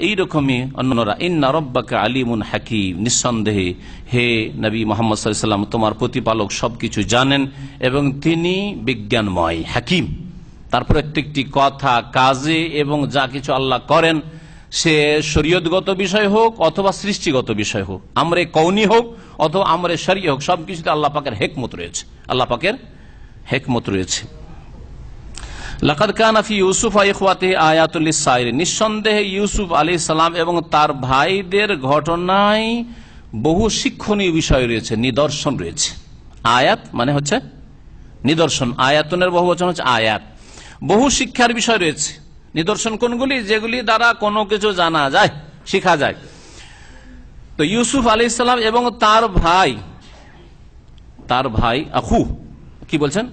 এইরকমই অন্যরা। ইন্না রব্বাকা আলিমুন হাকিম, নিঃসন্দেহে হে নবী মুহাম্মদ সাল্লাল্লাহু আলাইহি ওয়াসাল্লাম তোমার প্রতিপালক সবকিছু জানেন এবং তিনি বিজ্ঞানময়, হাকিম। তার প্রত্যেকটি কথা, কাজে এবং যা কিছু আল্লাহ করেন, সে শরীয়তগত বিষয় হোক অথবা সৃষ্টিগত বিষয় হোক, আমরে কওনি হোক অথবা আমরে শরঈ হোক, সবকিছুতে আল্লাহ পাকের হিকমত রয়েছে, আল্লাহ পাকের হিকমত রয়েছে। লাকাদ কানা ফি ইউসুফ ওয়া ইখওয়াতিহি আয়াতুল লিসাইরিন, নিঃসন্দেহে ইউসুফ আলাইহিস সালাম এবং তার ভাইদের ঘটনায় বহু শিক্ষণীয় বিষয় রয়েছে, নিদর্শন রয়েছে। আয়াত মানে হচ্ছে নিদর্শন, আয়াতুনের বহুবচন হচ্ছে আয়াত। বহু শিক্ষার বিষয় রয়েছে। নিদর্শন কোনগুলি? যেগুলি দ্বারা কোনো কিছু জানা যায়, শেখা যায়। তো ইউসুফ আলাইহিস সালাম এবং তার ভাই আখু, কি বলছেন?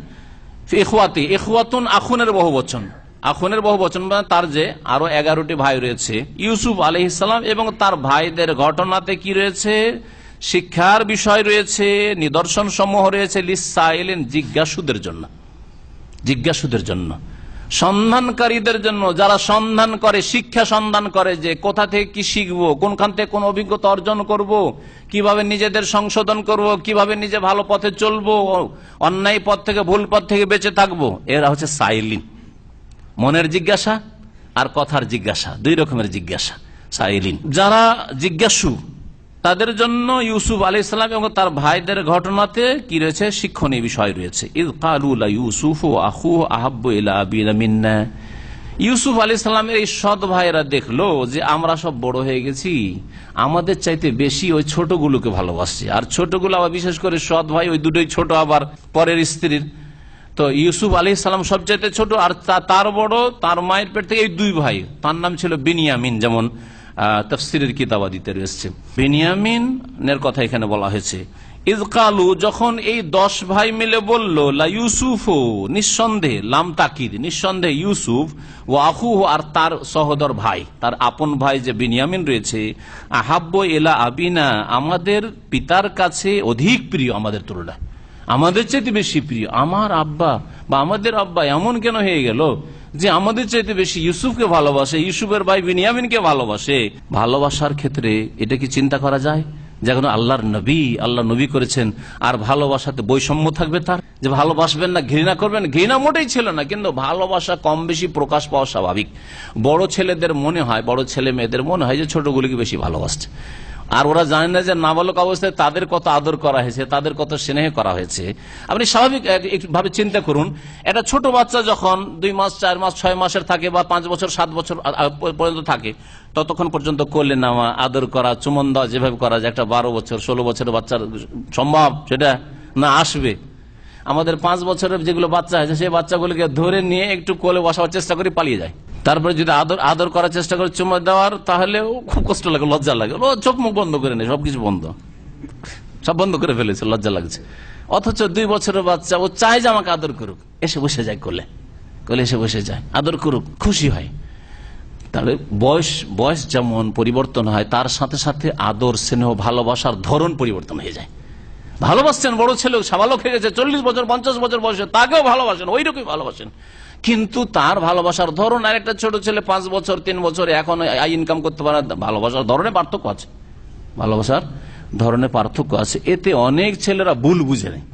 ইখওয়াতি, ইখওয়াতুন আখুনের বহুবচন, আখুনের বহুবচন মানে তার যে আরো 11টি ভাই রয়েছে। ইউসুফ আলাইহিস সালাম এবং তার ভাইদের ঘটনাতে কি রয়েছে? শিক্ষার বিষয় রয়েছে, নিদর্শন সমূহ রয়েছে। লিসাইলিন, জিজ্ঞাসুদের জন্য, জিজ্ঞাসুদের জন্য, সন্ধানকারীদের জন্য, যারা সন্ধান করে, শিক্ষা সন্ধান করে যে কোথা থেকে কি শিখবো, কোনখান থেকে কোন অভিজ্ঞতা অর্জন করব, কিভাবে নিজেদের সংশোধন করব, কিভাবে নিজে ভালো পথে চলবো, অন্যায় পথ থেকে ভুল পথ থেকে বেঁচে থাকবো। এরা হচ্ছে সাইলিন, মনের জিজ্ঞাসা আর কথার জিজ্ঞাসা, দুই রকমের জিজ্ঞাসা, সাইলিন। যারা জিজ্ঞাসু তাদের জন্য ইউসুফ আলাইহিস সালাম এবং তার ভাইদের ঘটনাতে কি রয়েছে? শিক্ষণীয় বিষয় রয়েছে। ইয ক্বালু লা ইউসুফ ওয়া আখুহু আহাব্বু ইলা আবিনা মিন্না, ইউসুফ আলাইহিস সালামের এই সৎ ভাইরা দেখলো যে আমরা সব বড় হয়ে গেছি, আমাদের চাইতে বেশি ওই ছোটগুলোকে ভালোবাসছে, আর ছোটগুলো আবার বিশেষ করে সৎ ভাই ওই দুটোই ছোট, আবার পরের স্ত্রীর। তো ইউসুফ আলাইহিস সালাম সবচাইতে ছোট, আর তার বড়, তার মায়ের পেট থেকে এই দুই ভাই, তার নাম ছিল বিনিয়ামিন, যেমন তাফসীরের কিতাবাদিতে রয়েছে। বিনিয়ামিনের কথা এখানে বলা হয়েছে। ইয ক্বালু, যখন এই 10 ভাই মিলে বলল, লা ইউসুফ, নিঃসন্দেহে, লাম তাকিদ, নিঃসন্দেহে ইউসুফ, ও আখুহু, আর তার সহোদর ভাই, তার আপন ভাই যে বিনিয়ামিন রয়েছে, আহাব্বু ইলা আবিনা, আমাদের পিতার কাছে অধিক প্রিয়, আমাদের তুলনায় আমাদের চাইতে বেশি প্রিয়। আমার আব্বা বা আমাদের আব্বা এমন কেন হয়ে গেল যে আমাদের চাইতে বেশি ইউসুফকে ভালোবাসে, ইউসুফের ভাই বিনিয়ামিনকে ভালোবাসে? ভালোবাসার ক্ষেত্রে এটা কি চিন্তা করা যায়? যখন আল্লাহর নবী, আল্লাহ নবী করেছেন, আর ভালোবাসাতে বৈষম্য থাকবে তার, যে ভালোবাসবেন না ঘৃণা করবেন? ঘৃণা মোটেই ছিল না, কিন্তু ভালোবাসা কম বেশি প্রকাশ পাওয়া স্বাভাবিক। বড় ছেলেদের মনে হয়, বড় ছেলে মেয়েদের মনে হয় যে ছোটগুলিকে বেশি ভালোবাসছে, আর ওরা জানে না যে নাবালক অবস্থায় তাদের কত আদর করা হয়েছে, তাদের কত স্নেহ করা হয়েছে। আপনি স্বাভাবিক ভাবে চিন্তা করুন, একটা ছোট বাচ্চা যখন 2 মাস 4 মাস 6 মাসের থাকে, বা 5 বছর 7 বছর পর্যন্ত থাকে, ততক্ষণ পর্যন্ত কোলে নেওয়া, আদর করা, চুমন দেওয়া যেভাবে করা যায়, একটা 12 বছর 16 বছরের বাচ্চার সম্ভব সেটা না? আসবে। আমাদের 5 বছরের যেগুলো বাচ্চা আছে, সেই বাচ্চাগুলোকে ধরে নিয়ে একটু কোলে বসাবার চেষ্টা করি, পালিয়ে যায়। তারপরে যদি আদর করার চেষ্টা করে, চুমা দেওয়ার, তাহলেও খুব কষ্ট লাগে, লজ্জা লাগে, ও চোখ মুখ বন্ধ করে নেই, সবকিছু বন্ধ, সব বন্ধ করে ফেলেছে, লজ্জা লাগছে। অথচ 2 বছরের বাচ্চা, ও চায় যে আমাকে আদর করুক, এসে বসে যায় কোলে, কোলে এসে বসে যায়, আদর করুক, খুশি হয়। তাহলে বয়স যেমন পরিবর্তন হয়, তার সাথে সাথে আদর, স্নেহ, ভালোবাসার ধরন পরিবর্তন হয়ে যায়। ভালোবাসছেন, বড় ছেলে সাবালক হয়ে গেছে, 40 বছর 50 বছর বয়সে, তাকেও ভালোবাসেন, ওই রকমই ভালোবাসেন, কিন্তু তার ভালোবাসার ধরন আর একটা ছোট ছেলে 5 বছর 3 বছর এখন ইনকাম করতে পারে, ভালোবাসার ধরনে পার্থক্য আছে, ভালোবাসার ধরনে পার্থক্য আছে। এতে অনেক ছেলেরা ভুল বুঝে নেই,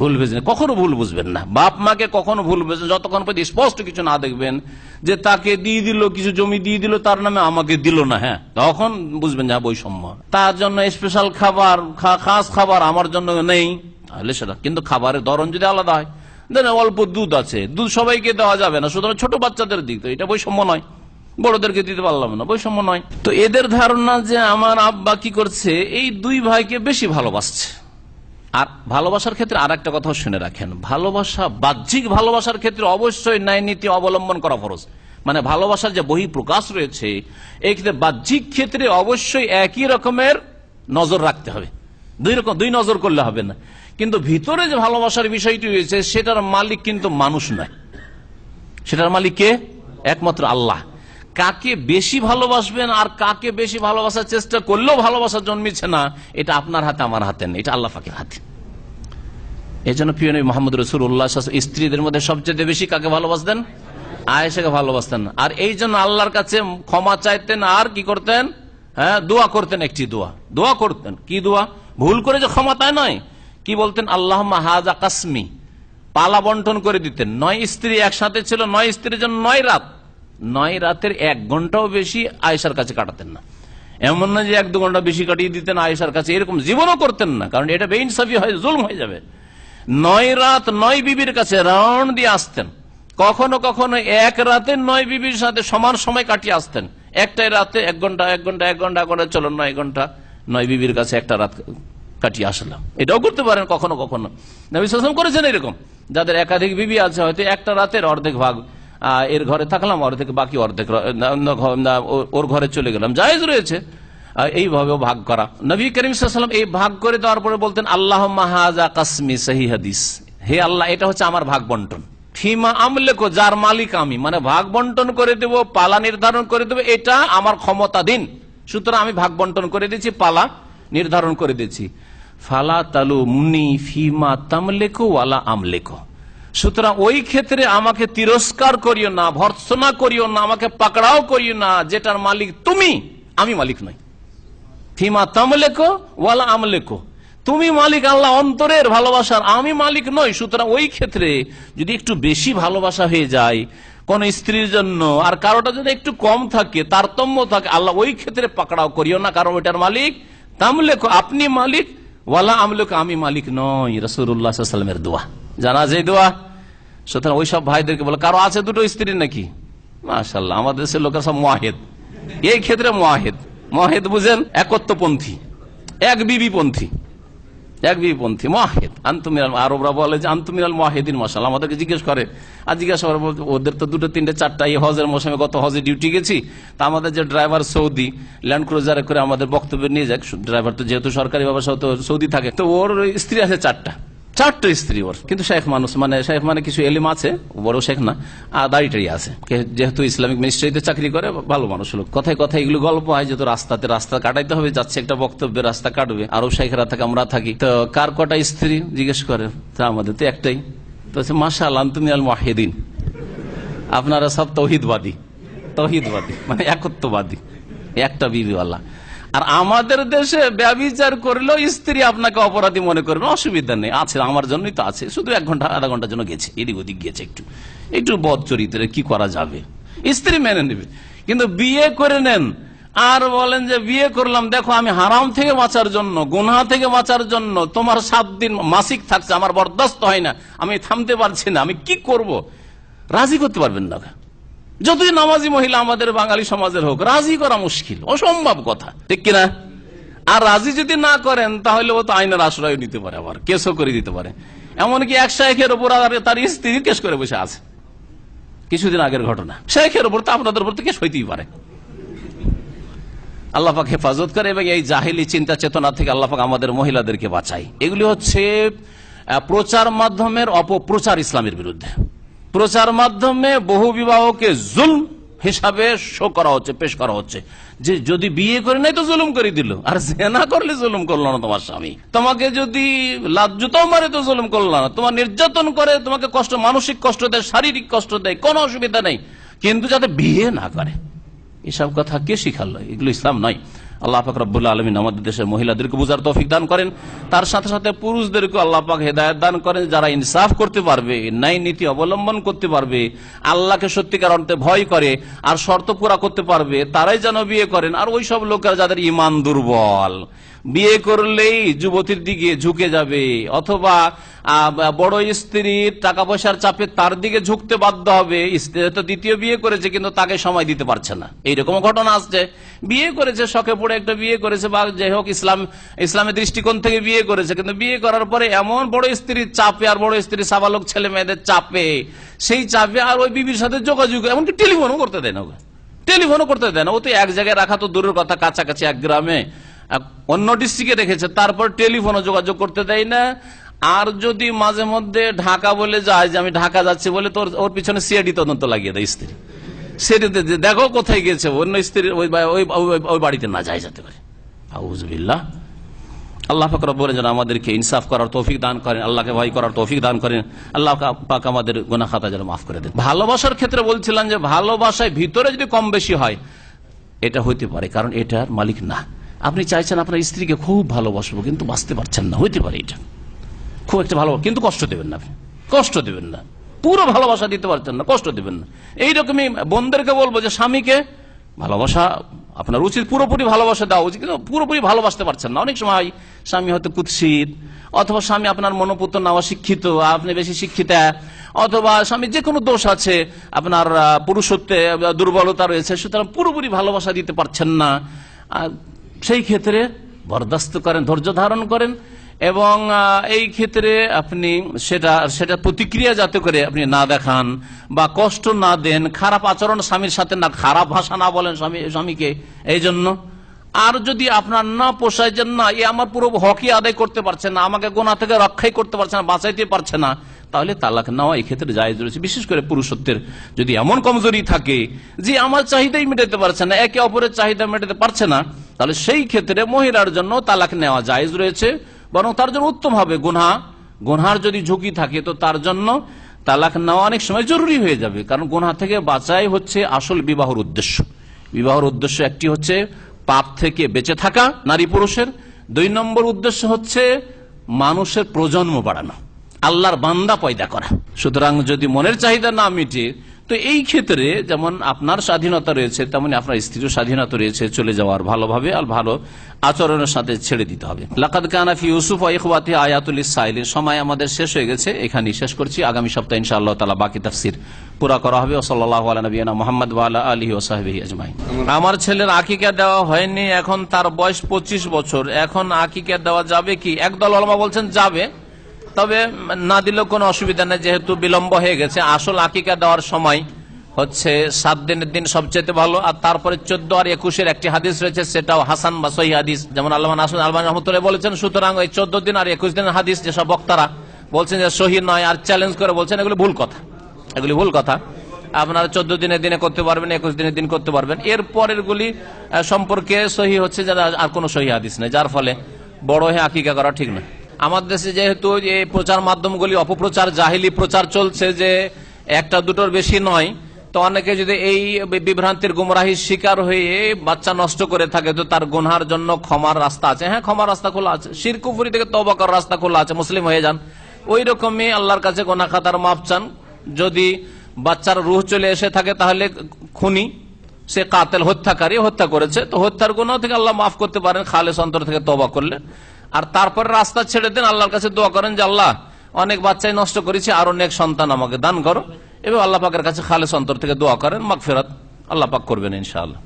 ভুল বুঝে নেই, কখনো ভুল বুঝবেন না। বাপ মাকে কখনো ভুল বুঝবেন যতক্ষণ পর্যন্ত স্পষ্ট কিছু না দেখবেন, যে তাকে দিয়ে দিল, কিছু জমি দিয়ে দিল তার নামে, আমাকে দিল না, হ্যাঁ, তখন বুঝবেন যে বৈষম্য। তার জন্য স্পেশাল খাবার, খাস খাবার আমার জন্য নেই, তাহলে সেটা। কিন্তু খাবারের ধরন যদি আলাদা হয়, অল্প দুধ আছে, দুধ সবাইকে দেওয়া যাবে না, সুতরাং ছোট বাচ্চাদের দিক, তো এটা বৈষম্য নয়। বড়দেরকে দিতে পারলাম না, বৈষম্য নয়। তো এদের ধারণা যে আমার আব্বা কি করছে, এই দুই ভাইকে বেশি ভালোবাসছে। আর ভালোবাসার ক্ষেত্রে আর একটা কথা শুনে রাখেন, ভালোবাসা, বাহ্যিক ভালোবাসার ক্ষেত্রে অবশ্যই ন্যায় নীতি অবলম্বন করা ফরজ। মানে ভালোবাসার যে বহিঃপ্রকাশ রয়েছে, এই ক্ষেত্রে বাহ্যিক ক্ষেত্রে অবশ্যই একই রকমের নজর রাখতে হবে, দুই নজর করলে হবে না। কিন্তু ভিতরে যে ভালোবাসার বিষয়টি রয়েছে, সেটার মালিক কিন্তু মানুষ নয়, সেটার মালিক কে? একমাত্র আল্লাহ। কাকে বেশি ভালোবাসবেন আর কাকে বেশি ভালোবাসার চেষ্টা করলেও ভালোবাসা জন্মিচ্ছে না, এটা আপনার হাতে আমার হাতে নেই, এটা আল্লাহ পাকের হাতে। এই জন্য প্রিয় নবী মুহাম্মদ রাসূলুল্লাহ স্ত্রীদের মধ্যে সবচেয়ে বেশি কাকে ভালোবাসতেন? আয়েশাকে ভালোবাসতেন। আর এই জন্য আল্লাহর কাছে ক্ষমা চাইতেন আর কি করতেন? দোয়া করতেন, একটি দোয়া করতেন। কি দোয়া? ভুল করে যে ক্ষমা তাই নয়, কি বলতেন? আল্লাহুম্মা হাযা কাসমি, পালা বন্টন করে দিতেন। 9 স্ত্রী একসাথে ছিল, 9 স্ত্রীর জন্য 9 রাত, 9 রাতের 1 ঘন্টাও বেশি আয়েশার কাছে কাটাতেন না। এমন না যে 1-2 ঘন্টা বেশি কাটিয়ে দিতেন আয়েশার কাছে, এরকম জীবনও করতেন না, কারণ এটা বেইনসাফি হয়, জুলম হয়ে যাবে। 9 রাত 9 বিবির কাছে রাউন্ড দিয়ে আসতেন। কখনো কখনো 1 রাতে 9 বিবির সাথে সমান সময় কাটিয়ে আসতেন। একটাই রাতে 1 ঘন্টা 1 ঘন্টা 1 ঘন্টা করে, চলো 9 ঘন্টা 9 বিবির কাছে একটা রাত কাটিয়ে আসলাম। এটাও করতে পারেন কখনো কখনো, নবী সাল্লাল্লাহু আলাইহি ওয়াসাল্লাম করেছেন এরকম। যাদের একাধিক বিবি আছে, হয়তো একটা রাতের অর্ধেক ভাগ এর ঘরে থাকলাম, অর্ধেক বাকি অর্ধেক ওর ঘরে চলে গেলাম, জায়েজ রয়েছে এইভাবেও ভাগ করা। নবী করিম সাল্লাল্লাহু আলাইহি ওয়াসাল্লাম এই ভাগ করে দেওয়ার পরে বলতেন আল্লাহুম্মা হাযা কাসমি, সহিহ হাদিস, হে আল্লাহ এটা হচ্ছে আমার ভাগ বন্টন। ফিমা আমলেকো, যার মালিক আমি, মানে ভাগ বন্টন করে দেব, পালা নির্ধারণ করে দেব, এটা আমার ক্ষমতাধীন, সুতরাং আমি ভাগ বন্টন করে দিয়েছি, পালা নির্ধারণ করে দিয়েছি। ফালা তালু মুনি ফিমা তামলেকো ওয়ালা আমলেকো, সুতরাং ওই ক্ষেত্রে আমাকে তিরস্কার করিও না, ভর্ৎসনা করিও না, আমাকে পাকড়াও করিও না, যেটার মালিক তুমি, আমি মালিক নই। ফিমা তামলেকো ওয়ালা আমলেকো, তুমি মালিক আল্লাহ অন্তরের ভালোবাসার, আমি মালিক নই। সুতরাং ওই ক্ষেত্রে যদি একটু বেশি ভালোবাসা হয়ে যায় কোন স্ত্রীর জন্য, আর কারোটা যদি একটু কম থাকে, তারতম্য থাকে, আল্লাহ ওই ক্ষেত্রে পাকড়াও করিও না, কারণ ওইটার মালিক তামলেকো, আপনি মালিক, ওয়ালা আমলেকো, আমি মালিক নই। রাসূলুল্লাহ সাল্লাল্লাহু আলাইহি ওয়াসাল্লামের দোয়া, জানা যায় দোয়া। সুতরাং ওই সব ভাইদেরকে বলে, কারো আছে 2 স্ত্রী নাকি? মাশাআল্লাহ, আমাদের দেশের লোকের সব মুয়াহিদ, এই ক্ষেত্রে মুয়াহিদ বুঝেন, একত্বপন্থী, এক বিবিপন্থী, মুয়াহিদ। আনতুমিনাল, আরবরা বলে যে আনতুমিনাল মুয়াহিদিন। মাশাআল্লাহ, আমাদেরকে জিজ্ঞেস করে, আর জিজ্ঞাসা করে ওদের তো 2, 3, 4টা এই হজের মৌসুমে, গত হজে ডিউটি গেছি, তা আমাদের যে ড্রাইভার সৌদি ল্যান্ড ক্রুজারে করে আমাদের বক্তব্য নিয়ে যাক, ড্রাইভার তো যেহেতু সরকারি ব্যবসা, তো সৌদি থাকে, তো ওর স্ত্রী আছে 4টা স্ত্রী ওর, কিন্তু শেখ মানুষ, মানে শেখ মানে কিছু এলিম আছে, বড় শেখ না, আর দাড়িটাই আছে, যেহেতু ইসলামিক মিনিস্ট্রিতে চাকরি করে, ভালো মানুষ লোক। কথায় কথায় এগুলো গল্প হয়, যেহেতু রাস্তা কাটাইতে হবে, যাচ্ছে একটা বক্তব্যের রাস্তা কাটবে, আরো শেখরা থাকে, আমরা থাকি, তো কার কটা স্ত্রী জিজ্ঞেস করে, তা আমাদের তো একটাই। তো মাশাআল্লাহ আনতুমিনাল মুওয়াহিদিন, আপনারা সব তৌহিদবাদী, মানে একত্ববাদী, একটা বিবিওয়ালা। আর আমাদের দেশে ব্যভিচার করলেও স্ত্রী আপনাকে অপরাধী মনে করবে, অসুবিধা নেই, আছে, আমার জন্যই তো আছে, শুধু 1 ঘন্টা 1/2 ঘন্টার জন্য গেছে, এদিক ওদিক গেছে, একটু বদ চরিত্রে, কি করা যাবে, স্ত্রী মেনে নেবে। কিন্তু বিয়ে করে নেন আর বলেন যে বিয়ে করলাম, দেখো আমি হারাম থেকে বাঁচার জন্য, গুনাহ থেকে বাঁচার জন্য তোমার 7 দিন মাসিক থাকছে, আমার বরদাস্ত হয় না, আমি থামতে পারছি না, আমি কি করব, রাজি করতে পারবেন না। যতই নামাজি মহিলা আমাদের বাঙালি সমাজের হোক, রাজি করা মুশকিল, অসম্ভব কথা, ঠিক কিনা? আর রাজি যদি না করেন, তাহলে ও তো আইনের আশ্রয় নিতে পারে, আবার কেসও করে দিতে পারে। এমনকি এক শাইখের উপর তার স্ত্রী কেস করে বসে আছে, কিছুদিন আগের ঘটনা। শাইখের উপর তো আপনাদের উপর তো কেস হইতেই পারে। আল্লাহ পাক হেফাজত করে, এবং এই জাহেলি চিন্তা চেতনা থেকে আল্লাহ পাক আমাদের মহিলাদেরকে বাঁচায়। এগুলি হচ্ছে প্রচার মাধ্যমের অপপ্রচার, ইসলামের বিরুদ্ধে। প্রচার মাধ্যমে বহু বিবাহকে জুলম হিসাবে পেশ করা হচ্ছে, যে যদি বিয়ে করে নাই তো জুলুম করে দিল, আর জেনা করলে জুলুম করলো না তোমার স্বামী, তোমাকে যদি লাজ্জুতাও মারে তো জুলুম করলো না, তোমার নির্যাতন করে, তোমাকে মানসিক কষ্ট দেয়, শারীরিক কষ্ট দেয়, কোনো অসুবিধা নেই, কিন্তু যাতে বিয়ে না করে, এসব কথা কে শিখালো? এগুলো ইসলাম নয়। আল্লাহ পাক রব্বুল আলামিন আমাদের দেশের মহিলাদেরকে বুঝার তৌফিক দান করেন, তার সাথে সাথে পুরুষদেরকে আল্লাহ পাক হেদায়েত দান করেন, যারা ইনসাফ করতে পারবে, ন্যায় নীতি অবলম্বন করতে পারবে, আল্লাহকে সত্যিকার অর্থে ভয় করে, আর শর্ত পুরা করতে পারবে, তারাই যেন বিয়ে করেন। আর ওই সব লোকেরা যাদের ইমান দুর্বল, বিয়ে করলেই যুবতীর দিকে ঝুঁকে যাবে, অথবা বড় স্ত্রীর টাকা পয়সার চাপে তার দিকে ঝুঁকতে বাধ্য হবে। স্ত্রী তো দ্বিতীয় বিয়ে করেছে কিন্তু তাকে সময় দিতে পারছে না, এইরকম ঘটনা আসছে। বিয়ে করেছে, শখে পড়ে একটা বিয়ে করেছে, বা যাই হোক ইসলামের দৃষ্টিকোণ থেকে বিয়ে করেছে, কিন্তু বিয়ে করার পরে এমন বড় স্ত্রীর চাপে আর বড় স্ত্রীর সাবালক ছেলে মেয়েদের চাপে, সেই চাপে আর ওই বিবির সাথে যোগাযোগ, এমনকি টেলিফোনও করতে দেয় না, টেলিফোনও করতে দেয় না। ও তো এক জায়গায় রাখা তো দূরের কথা, কাছাকাছি এক গ্রামে অন্য ডিস্ট্রিক্টে রেখেছে, তারপর টেলিফোনও যোগাযোগ করতে দেয় না। আর যদি মাঝে মধ্যে ঢাকা বলে যায় যে আমি ঢাকা যাচ্ছি বলে, তোর ওর পিছনে সিআইডি তদন্ত লাগিয়ে দেয় স্ত্রী, সেটিতে দেখো কোথায় গেছে, অন্য স্ত্রীর ওই বাড়িতে না যায় যেতে পারে। আউযুবিল্লাহ। আল্লাহ পাক রব্বুল যেন আমাদেরকে ইনসাফ করার তৌফিক দান করেন, আল্লাহকে ভয় করার তৌফিক দান করেন, আল্লাহ পাক আমাদের গুনাহ খাতা যেন মাফ করে দেন। ভালোবাসার ক্ষেত্রে বলছিলাম যে ভালোবাসায় ভিতরে যদি কম বেশি হয় এটা হইতে পারে, কারণ এটার মালিক না। আপনি চাইছেন আপনার স্ত্রীকে খুব ভালোবাসবো কিন্তু বাঁচতে পারছেন না, হইতে পারে এটা খুব একটা ভালো, কিন্তু কষ্ট দেবেন না, আপনি কষ্ট দেবেন না, পুরো ভালোবাসা দিতে পারছেন না, কষ্ট দেবেন না। এইরকমই বোনদেরকে বলবো যে স্বামীকে ভালোবাসা আপনার উচিত, পুরোপুরি ভালোবাসা দেওয়া উচিত, কিন্তু পুরোপুরি ভালোবাসতে পারছেন না। অনেক সময় স্বামী হয়তো কুৎসিত, অথবা স্বামী আপনার মনোপুত্র না অশিক্ষিত, আপনি বেশি শিক্ষিতা, অথবা স্বামী যে কোনো দোষ আছে, আপনার পুরুষত্বে দুর্বলতা রয়েছে, সুতরাং পুরোপুরি ভালোবাসা দিতে পারছেন না। সেই ক্ষেত্রে বরদাস্ত করেন, ধৈর্য ধারণ করেন, এবং এই ক্ষেত্রে আপনি সেটা প্রতিক্রিয়া যাতে করে আপনি না দেখান বা কষ্ট না দেন, খারাপ আচরণ স্বামীর সাথে না, খারাপ ভাষা না বলেন স্বামীকে। এই জন্য আর যদি আপনার না পোষায় যে না, এ আমার পুরো হকই আদায় করতে পারছে না, আমাকে গুনাহ থেকে রক্ষাই করতে পারছে না, বাঁচাইতে পারছে না, তাহলে তালাক নেওয়া এই ক্ষেত্রে জায়েজ রয়েছে। বিশেষ করে পুরুষত্বের যদি এমন কমজোরি থাকে যে আমার চাহিদাই মেটাতে পারছে না, একে অপরের চাহিদা মেটাতে পারছে না, তাহলে সেই ক্ষেত্রে মহিলার জন্য তালাক নেওয়া জায়েজ রয়েছে। বরং তার জন্য উত্তম হবে, গুনহার যদি ঝুঁকি থাকে তো তার জন্য তালাক নেওয়া অনেক সময় জরুরি হয়ে যাবে, কারণ গুনহা থেকে বাঁচাই হচ্ছে আসল বিবাহের উদ্দেশ্য। বিবাহের উদ্দেশ্য একটি হচ্ছে পাপ থেকে বেঁচে থাকা নারী পুরুষের, 2 নম্বর উদ্দেশ্য হচ্ছে মানুষের প্রজন্ম বাড়ানো, আল্লাহর বান্দা পয়দা করা। সুতরাং যদি মনের চাহিদা না মিটে, তো এই ক্ষেত্রে যেমন আপনার স্বাধীনতা রয়েছে তেমনি আপনার স্ত্রীর স্বাধীনতা রয়েছে, চলে যাওয়ার ভালোভাবে আর ভালো আচরণের সাথে ছেড়ে দিতে হবে। লাকাদ কানা ফি ইউসুফ ওয়া ইখওয়াতিহি আয়াতুল লিসাইলিন। সময় আমাদের শেষ হয়ে গেছে, এখানেই শেষ করছি। আগামী সপ্তাহে ইনশাআল্লাহ তাআলা বাকি তাফসীর পুরা করা হবে। সাল্লাল্লাহু আলা নবিয়িনা মুহাম্মদ ওয়া আলা আলিহি ওয়া সাহবিহি আজমাইন। আমার ছেলের আকিকা দেওয়া হয়নি, এখন তার বয়স 25 বছর, এখন আকিকা দেওয়া যাবে কি? একদল উলামা বলছেন যাবে, তবে না দিলেও কোনো অসুবিধা নেই, যেহেতু বিলম্ব হয়ে গেছে। আসল আকিকা দেওয়ার সময় হচ্ছে 7 দিনের দিন সবচেয়ে ভালো, আর তারপরে 14 আর 21-এর একটি হাদিস রয়েছে, সেটাও হাসান বা সহিহ হাদিস, যেমন আল্লামা নাসির আলবানী রাহমাতুল্লাহ বলেছেন। সুতরাং ওই 14 দিন আর 21 দিনের হাদিস যেসব বক্তারা বলছেন যে সহিহ নয় আর চ্যালেঞ্জ করে বলছেন, এগুলি ভুল কথা, এগুলি ভুল কথা। আপনারা 14 দিনের দিনে করতে পারবেন, 21 দিনের দিন করতে পারবেন। এর পরের গুলি সম্পর্কে সহিহ হচ্ছে যে আর কোনো সহিহ হাদিস নেই, যার ফলে বড় হয়ে আকিকা করা ঠিক না। আমাদের দেশে যেহেতু এই প্রচার মাধ্যমগুলি অপপ্রচার, জাহিলি প্রচার চলছে যে একটা দুটোর বেশি নয়, তো অনেকে যদি এই বিভ্রান্তির গুমরাহির শিকার হয়ে বাচ্চা নষ্ট করে থাকে, তো তার গুনহার জন্য ক্ষমার রাস্তা আছে। হ্যাঁ, ক্ষমার রাস্তা খোলা আছে, শিরক কুফরি থেকে তওবা করার রাস্তা খোলা আছে, মুসলিম হয়ে যান। ওই রকমই আল্লাহর কাছে গুনাহ খাতার মাপ চান। যদি বাচ্চার রূহ চলে এসে থাকে তাহলে খুনি, সে কাতেল, হত্যাকারী, হত্যা করেছে, তো হত্যার গুনাহ থেকে আল্লাহ মাফ করতে পারেন খালেস অন্তর থেকে তওবা করলে। আর তারপরে রাস্তা ছেড়ে দেন, আল্লাহর কাছে দোয়া করেন যে আল্লাহ অনেক বাচ্চাই নষ্ট করেছে, আর অনেক সন্তান আমাকে দান করো, এবং আল্লাহ পাকের কাছে খালেস অন্তর থেকে দোয়া করেন, মাগফিরাত আল্লাহ পাক করবেন ইনশাআল্লাহ।